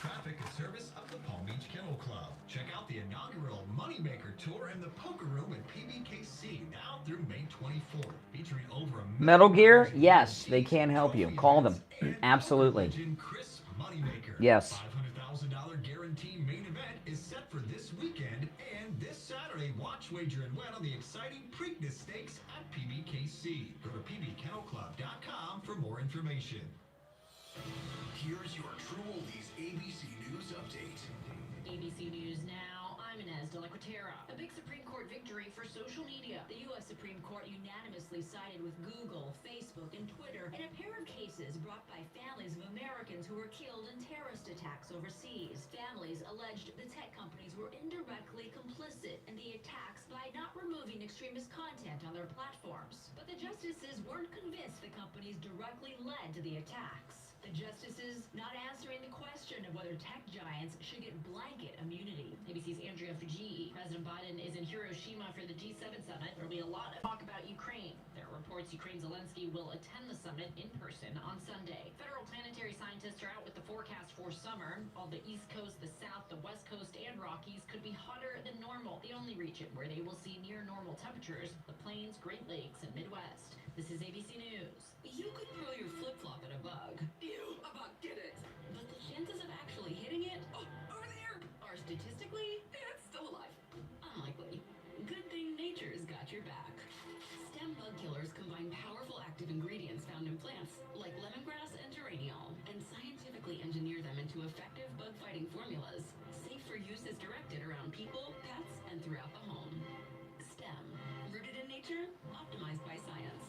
Traffic and service of the Palm Beach Kennel Club. Check out the inaugural Moneymaker Tour and the Poker Room at PBKC now through May 24th, featuring over a Metal Gear? Yes, they can help you. Call them. Absolutely. Chris Moneymaker. Yes. $500,000 guarantee main event is set for this weekend and this Saturday. Watch, wager, and win on the exciting Preakness Stakes at PBKC. Go to pbkennelclub.com for more information. Here's your True Oldies ABC News update. ABC News now, I'm Inez de la Quatera. A big Supreme Court victory for social media. The U.S. Supreme Court unanimously sided with Google, Facebook, and Twitter in a pair of cases brought by families of Americans who were killed in terrorist attacks overseas. Families alleged the tech companies were indirectly complicit in the attacks by not removing extremist content on their platforms. But the justices weren't convinced the companies directly led to the attacks. The justices not answering the question of whether tech giants should get blanket immunity. ABC's Andrea Fujii. President Biden is in Hiroshima for the G7 summit. There'll be a lot of talk about Ukraine. There are reports Ukraine's Zelensky will attend the summit in person on Sunday. Federal planetary scientists are out with the forecast for summer. All the East Coast, the South, the West Coast, and Rockies could be hotter than normal. The only region where they will see near normal temperatures, the Plains, Great Lakes, and Midwest. This is ABC News. You could throw your flip-flop at a bug. Ew, a bug, get it. But the chances of actually hitting it, over there, are statistically, it's still alive. Unlikely. Good thing nature's got your back. Stem bug killers combine powerful active ingredients found in plants, like lemongrass and geraniol, and scientifically engineer them into effective bug-fighting formulas, safe for use as directed around people, pets, and throughout the home. STEM. Rooted in nature, optimized by science.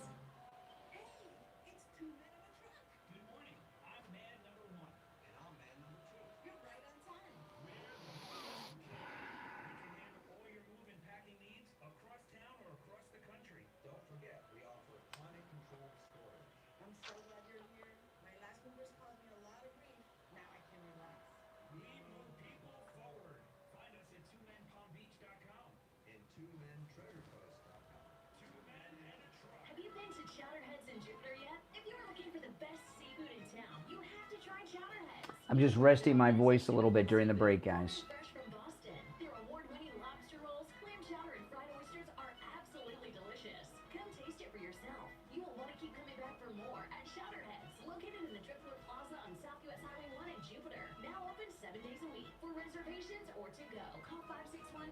Have you been to Chowderheads in Jupiter yet? If you're looking for the best seafood in town, you have to try Chowderheads. I'm just resting my voice a little bit during the break, guys. Fresh from Boston. Their award-winning lobster rolls, clam chowder, and fried oysters are absolutely delicious. Come taste it for yourself. You will want to keep coming back for more at Chowderheads, located in the Driftwood Plaza on Southwest Highway 1 in Jupiter. Now open 7 days a week. For reservations or to go, call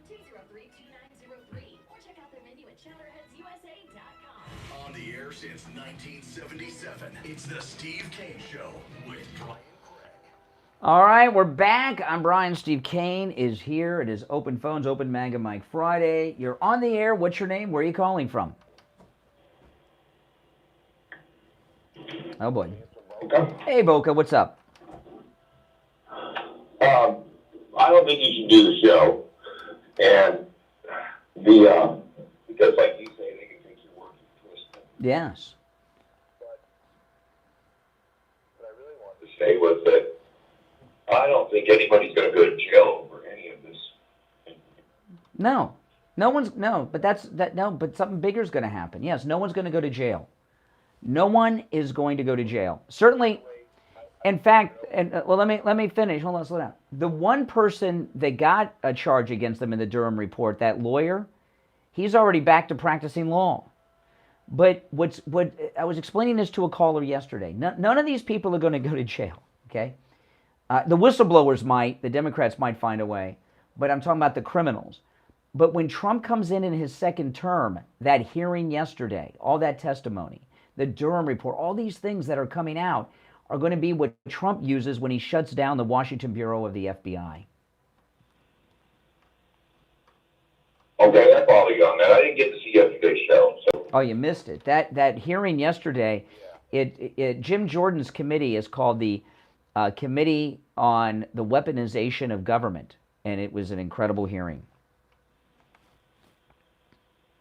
561-203-2903 or check out their menu at chowderheadsusa.com. On the air since 1977, it's the Steve Kane Show with Brian. All right, we're back. I'm Brian. Steve Kane is here. It is Open Phones, Open Manga Mike Friday. You're on the air. What's your name? Where are you calling from? Oh, boy. Hey, Boca. What's up? don't think you should do the show. And because like you say, they can think you're working twisted. Yes. What I really wanted to say was that I don't think anybody's going to go to jail over any of this. No. But something bigger is going to happen. Yes, no one's going to go to jail. No one is going to go to jail. Certainly, in fact, let me finish. Hold on, slow down. The one person that got a charge against them in the Durham report, that lawyer, he's already back to practicing law. But what I was explaining this to a caller yesterday. None of these people are going to go to jail. Okay, the whistleblowers might, the Democrats might find a way, but I'm talking about the criminals. But when Trump comes in his second term, that hearing yesterday, all that testimony, the Durham report, all these things that are coming out are going to be what Trump uses when he shuts down the Washington Bureau of the FBI. Okay, I follow you on that. I didn't get to see yesterday's show. So. Oh, you missed it. That hearing yesterday, Jim Jordan's committee is called the Committee on the Weaponization of Government, and it was an incredible hearing.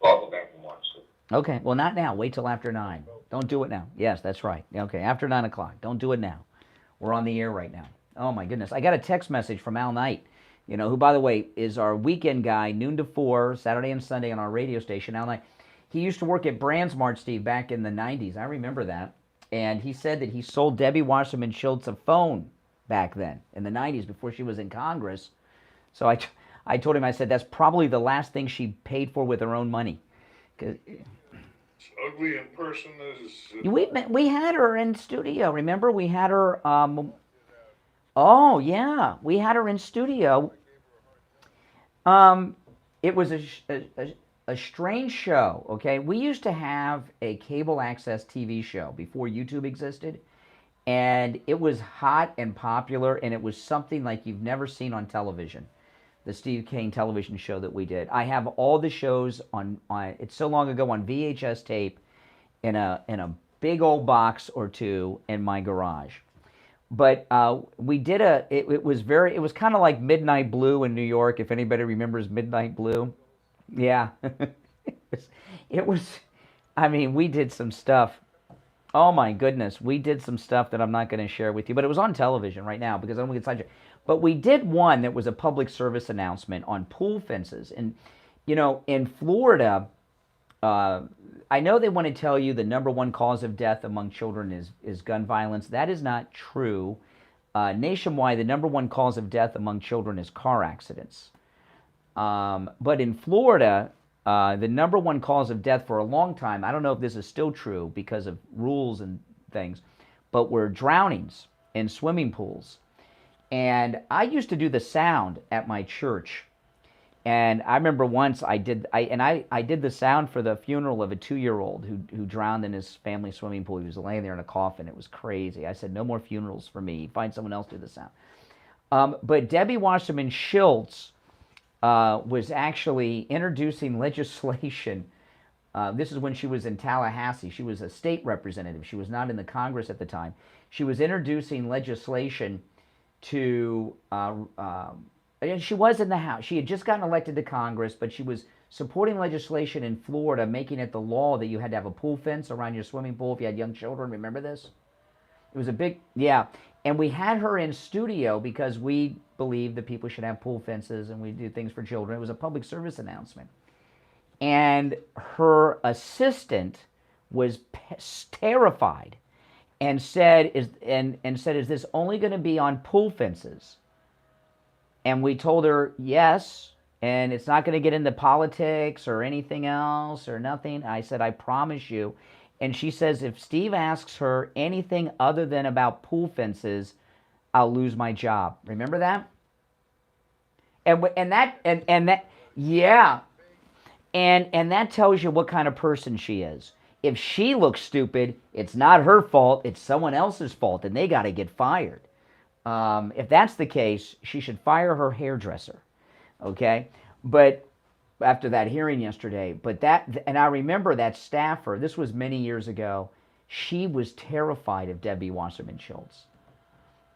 I'll go back and watch it. Okay, well, not now. Wait till after 9. Don't do it now. Yes, that's right. Okay, after 9 o'clock. Don't do it now. We're on the air right now. Oh, my goodness. I got a text message from Al Knight, who, by the way, is our weekend guy, noon to 4, Saturday and Sunday on our radio station. Al Knight, he used to work at Brandsmart, Steve, back in the 90s. I remember that. And he said that he sold Debbie Wasserman Schultz a phone back then in the 90s before she was in Congress. So I told him, I said, that's probably the last thing she paid for with her own money. Ugly in person is... We had her in studio. Remember, we had her... oh, yeah. We had her in studio. It was a strange show, okay? We used to have a cable access TV show before YouTube existed, and it was hot and popular, and it was something like you've never seen on television. The Steve Kane television show that we did. I have all the shows on it's so long ago, on VHS tape in a big old box or two in my garage. But we did it was kind of like Midnight Blue in New York, if anybody remembers Midnight Blue. Yeah. it was, I mean, we did some stuff. Oh my goodness, we did some stuff that I'm not going to share with you, but it was on television right now because I don't want to get sidetracked. But we did one that was a public service announcement on pool fences. And, in Florida, I know they want to tell you the number one cause of death among children is gun violence. That is not true. Nationwide, the number one cause of death among children is car accidents. But in Florida, the number one cause of death for a long time, I don't know if this is still true because of rules and things, but were drownings in swimming pools. And I used to do the sound at my church. And I remember once I did the sound for the funeral of a 2-year-old who drowned in his family swimming pool. He was laying there in a coffin. It was crazy. I said, no more funerals for me. Find someone else to do the sound. But Debbie Wasserman Schultz was actually introducing legislation. This is when she was in Tallahassee. She was a state representative. She was not in the Congress at the time. She was introducing legislation to, she was in the House. She had just gotten elected to Congress, but she was supporting legislation in Florida, making it the law that you had to have a pool fence around your swimming pool if you had young children. Remember this? It was a big, yeah. And we had her in studio because we believed that people should have pool fences and we do things for children. It was a public service announcement. And her assistant was terrified and said, is this only going to be on pool fences? And we told her, yes, and it's not going to get into politics or anything else or nothing. I said, I promise you. And she says, if Steve asks her anything other than about pool fences, I'll lose my job. Remember that? And that, yeah. And that tells you what kind of person she is. If she looks stupid, it's not her fault, it's someone else's fault, and they got to get fired. If that's the case, she should fire her hairdresser, okay? But after that hearing yesterday, and I remember that staffer, this was many years ago, she was terrified of Debbie Wasserman Schultz.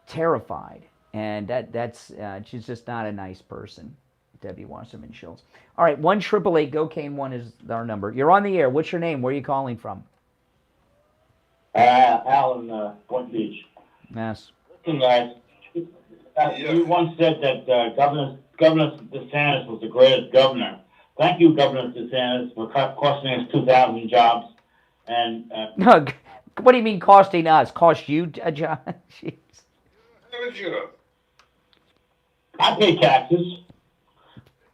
Terrified. And that's she's just not a nice person, Debbie Wasserman Schultz. All right, 1-888-GO-CANE-1 is our number. You're on the air. What's your name? Where are you calling from? Alan, Point Beach. Yes. Listen, guys, you once said that Governor DeSantis was the greatest governor. Thank you, Governor DeSantis, for costing us 2,000 jobs. And No, what do you mean costing us? Cost you a job? Jeez. I pay taxes.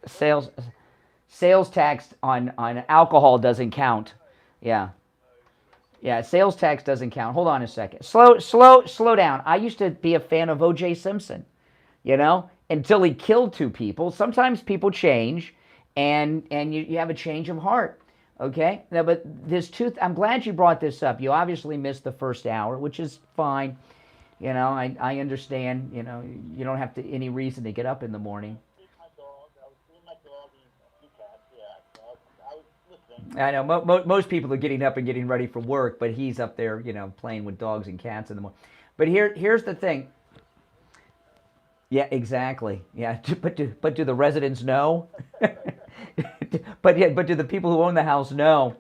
Sales tax on alcohol doesn't count. Yeah. Yeah, sales tax doesn't count. Hold on a second. Slow down. I used to be a fan of O.J. Simpson, until he killed 2 people. Sometimes people change, and you have a change of heart. Okay? Now, but I'm glad you brought this up. You obviously missed the first hour, which is fine. I understand, you don't have any reason to get up in the morning. I know most people are getting up and getting ready for work, but he's up there, playing with dogs and cats in the morning. But here's the thing. Yeah, exactly. Yeah, but do the residents know? but do the people who own the house know?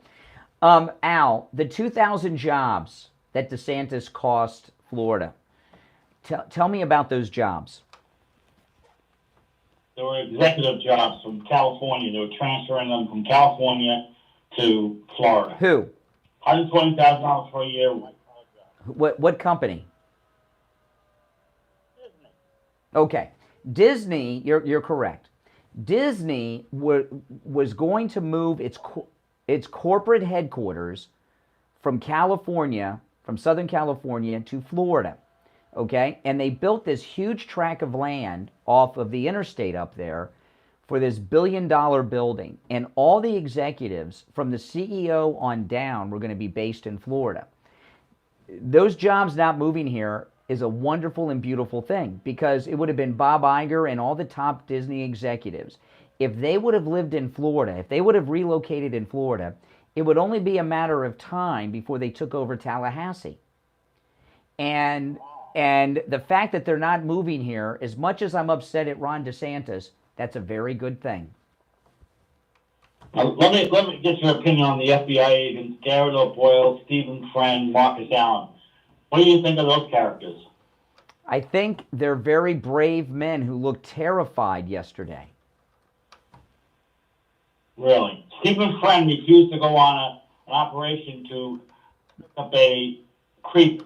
Al, the 2,000 jobs that DeSantis cost Florida. Tell me about those jobs. There were executive jobs from California. They were transferring them from California to Florida. Who? $120,000 per year. What company? Disney. Okay, Disney. You're correct. Disney was going to move its corporate headquarters from Southern California to Florida. Okay, and they built this huge tract of land off of the interstate up there for this billion-dollar building, and all the executives from the CEO on down were going to be based in Florida. Those jobs not moving here is a wonderful and beautiful thing, because it would have been Bob Iger and all the top Disney executives. If they would have lived in Florida, if they would have relocated in Florida, it would only be a matter of time before they took over Tallahassee. And the fact that they're not moving here, as much as I'm upset at Ron DeSantis, that's a very good thing. Let me get your opinion on the FBI agents, Garrett O'Boyle, Stephen Friend, Marcus Allen. What do you think of those characters? I think they're very brave men who looked terrified yesterday. Really? Stephen Friend refused to go on an operation to pick up a creep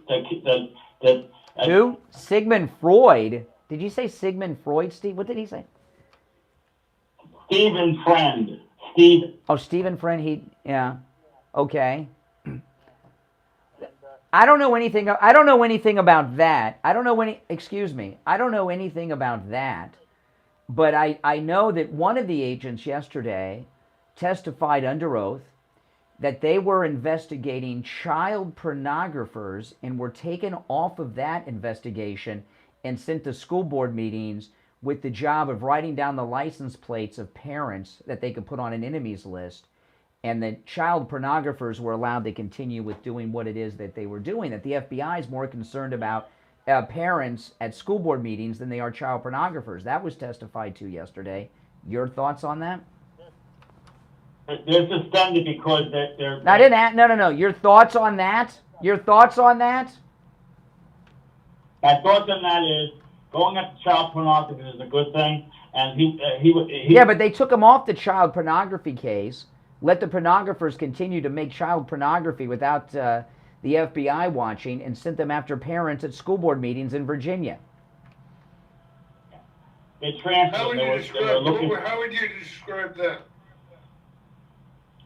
Who? Sigmund Freud? Did you say Sigmund Freud, Steve? What did he say? Stephen Friend. Oh, Stephen Friend. Yeah. Okay. I don't know anything about that. I don't know anything about that. But I know that one of the agents yesterday testified under oath that they were investigating child pornographers and were taken off of that investigation and sent to school board meetings with the job of writing down the license plates of parents that they could put on an enemies list. And the child pornographers were allowed to continue with doing what it is that they were doing. That the FBI is more concerned about parents at school board meetings than they are child pornographers. That was testified to yesterday. Your thoughts on that? They're suspended because they're... No. Your thoughts on that? Your thoughts on that? My thoughts on that is going after child pornography is a good thing, and he Yeah, but they took him off the child pornography case, let the pornographers continue to make child pornography without the FBI watching, and sent them after parents at school board meetings in Virginia. They transferred. How would you describe that?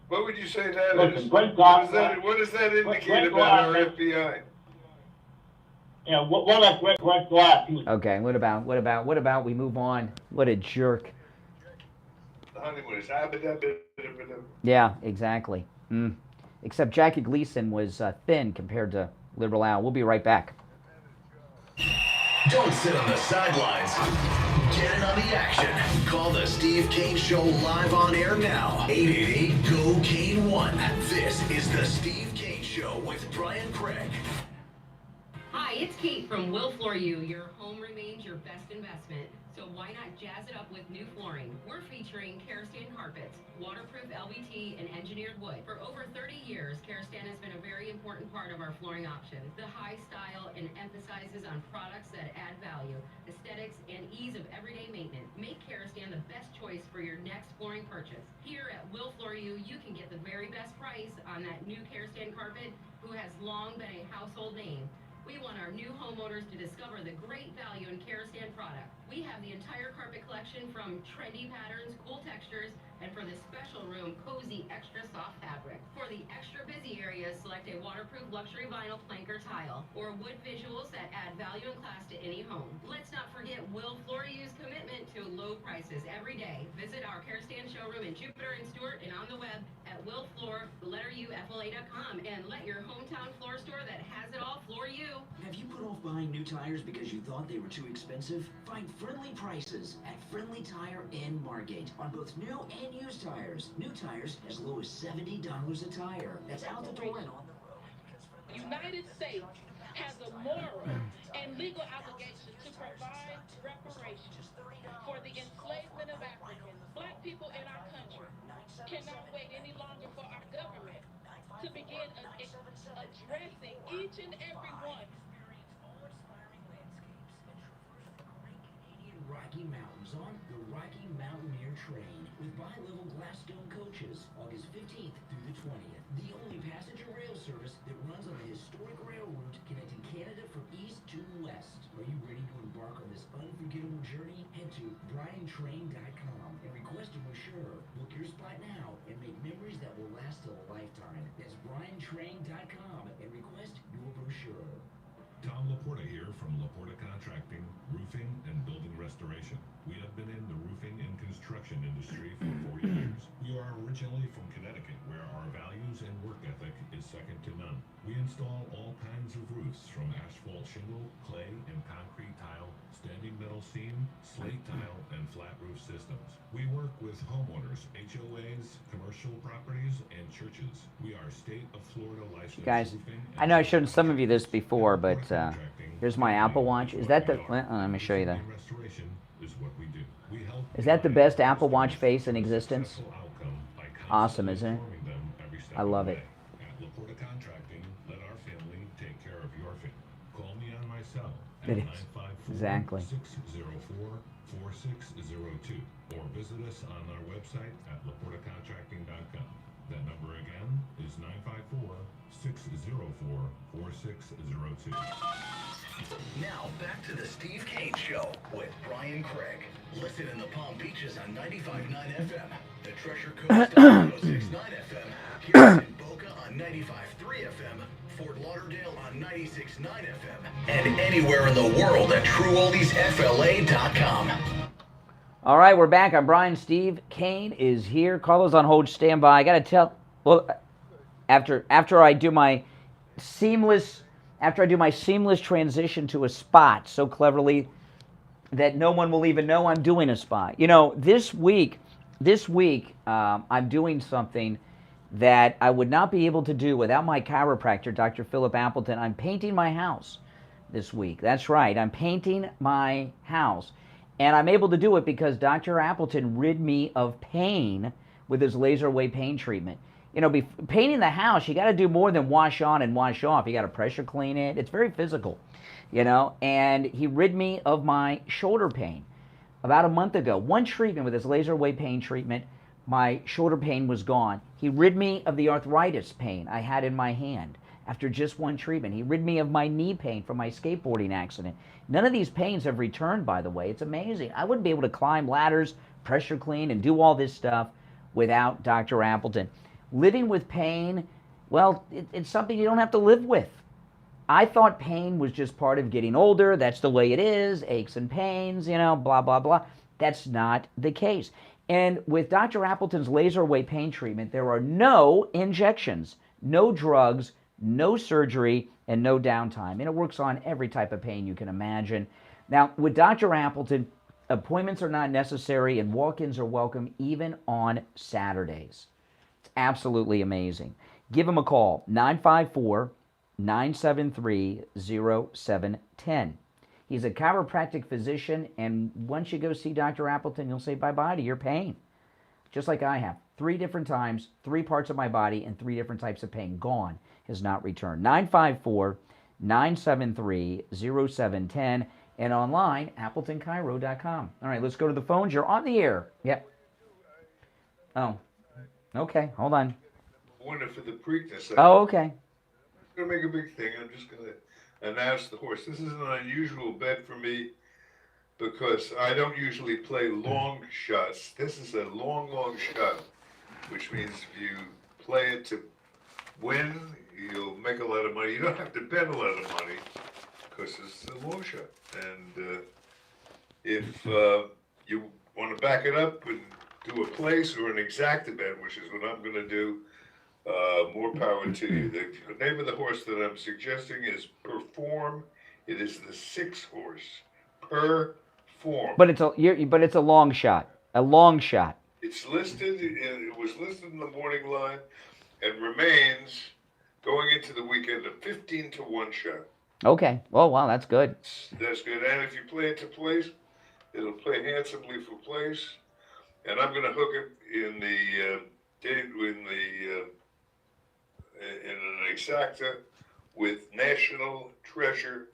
What would you say that is? What does that indicate about our FBI? Yeah, what about Greg Glass? Okay, what about we move on? What a jerk. The honey was Yeah, exactly. Except Jackie Gleason was thin compared to Liberal Al. We'll be right back. Don't sit on the sidelines. Get in on the action. Call the Steve Kane Show live on air now. 888-GO-CANE-1. This is the Steve Kane Show with Brian Craig. Hi, Hi, it's Kate from Will Floor You. Your home remains your best investment, so why not jazz it up with new flooring? We're featuring Kerastan carpets, waterproof LVT, and engineered wood. For over 30 years, Kerastan has been a very important part of our flooring options. The high style and emphasizes on products that add value, aesthetics, and ease of everyday maintenance. Make Kerastan the best choice for your next flooring purchase. Here at Will Floor You, you can get the very best price on that new Kerastan carpet, who has long been a household name. We want our new homeowners to discover the great value in Kerastan product. We have the entire carpet collection from trendy patterns, cool textures, and for the special room, cozy extra soft fabric. For the extra busy areas, select a waterproof luxury vinyl plank or tile, or wood visuals that add value and class to any home. Let's not forget Will Floor You's commitment to low prices every day. Visit our Kerastan showroom in Jupiter and Stewart and on the web at willfloor.com and let your hometown floor store that has it all floor you. Have you put off buying new tires because you thought they were too expensive? Find friendly prices at Friendly Tire in Margate on both new and used tires. New tires as low as $70 a tire. That's out the door and on the road. United States has a moral and legal obligation to provide reparations for the enslavement of Africans. Black people in our country cannot wait any longer for our government to begin addressing each and every one. Rocky Mountains on the Rocky Mountaineer Train with bi-level glass stone coaches, August 15th through the 20th. The only passenger rail service that runs on the historic rail route connecting Canada from east to west. Are you ready to embark on this unforgettable journey? Head to briantrain.com and request a brochure. Book your spot now and make memories that will last a lifetime. That's briantrain.com and request your brochure. Tom Laporta here from Laporta Contracting, Roofing and Building Restoration. We have been in the roofing and construction industry for 40 years. We are originally from Connecticut, where our values and work ethic is second to none. We install all kinds of roofs, from asphalt shingle, clay and concrete tile, standing metal seam, slate tile, and flat roof systems. We work with homeowners, HOAs, commercial properties, and churches. We are state of Florida licensed Guys, roofing I know I showed some of you this before, but here's my Apple Watch. Is that the... let me show you that. restoration is what we do. We help Is that the best Apple Watch face in existence? Awesome, isn't it? I love it. At Laporta Contracting, let our family take care of your family. Call me on my cell at It is. Exactly. 954-604-4602 or visit us on our website at laportacontracting.com. That number again is 954-604-4602. Now back to the Steve Kane Show with Brian Craig. Listen in the Palm Beaches on 95.9 FM, the Treasure Coast on 106.9 FM, here in Boca on 95.3 FM, Fort Lauderdale on 96.9 FM, and anywhere in the world at TrueOldiesFLA.com. All right, we're back. I'm Brian. Steve Kane is here. Carlos on hold. Stand by. I got to tell... Well, after I do my seamless transition to a spot so cleverly that no one will even know I'm doing a spot. You know, this week, I'm doing something that I would not be able to do without my chiropractor, Dr. Philip Appleton. I'm painting my house this week. That's right. I'm painting my house. And I'm able to do it because Dr. Appleton rid me of pain with his laser wave pain treatment. You know, painting the house, you got to do more than wash on and wash off. You got to pressure clean it. It's very physical, you know. And he rid me of my shoulder pain about a month ago. One treatment with his laser wave pain treatment, my shoulder pain was gone. He rid me of the arthritis pain I had in my hand after just one treatment. He rid me of my knee pain from my skateboarding accident. None of these pains have returned, by the way. It's amazing. I wouldn't be able to climb ladders, pressure clean, and do all this stuff without Dr. Appleton. Living with pain, well, it's something you don't have to live with. I thought pain was just part of getting older. That's the way it is, aches and pains, you know, blah, blah, blah. That's not the case. And with Dr. Appleton's laser wave pain treatment, there are no injections, no drugs, no surgery, and no downtime. And it works on every type of pain you can imagine. Now, with Dr. Appleton, appointments are not necessary and walk-ins are welcome even on Saturdays. It's absolutely amazing. Give him a call, 973-0710. He's a chiropractic physician, and once you go see Dr. Appleton, you'll say bye-bye to your pain, just like I have. 3 different times, 3 parts of my body, and 3 different types of pain. Gone, has not returned. 954-973-0710, and online, AppletonChiro.com. All right, let's go to the phones. You're on the air. Yep. Oh, okay, hold on. Winner for the Preakness. Oh, okay. I'm going to make a big thing. I'm just going to announce the horse. This is an unusual bet for me because I don't usually play long shots. This is a long shot, which means if you play it to win, you'll make a lot of money. You don't have to bet a lot of money because it's a long shot. And if you want to back it up and do a place or an exacta bet, which is what I'm going to do, more power to you. The name of the horse that I'm suggesting is Perform. It is the 6th horse. Perform. But it's a long shot. A long shot. It's listed. It was listed in the morning line, and remains going into the weekend a 15-1 shot. Okay. Oh wow, that's good. That's good. And if you play it to place, it'll play handsomely for place. And I'm going to hook it in the in an exacta with National Treasure,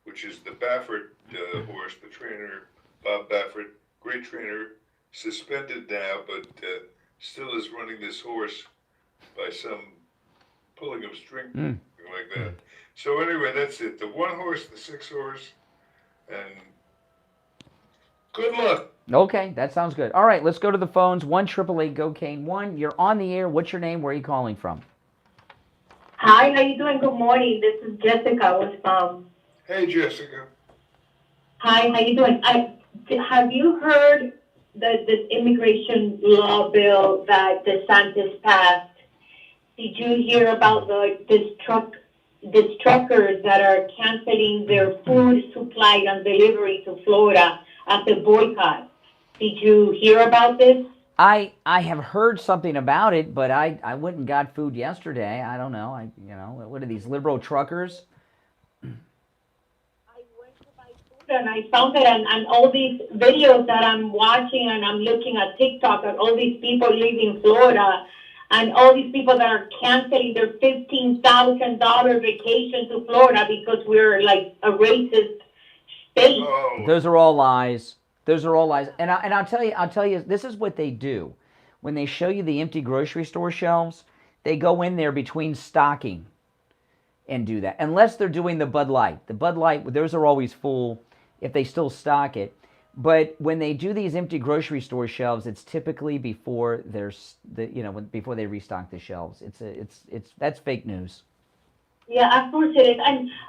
which is the Baffert horse, the trainer, Bob Baffert, great trainer, suspended now, but still is running this horse by some pulling of string, something like that. So anyway, that's it. The 1 horse, the 6 horse, and good luck. Okay, that sounds good. All right, let's go to the phones. 1-888-GO-CANE-1. You're on the air. What's your name? Where are you calling from? Hi, how you doing? Good morning. This is Jessica with Hey, Jessica. Hi, how you doing? Have you heard this immigration law bill that DeSantis passed? Did you hear about these truckers that are canceling their food supply and delivery to Florida after boycott? Did you hear about this? I have heard something about it, but I went and got food yesterday. I don't know. What are these liberal truckers? And I found it on all these videos that I'm watching, and I'm looking at TikTok, and all these people leaving Florida, and all these people that are canceling their $15,000 vacation to Florida because we're like a racist state. Oh. Those are all lies. Those are all lies. And I'll tell you, this is what they do. When they show you the empty grocery store shelves, they go in there between stocking and do that. Unless they're doing the Bud Light. The Bud Light, those are always full if they still stock it. But when they do these empty grocery store shelves, it's typically before before they restock the shelves. That's fake news. Yeah, of course it is.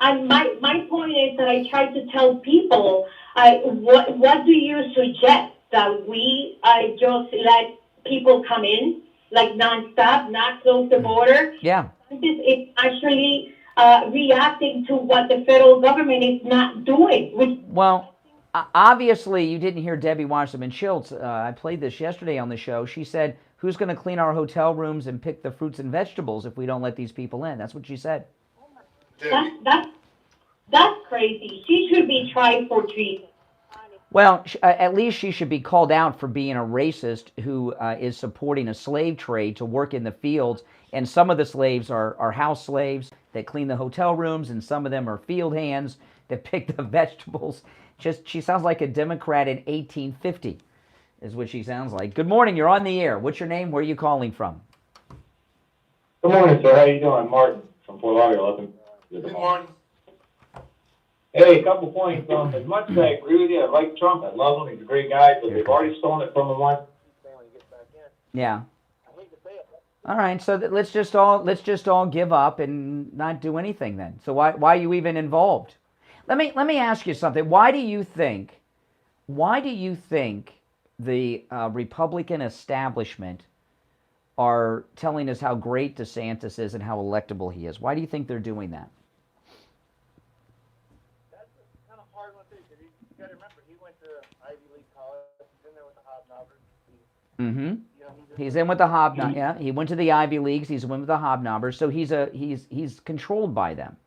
And my point is that I try to tell people, what do you suggest? That we just let people come in, like nonstop, not close the border? Yeah. It's actually reacting to what the federal government is not doing. Well, obviously you didn't hear Debbie Wasserman Schultz. I played this yesterday on the show. She said, who's going to clean our hotel rooms and pick the fruits and vegetables if we don't let these people in? That's what she said. That's crazy. She should be tried for treason. Well, at least she should be called out for being a racist who is supporting a slave trade to work in the fields. And some of the slaves are house slaves that clean the hotel rooms, and some of them are field hands that pick the vegetables. She sounds like a Democrat in 1850 is what she sounds like. Good morning. You're on the air. What's your name? Where are you calling from? Good morning, sir. How you doing? Martin from Fort Lauderdale. Good morning. Hey, a couple points. As much as I agree with you, I like Trump. I love him. He's a great guy, but they've already stolen it from him once. Yeah. All right. So let's just all give up and not do anything then. So why are you even involved? Let me ask you something. Why do you think the Republican establishment are telling us how great DeSantis is and how electable he is? Why do you think they're doing that? That's kind of hard one to say, because you got to remember, he went to Ivy League college. He's in there with the hobnobbers. Mm-hmm. He He's in with the hobnob. Yeah, he went to the Ivy Leagues. He's in with the hobnobbers. So he's controlled by them.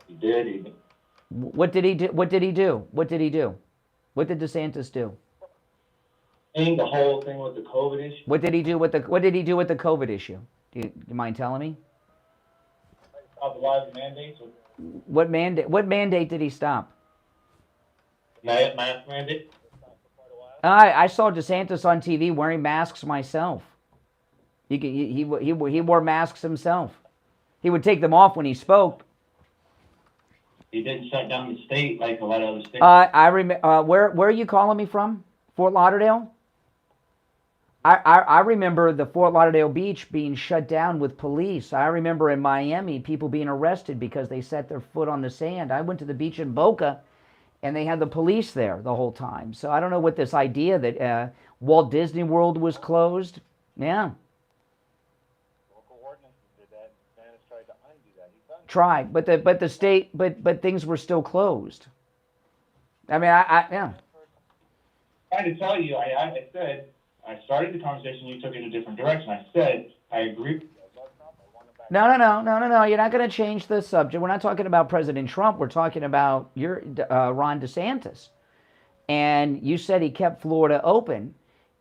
He did. What did he do? What did he do? What did he do? What did DeSantis do? And the whole thing with the COVID issue. What did he do with the COVID issue? Do you mind telling me? Stop a lot of mandates. What mandate did he stop? Mask mandate. I saw DeSantis on TV wearing masks myself. He wore masks himself. He would take them off when he spoke. He didn't shut down the state like a lot of other states. I remember. Where are you calling me from? Fort Lauderdale. I remember the Fort Lauderdale beach being shut down with police. I remember in Miami people being arrested because they set their foot on the sand. I went to the beach in Boca, and they had the police there the whole time. So I don't know what this idea that Walt Disney World was closed. Yeah. Try, but the state, but things were still closed. I mean, yeah. I had to tell you, I said, I started the conversation, you took it a different direction. I said, I agree. No. You're not going to change the subject. We're not talking about President Trump. We're talking about Ron DeSantis. And you said he kept Florida open.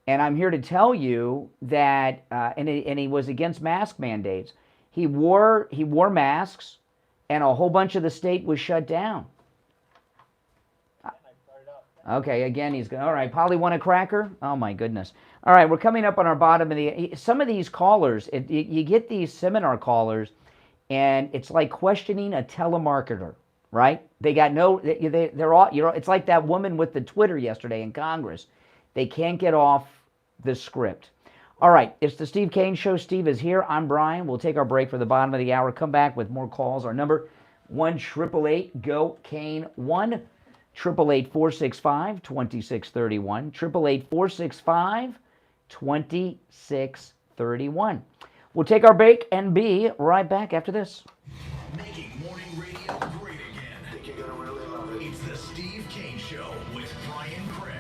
And I'm here to tell you that, and he was against mask mandates. He wore masks, and a whole bunch of the state was shut down. Okay, again, he's going, all right, Polly want a cracker? Oh, my goodness. All right, we're coming up on our bottom of some of these callers, you get these seminar callers, and it's like questioning a telemarketer, right? They got they're all, it's like that woman with the Twitter yesterday in Congress. They can't get off the script. All right, it's the Steve Kane Show. Steve is here. I'm Brian. We'll take our break for the bottom of the hour. Come back with more calls. Our number, 1-888-GO-KANE, 1-888-465-2631, 888-465-2631. We'll take our break and be right back after this. Making morning radio great again. I think you're gonna really love it. It's the Steve Kane Show with Brian Craig.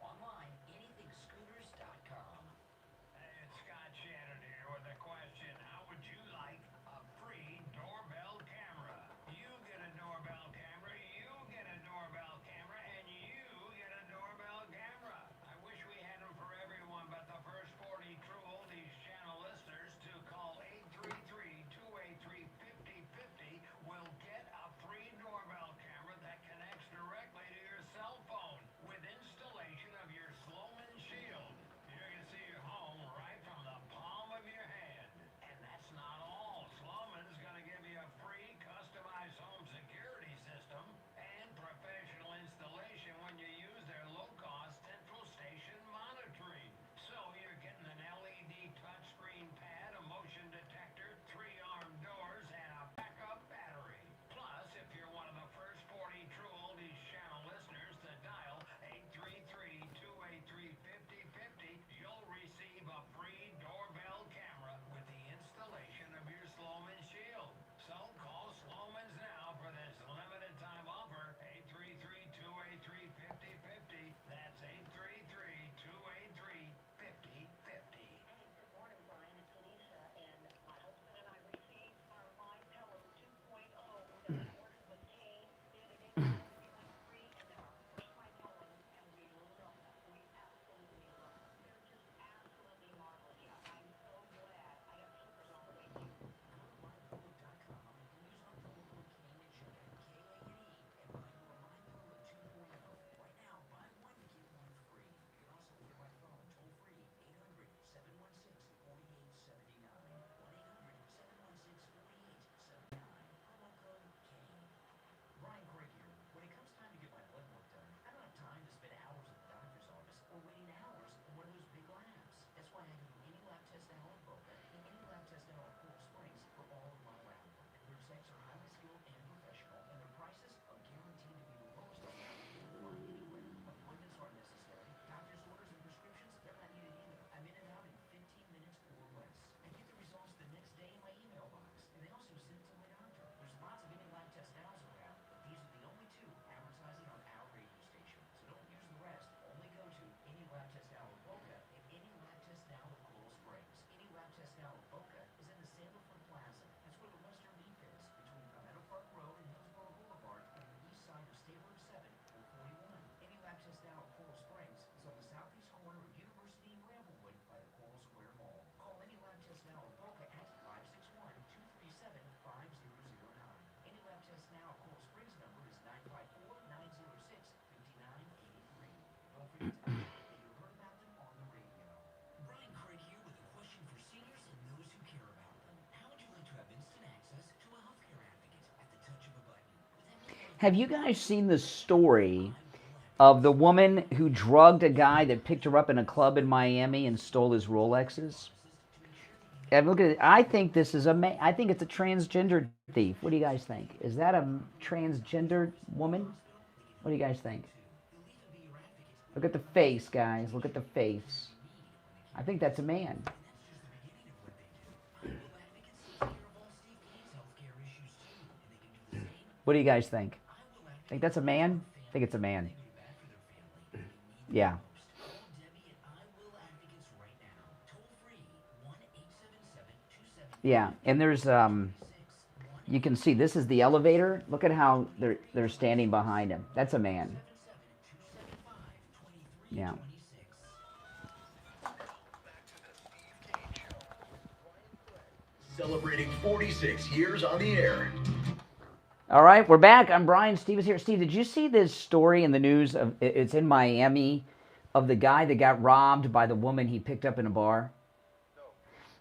Online, anythingscooters.com. Hey, it's Scott Shannon here with a question. How would you like a free doorbell camera? You get a doorbell camera, you get a doorbell camera, and you get a doorbell camera. I wish we had them for everyone, but the first 40 true oldies channel listeners to call 833-283-5050 will get a free doorbell camera that connects directly to your cell phone with installation of your Sloman Shield. You're going to see your home right from the palm of your hand. And that's not all. Sloman's going to give you a free customized home security system and professional installation when you use their low-cost central station monitoring. So you're getting an LED touchscreen pad, a motion detector, 3-armed doors, and a backup battery. Plus, if you're one of the first 40 true oldies channel listeners to dial 833-283-5050, you'll receive a free doorbell camera with the installation of your Sloman Shield. So call Sloman's now for this limited time offer, 833-283-5050. That's 833-283-5050. Good morning, Brian. It's Alicia, and my husband and I received our My Pillow 2.0 that we ordered with Kane. It is free, and they're our first My Pillows, and we love them. We absolutely love them. They're just absolutely marvelous. I'm so glad. I got slippers all the way too. MyPillow.com and use our promo code Kane and Sugar, K-A-N-E, and buy your My Pillow 2.0. Right now, buy one, get one free. You can also order by phone, toll free, 800-716-4879. 1-800-716-4879. Promo code Kane. Brian Craig here. When it comes time to get my blood work done, I don't have time to spend hours at the doctor's office or waiting hours in one of those big labs. That's why I go to any lab test now in Boca and any lab test now at Coral Springs for all of my lab work. Their techs are highly skilled and professional, and their prices are guaranteed to be the lowest on the market anywhere. Appointments aren't necessary. Doctor's orders and prescriptions, they're not needed either. I'm in and out in 15 minutes or less. I get the results the next day in my email box, and they also send it to my doctor. There's lots of any lab test nows around, but these are the only two advertising on our radio station. So don't use the rest. Only go to any lab test now in Boca and any lab test now at Coral Springs. Any lab test now in Boca is in the Sandalford Plaza. That's where the Western Leaf is, between Palmetto Park Road and Hillsborough Boulevard on the east side of State Road 7 or 41. Any lab test now at Coral Springs is on the southeast corner of University and Bramblewood by the Coral Square Mall. Call any lab test now in Boca at 561-237-5009. Any lab test now at Coral Springs number is 954-906-5983. Don't forget to mention that you heard about them on the radio. Brian Craig here with a question for seniors and those who care about them. How would you like to have instant access to a healthcare advocate at the touch of a button? Have you guys seen the story of the woman who drugged a guy that picked her up in a club in Miami and stole his Rolexes? And look at it. I think this is I think it's a transgender thief. What do you guys think? Is that a transgender woman? What do you guys think? Look at the face, guys. Look at the face. I think that's a man. What do you guys think? Think that's a man? I think it's a man. Yeah. Yeah, and there's you can see this is the elevator. Look at how they're standing behind him. That's a man. Yeah. Celebrating 46 years on the air. All right, we're back. I'm Brian. Steve is here. Steve, did you see this story in the news? It's in Miami, of the guy that got robbed by the woman he picked up in a bar?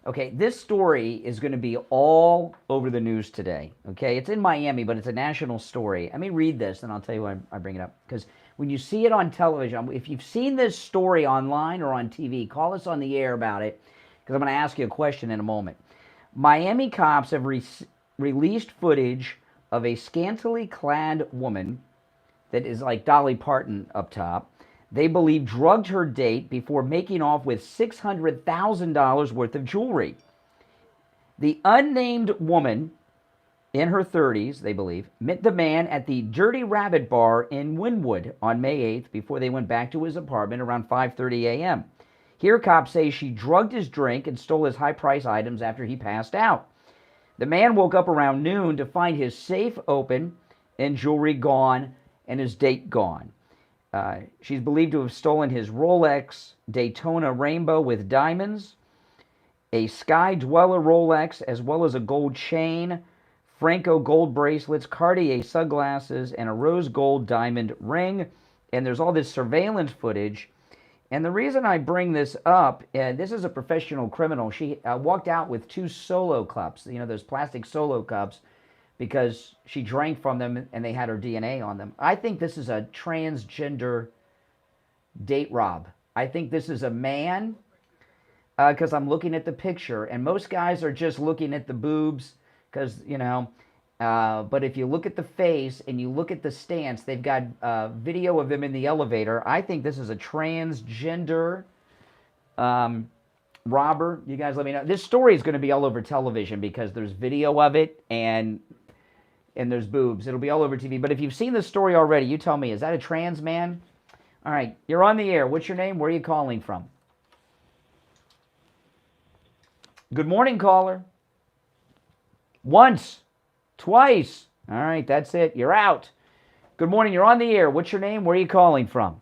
Okay, this story is going to be all over the news today. Okay, it's in Miami, but it's a national story. Let me read this, and I'll tell you why I bring it up. Because when you see it on television, if you've seen this story online or on TV, call us on the air about it, because I'm going to ask you a question in a moment. Miami cops have released footage of a scantily clad woman that is like Dolly Parton up top. They believe drugged her date before making off with $600,000 worth of jewelry. The unnamed woman in her 30s, they believe, met the man at the Dirty Rabbit Bar in Wynwood on May 8th before they went back to his apartment around 5:30 a.m. Here, cops say she drugged his drink and stole his high-priced items after he passed out. The man woke up around noon to find his safe open and jewelry gone and his date gone. She's believed to have stolen his Rolex Daytona Rainbow with diamonds, a Sky Dweller Rolex, as well as a gold chain, Franco gold bracelets, Cartier sunglasses, and a rose gold diamond ring. And there's all this surveillance footage. And the reason I bring this up, this is a professional criminal. She walked out with 2 solo cups, you know, those plastic solo cups, because she drank from them and they had her DNA on them. I think this is a transgender date rob. I think this is a man, because I'm looking at the picture, and most guys are just looking at the boobs, because, you know, but if you look at the face and you look at the stance, they've got video of them in the elevator. I think this is a transgender robber. You guys let me know. This story is going to be all over television because there's video of it and there's boobs. It'll be all over TV. But if you've seen the story already, you tell me, is that a trans man? All right, you're on the air. What's your name? Where are you calling from? Good morning, caller. Once. Twice. All right, that's it. You're out. Good morning. You're on the air. What's your name? Where are you calling from?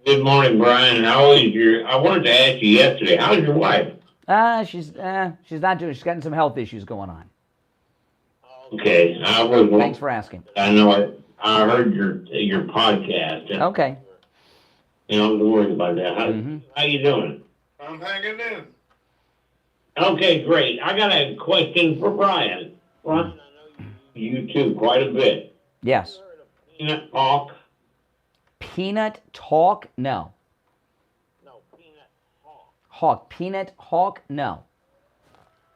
Good morning, Brian. I wanted to ask you yesterday, how's your wife? She's not doing. She's getting some health issues going on. Okay, Thanks for asking. I know. I heard your podcast. Okay. You know, don't worry about that. How you doing? I'm hanging in. Okay, great. I got a question for Brian. Brian, I know you too quite a bit. Yes. Peanut talk. Peanut talk? No. No, peanut hawk. Hawk. Peanut hawk? No.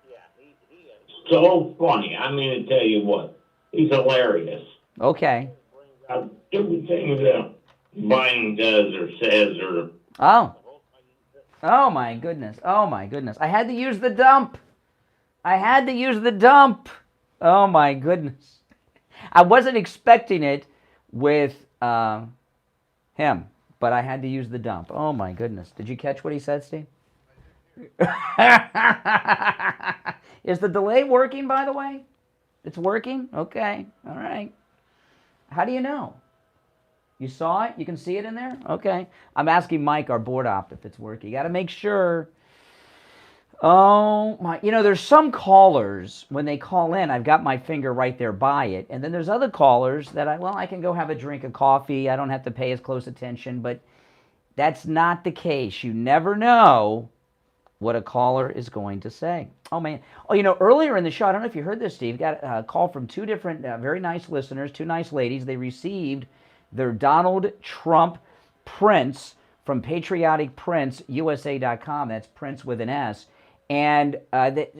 Yeah, he is so funny. I mean, to tell you what, he's hilarious. Okay. Stupid things that Biden does or says or. Oh. Oh my goodness. Oh my goodness. I had to use the dump. Oh my goodness. I wasn't expecting it with him, but I had to use the dump. Oh my goodness. Did you catch what he said, Steve? Is the delay working, by the way? It's working? Okay. All right. How do you know? You saw it? You can see it in there? Okay. I'm asking Mike, our board op, if it's working. You got to make sure. Oh, my. You know, there's some callers, when they call in, I've got my finger right there by it. And then there's other callers that I can go have a drink of coffee. I don't have to pay as close attention. But that's not the case. You never know what a caller is going to say. Oh, man. Oh, you know, earlier in the show, I don't know if you heard this, Steve, got a call from 2 different very nice listeners, 2 nice ladies. They received their Donald Trump prints from patrioticprintsusa.com. That's Prince with an S. And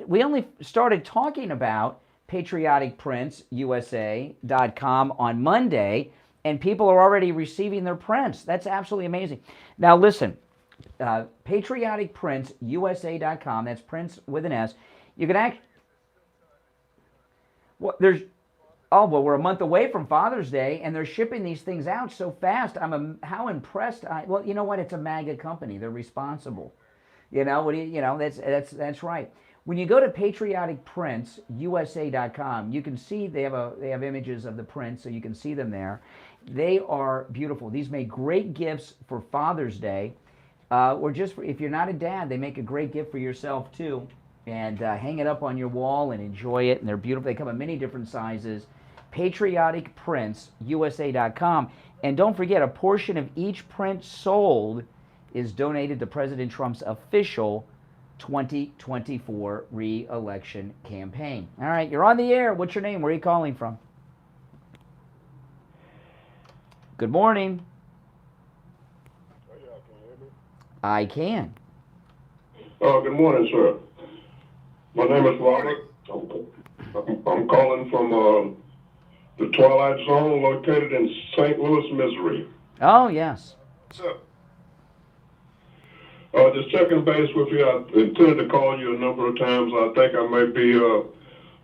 we only started talking about patrioticprintsusa.com on Monday, and people are already receiving their prints. That's absolutely amazing. Now, listen, patrioticprintsusa.com, that's Prince with an S. You can actually... Well, we're a month away from Father's Day, and they're shipping these things out so fast. How impressed well, you know what? It's a MAGA company. They're responsible. You know, that's right. When you go to patrioticprintsusa.com, you can see they have images of the prints, so you can see them there. They are beautiful. These make great gifts for Father's Day, or just if you're not a dad, they make a great gift for yourself too. And hang it up on your wall and enjoy it. And they're beautiful. They come in many different sizes. patrioticprintsusa.com. And don't forget, a portion of each print sold is donated to President Trump's official 2024 re-election campaign. All right, you're on the air. What's your name? Where are you calling from? Good morning. I can. Good morning, sir. My name is Robert. I'm calling from the Twilight Zone located in St. Louis, Missouri. Oh, yes. What's up? Just checking base with you. I intended to call you a number of times. I think I may be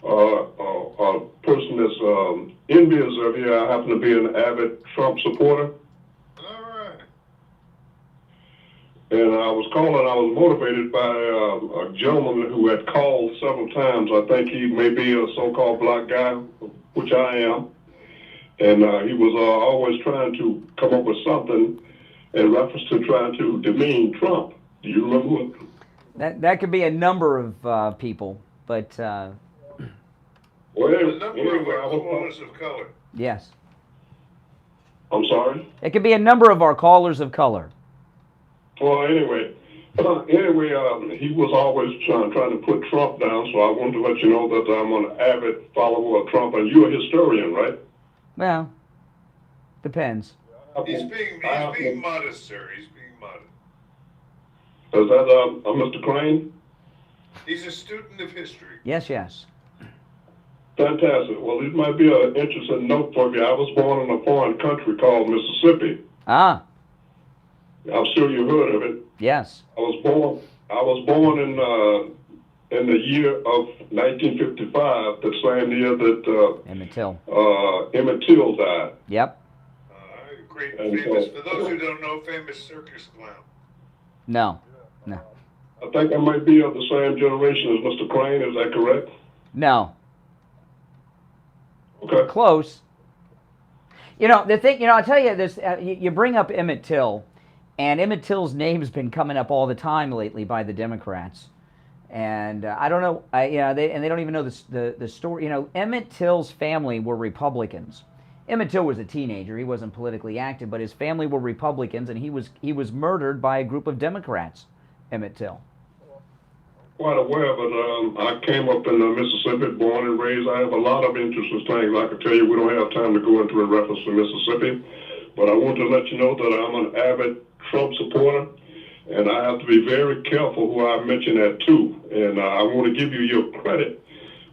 a person that's envious of you. I happen to be an avid Trump supporter. All right. And I was calling, I was motivated by a gentleman who had called several times. I think he may be a so-called black guy, which I am. And he was always trying to come up with something in reference to trying to demean Trump. Do you remember what? That could be a number of people, but Well, A number of our callers of color. yes. I'm sorry? It could be a number of our callers of color. Well, anyway, he was always trying to put Trump down, so I wanted to let you know that I'm an avid follower of Trump, and you're a historian, right? Well, depends. He's being modest, sir. He's being modest. Is that Mr. Crane? He's a student of history. Yes, yes. Fantastic. Well, this might be an interesting note for you. I was born in a foreign country called Mississippi. Ah. I'm sure you heard of it. Yes. I was born in the year of 1955, the same year that Emmett Till. Emmett Till died. Yep. Great, And famous. For those who don't know, famous circus clown. No. I think I might be of the same generation as Mr. Crane. Is that correct? No. Okay. Close. You know, the thing, I'll tell you this, you bring up Emmett Till, and Emmett Till's name's been coming up all the time lately by the Democrats. And I don't know, they don't even know the story. Emmett Till's family were Republicans. Emmett Till was a teenager. He wasn't politically active, but his family were Republicans, and he was murdered by a group of Democrats, Emmett Till. Quite aware, but I came up in Mississippi, born and raised. I have a lot of interesting things I can tell you. We don't have time to go into in reference to Mississippi, but I want to let you know that I'm an avid Trump supporter, and I have to be very careful who I mention that to. And I want to give you your credit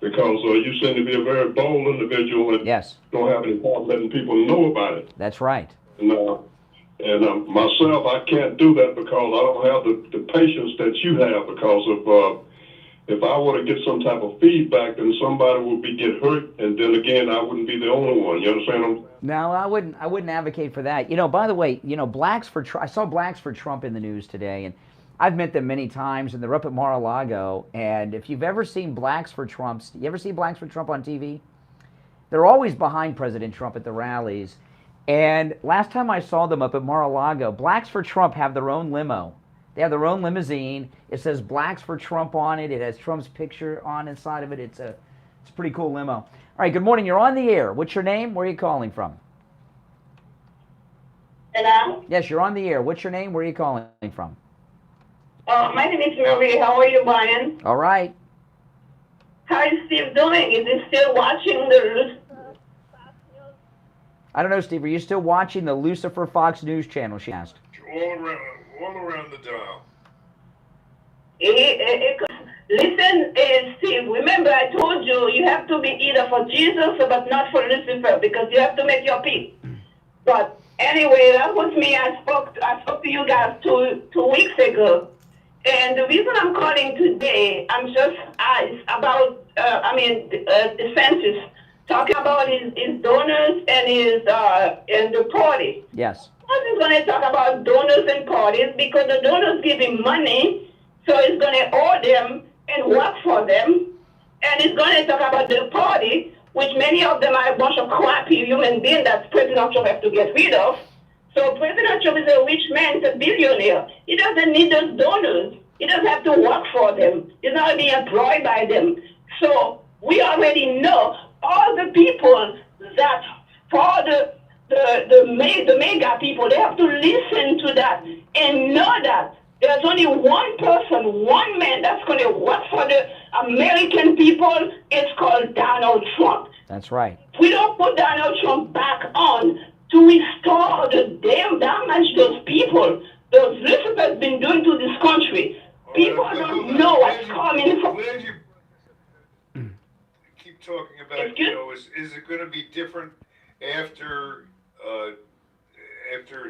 because you seem to be a very bold individual and yes. don't have any problem letting people know about it. That's right. And myself, I can't do that because I don't have the patience that you have. Because if I were to get some type of feedback, then somebody would get hurt, and then again, I wouldn't be the only one. You understand? No, I wouldn't advocate for that. By the way, Blacks for Trump. I saw Blacks for Trump in the news today, and I've met them many times, and they're up at Mar-a-Lago. And if you've ever seen Blacks for Trump, you ever see Blacks for Trump on TV? They're always behind President Trump at the rallies. And last time I saw them up at Mar-a-Lago, Blacks for Trump have their own limo. They have their own limousine. It says Blacks for Trump on it. It has Trump's picture on inside of it. It's a pretty cool limo. All right, good morning. You're on the air. What's your name? Where are you calling from? Hello? Yes, you're on the air. What's your name? Where are you calling from? My name is Marie. How are you, Brian? All right. How is Steve doing? Is he still watching the... I don't know, Steve. Are you still watching the Lucifer Fox News channel, she asked? All around the dial. Listen, Steve, remember I told you you have to be either for Jesus but not for Lucifer because you have to make your peace. But anyway, that was me. I spoke to you guys two weeks ago. And the reason I'm calling today, I'm just asked about, DeSantis talking about his donors and and the party. Yes. I was going to talk about donors and parties because the donors give him money, so he's going to owe them and work for them. And he's going to talk about the party, which many of them are a bunch of crappy human beings that President Trump has to get rid of. So President Trump is a rich man, he's a billionaire. He doesn't need those donors. He doesn't have to work for them. He's not being employed by them. So we already know all the people that for the mega people, they have to listen to that and know that there's only one person, one man that's going to work for the American people. It's called Donald Trump. That's right. If we don't put Donald Trump back on to restore the damn damage those people, those Lucifer has been doing to this country, people don't know what's coming from. Keep talking about, is it going to be different after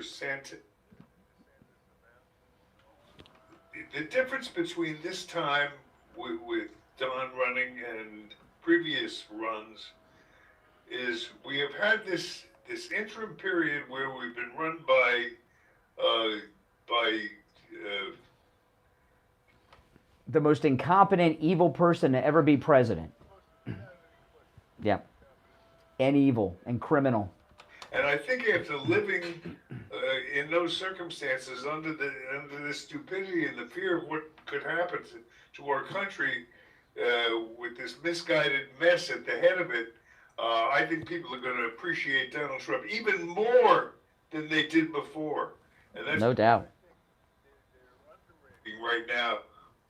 Santa? The difference between this time with Don running and previous runs is we have had this interim period where we've been run by the most incompetent, evil person to ever be president. Yeah. And evil and criminal. and I think after living in those circumstances under the stupidity and the fear of what could happen to our country with this misguided mess at the head of it, I think people are going to appreciate Donald Trump even more than they did before. And that's No doubt. right now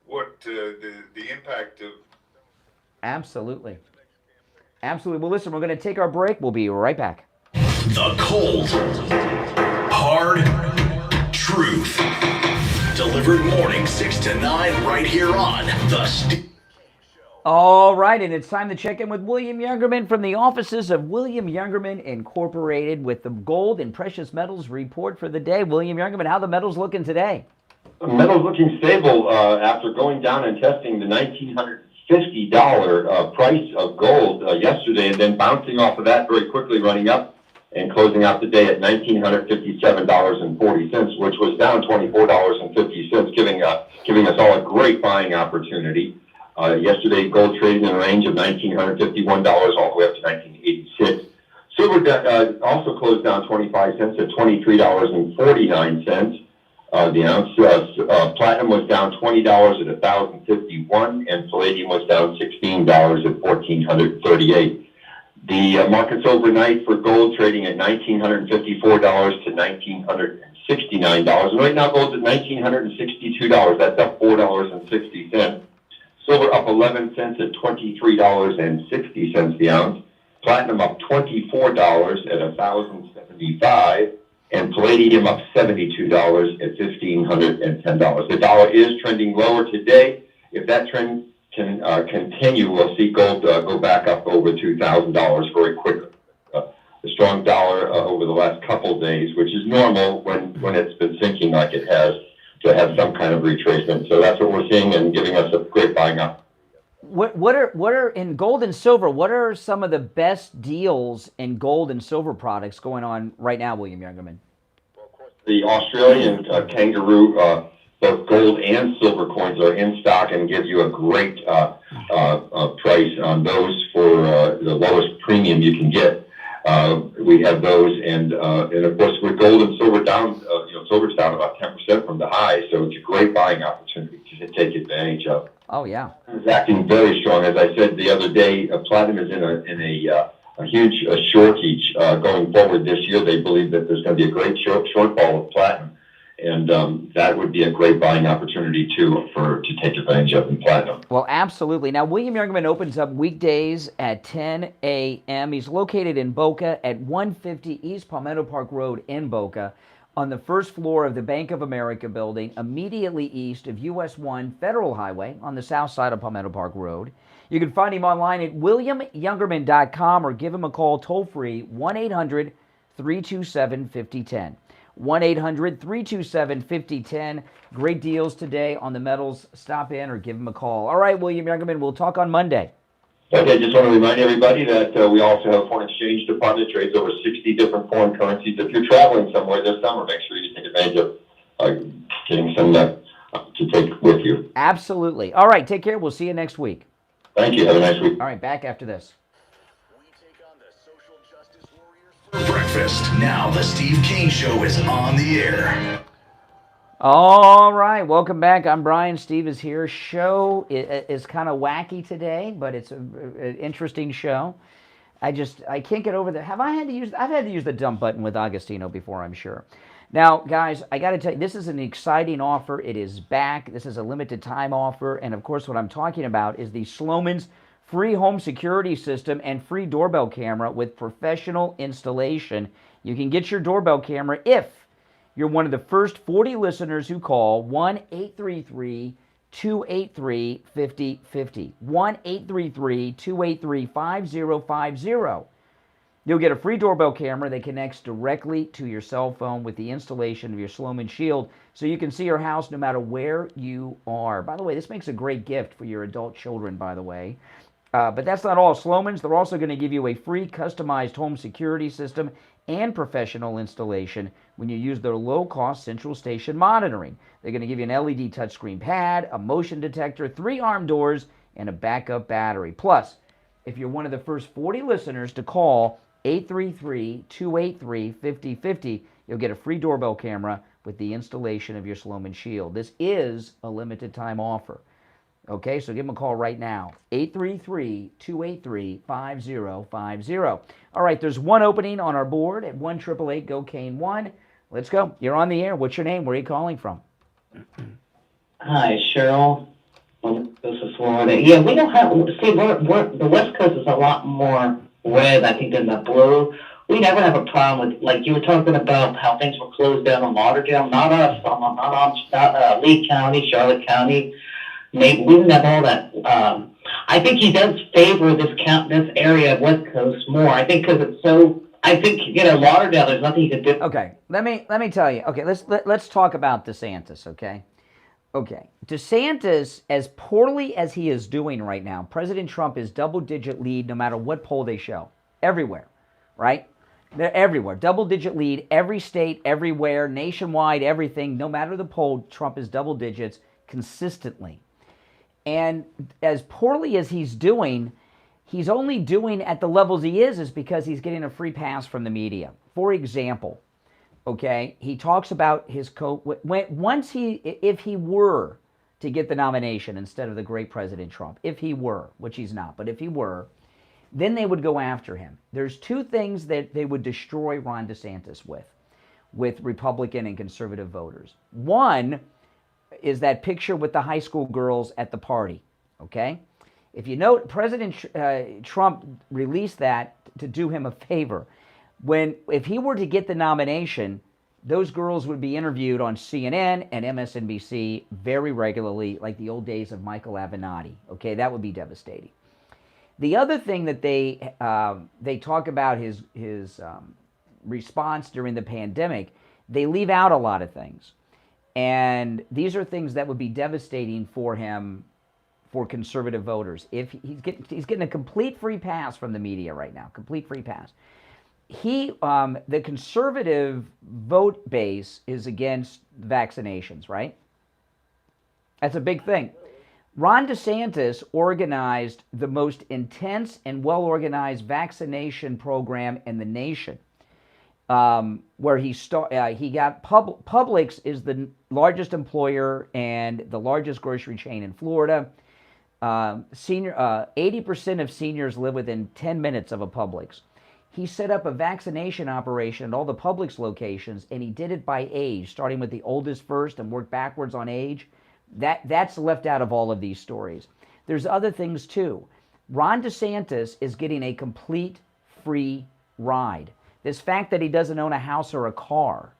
what the impact of. Absolutely. Absolutely. Well, listen, we're going to take our break. We'll be right back. The cold, hard truth. Delivered morning 6 to 9 right here on The Steve. All right, and it's time to check in with William Youngerman from the offices of William Youngerman Incorporated with the gold and precious metals report for the day. William Youngerman, how are the metals looking today? The metal's looking stable after going down and testing the $1,950 price of gold yesterday, and then bouncing off of that very quickly, running up and closing out the day at $1,957.40, which was down $24.50, giving us all a great buying opportunity. Yesterday, gold traded in a range of $1,951 all the way up to $1,986. Silver also closed down 25 cents at $23.49. The ounce. Platinum was down $20 at $1,051, and palladium was down $16 at $1,438. The markets overnight for gold trading at $1,954 to $1,969, and right now gold's at $1,962. That's up $4.60. Silver up 11 cents at $23.60 the ounce. Platinum up $24 at $1,075. And palladium up $72 at $1,510. The dollar is trending lower today. If that trend can continue, we'll see gold go back up over $2,000 very quickly. The strong dollar over the last couple of days, which is normal when it's been sinking like it has, to have some kind of retracement. So that's what we're seeing and giving us a great buying up. What are in gold and silver? What are some of the best deals in gold and silver products going on right now, William Youngerman? The Australian kangaroo, both gold and silver coins are in stock and give you a great price on those for the lowest premium you can get. We have those, and of course with gold and silver down, silver's down about 10% from the high, so it's a great buying opportunity to take advantage of. Oh yeah, it's acting very strong. As I said the other day, platinum is in a huge shortage going forward this year. They believe that there's going to be a great shortfall of platinum, and that would be a great buying opportunity too to take advantage of in platinum. Well, absolutely. Now, William Youngerman opens up weekdays at 10 a.m. He's located in Boca at 150 East Palmetto Park Road in Boca, on the first floor of the Bank of America building, immediately east of US 1 Federal Highway on the south side of Palmetto Park Road. You can find him online at williamyoungerman.com or give him a call toll-free, 1-800-327-5010. 1-800-327-5010. Great deals today on the metals. Stop in or give him a call. All right, William Youngerman, we'll talk on Monday. Okay, just want to remind everybody that we also have a foreign exchange department, trades over 60 different foreign currencies. If you're traveling somewhere this summer, make sure you take advantage of getting some to take with you. Absolutely. All right, take care. We'll see you next week. Thank you. Have a nice week. All right, back after this. For breakfast. Now the Steve Kane Show is on the air. All right, welcome back. I'm Brian. Steve is here. Show is kind of wacky today, but it's an interesting show. I can't get over I've had to use the dump button with Agostino before, I'm sure. Now, guys, I got to tell you, this is an exciting offer. It is back. This is a limited time offer, and of course, what I'm talking about is the Sloman's free home security system and free doorbell camera with professional installation. You can get your doorbell camera if you're one of the first 40 listeners who call 1-833-283-5050. 1-833-283-5050. You'll get a free doorbell camera that connects directly to your cell phone with the installation of your Sloman Shield, so you can see your house no matter where you are. By the way, this makes a great gift for your adult children, by the way. But that's not all. Sloman's, they're also going to give you a free customized home security system and professional installation when you use their low-cost central station monitoring. They're going to give you an LED touchscreen pad, a motion detector, 3 arm doors, and a backup battery. Plus, if you're one of the first 40 listeners to call 833-283-5050, you'll get a free doorbell camera with the installation of your Sloman Shield. This is a limited time offer. Okay, so give them a call right now, 833-283-5050. All right, there's one opening on our board at 1-888-GO-CANE-1. Let's go. You're on the air. What's your name? Where are you calling from? Hi, Cheryl. This is Florida. Yeah, we don't have, see, the West Coast is a lot more red, I think, than the blue. We never have a problem with, like you were talking about how things were closed down in Lauderdale. Not us, not Lee County, Charlotte County. Maybe we didn't have all that. I think he does favor this area of West Coast more. I think because it's so. I think Lauderdale. There's nothing you can do. Okay, let me tell you. Okay, let's talk about DeSantis. Okay, DeSantis, as poorly as he is doing right now, President Trump is double-digit lead no matter what poll they show. Everywhere, right? They're everywhere. Double-digit lead, every state, everywhere, nationwide, everything. No matter the poll, Trump is double digits consistently. And as poorly as he's doing, he's only doing at the levels he is because he's getting a free pass from the media. For example, okay, he talks about his if he were to get the nomination instead of the great President Trump, if he were, which he's not, but if he were, then they would go after him. There's 2 things that they would destroy Ron DeSantis with Republican and conservative voters. One is that picture with the high school girls at the party, okay? If you note, President Trump released that to do him a favor. If he were to get the nomination, those girls would be interviewed on CNN and MSNBC very regularly, like the old days of Michael Avenatti, okay? That would be devastating. The other thing that they talk about his response during the pandemic, they leave out a lot of things. And these are things that would be devastating for him, for conservative voters. If he's getting a complete free pass from the media right now, complete free pass. The conservative vote base is against vaccinations, right? That's a big thing. Ron DeSantis organized the most intense and well-organized vaccination program in the nation. Where he got Publix is the largest employer and the largest grocery chain in Florida. 80% of seniors live within 10 minutes of a Publix. He set up a vaccination operation at all the Publix locations, and he did it by age, starting with the oldest first and worked backwards on age. That's left out of all of these stories. There's other things too. Ron DeSantis is getting a complete free ride. This fact that he doesn't own a house or a car,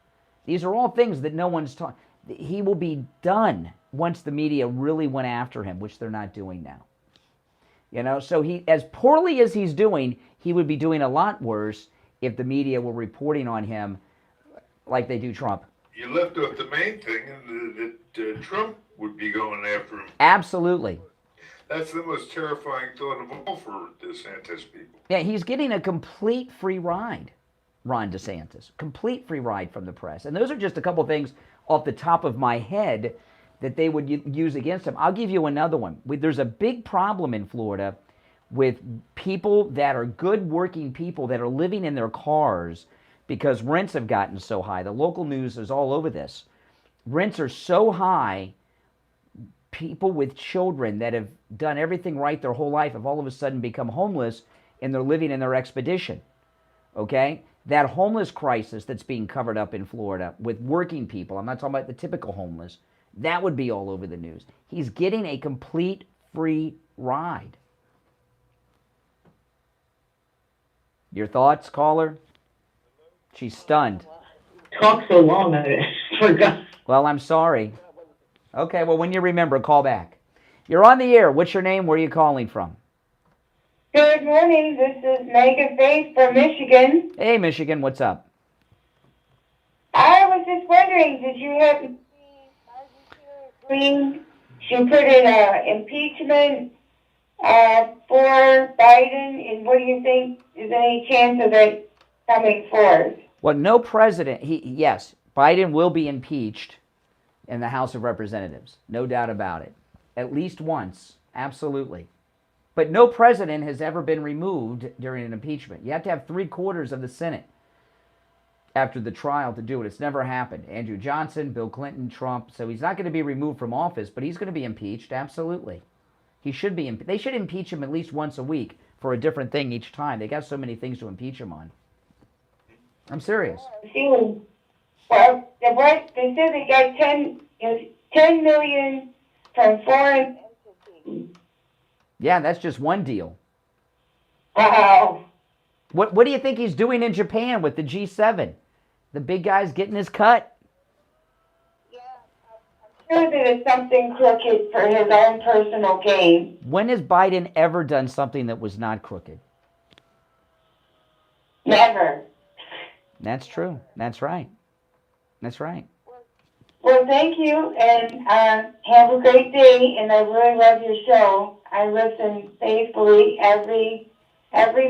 these are all things that no one's talking. He will be done once the media really went after him, which they're not doing now. So he, as poorly as he's doing, he would be doing a lot worse if the media were reporting on him like they do Trump. You left off the main thing, and that Trump would be going after him. Absolutely. That's the most terrifying thought of all for DeSantis people. Yeah, he's getting a complete free ride, Ron DeSantis. Complete free ride from the press. And those are just a couple things off the top of my head that they would use against him. I'll give you another one. There's a big problem in Florida with people that are good working people that are living in their cars because rents have gotten so high. The local news is all over this. Rents are so high, people with children that have done everything right their whole life have all of a sudden become homeless, and they're living in their expedition. Okay? That homeless crisis that's being covered up in Florida with working people, I'm not talking about the typical homeless, that would be all over the news. He's getting a complete free ride. Your thoughts, caller? She's stunned. Talk so long, I forgot. Well, I'm sorry. Okay, well, when you remember, call back. You're on the air. What's your name? Where are you calling from? Good morning. This is Megan Faith from Michigan. Hey, Michigan. What's up? I was just wondering, did you happen to see Marjorie Greene? She put in an impeachment for Biden, and what do you think is any chance of it coming forth? Well, no president, yes, Biden will be impeached in the House of Representatives. No doubt about it. At least once. Absolutely. But no president has ever been removed during an impeachment. You have to have 3/4 of the Senate after the trial to do it. It's never happened. Andrew Johnson, Bill Clinton, Trump. So he's not going to be removed from office, but he's going to be impeached. Absolutely. He should be. They should impeach him at least once a week for a different thing each time. They got so many things to impeach him on. I'm serious. Well, they said they got 10 million from foreign. Yeah, that's just one deal. Wow. What do you think he's doing in Japan with the G7? The big guy's getting his cut. I'm sure that it's something crooked for his own personal gain. When has Biden ever done something that was not crooked? Never. That's true. That's right. That's right. Well, thank you, and have a great day. And I really love your show. I listen faithfully every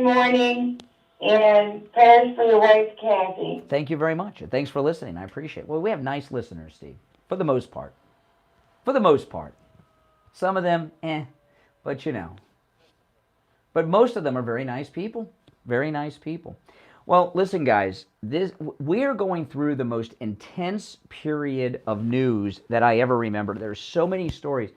morning. And prayers for your wife, Kathy. Thank you very much. Thanks for listening. I appreciate it. Well, we have nice listeners, Steve, for the most part. For the most part. Some of them, but you know. But most of them are very nice people. Very nice people. Well, listen, guys, we are going through the most intense period of news that I ever remember. There's so many stories.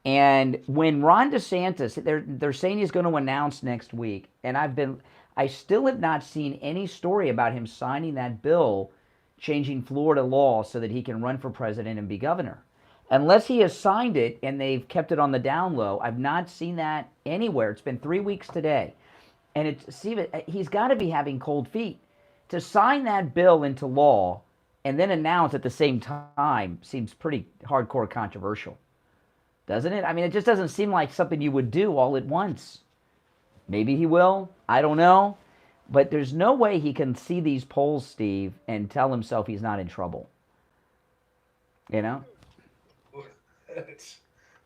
And when Ron DeSantis, they're saying he's going to announce next week, and I still have not seen any story about him signing that bill changing Florida law so that he can run for president and be governor. Unless he has signed it and they've kept it on the down low, I've not seen that anywhere. It's been 3 weeks today. And he's got to be having cold feet. To sign that bill into law and then announce at the same time seems pretty hardcore controversial. Doesn't it? I mean, it just doesn't seem like something you would do all at once. Maybe he will. I don't know. But there's no way he can see these polls, Steve, and tell himself he's not in trouble. You know?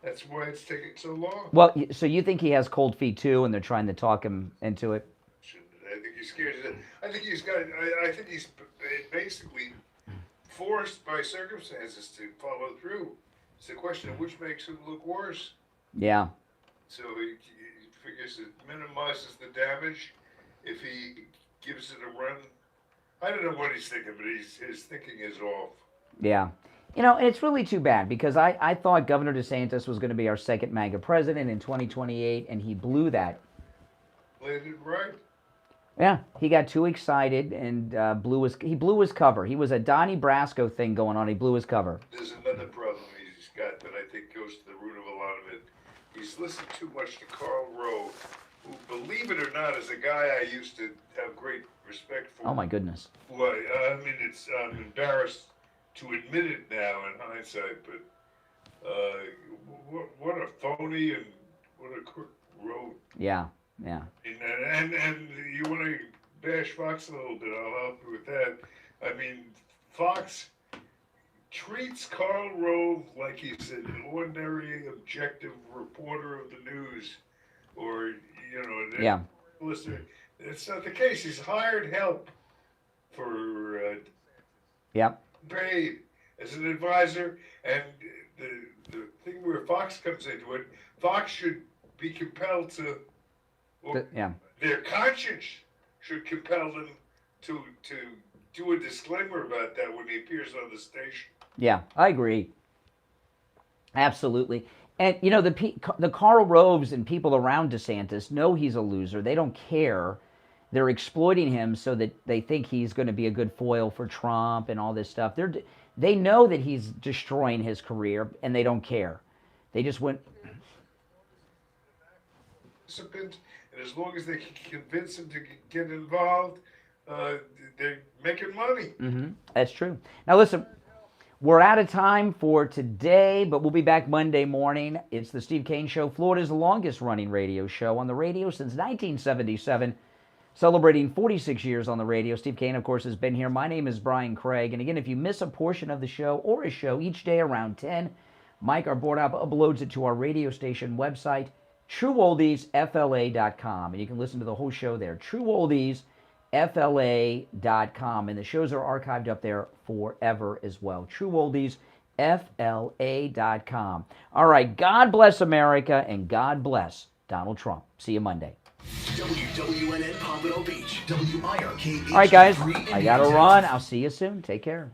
That's why it's taking so long. Well, so you think he has cold feet too, and they're trying to talk him into it? I think he's scared. I think he's basically forced by circumstances to follow through. It's a question of which makes him look worse. Yeah. So he figures it minimizes the damage if he gives it a run. I don't know what he's thinking, but his thinking is off. Yeah. You know, and it's really too bad because I thought Governor DeSantis was going to be our second MAGA president in 2028, and he blew that. Landed right. Yeah, he got too excited and he blew his cover. He was a Donnie Brasco thing going on. He blew his cover. There's another problem he's got that I think goes to the root of a lot of it. He's listened too much to Karl Rove, who, believe it or not, is a guy I used to have great respect for. Oh my goodness. Well, I mean, I'm embarrassed to admit it now in hindsight, but what a phony and what a crook road. Yeah, yeah. And you want to bash Fox a little bit, I'll help you with that. I mean, Fox treats Karl Rove like he's an ordinary, objective reporter of the news, or, you know, yeah. Listener. It's not the case. He's hired help for Yep. paid as an advisor, and the thing where Fox comes into it, Fox should be compelled to, their conscience should compel them to do a disclaimer about that when he appears on the station. Yeah, I agree. Absolutely. And, you know, the Karl Roves and people around DeSantis know he's a loser. They don't care. They're exploiting him so that they think he's going to be a good foil for Trump and all this stuff. They know that he's destroying his career, and they don't care. They just went... And as long as they can convince him to get involved, they're making money. Mm-hmm. That's true. Now, listen, we're out of time for today, but we'll be back Monday morning. It's the Steve Kane Show, Florida's longest-running radio show on the radio since 1977. Celebrating 46 years on the radio. Steve Kane, of course, has been here. My name is Brian Craig. And again, if you miss a portion of the show or a show each day around 10, Mike, our board op, uploads it to our radio station website. TrueOldiesFLA.com, and you can listen to the whole show there. TrueOldiesFLA.com, and the shows are archived up there forever as well. TrueOldiesFLA.com. All right, God bless America, and God bless Donald Trump. See you Monday. WWNN Pompano Beach, WIRK. All right, guys, I got to run. I'll see you soon. Take care.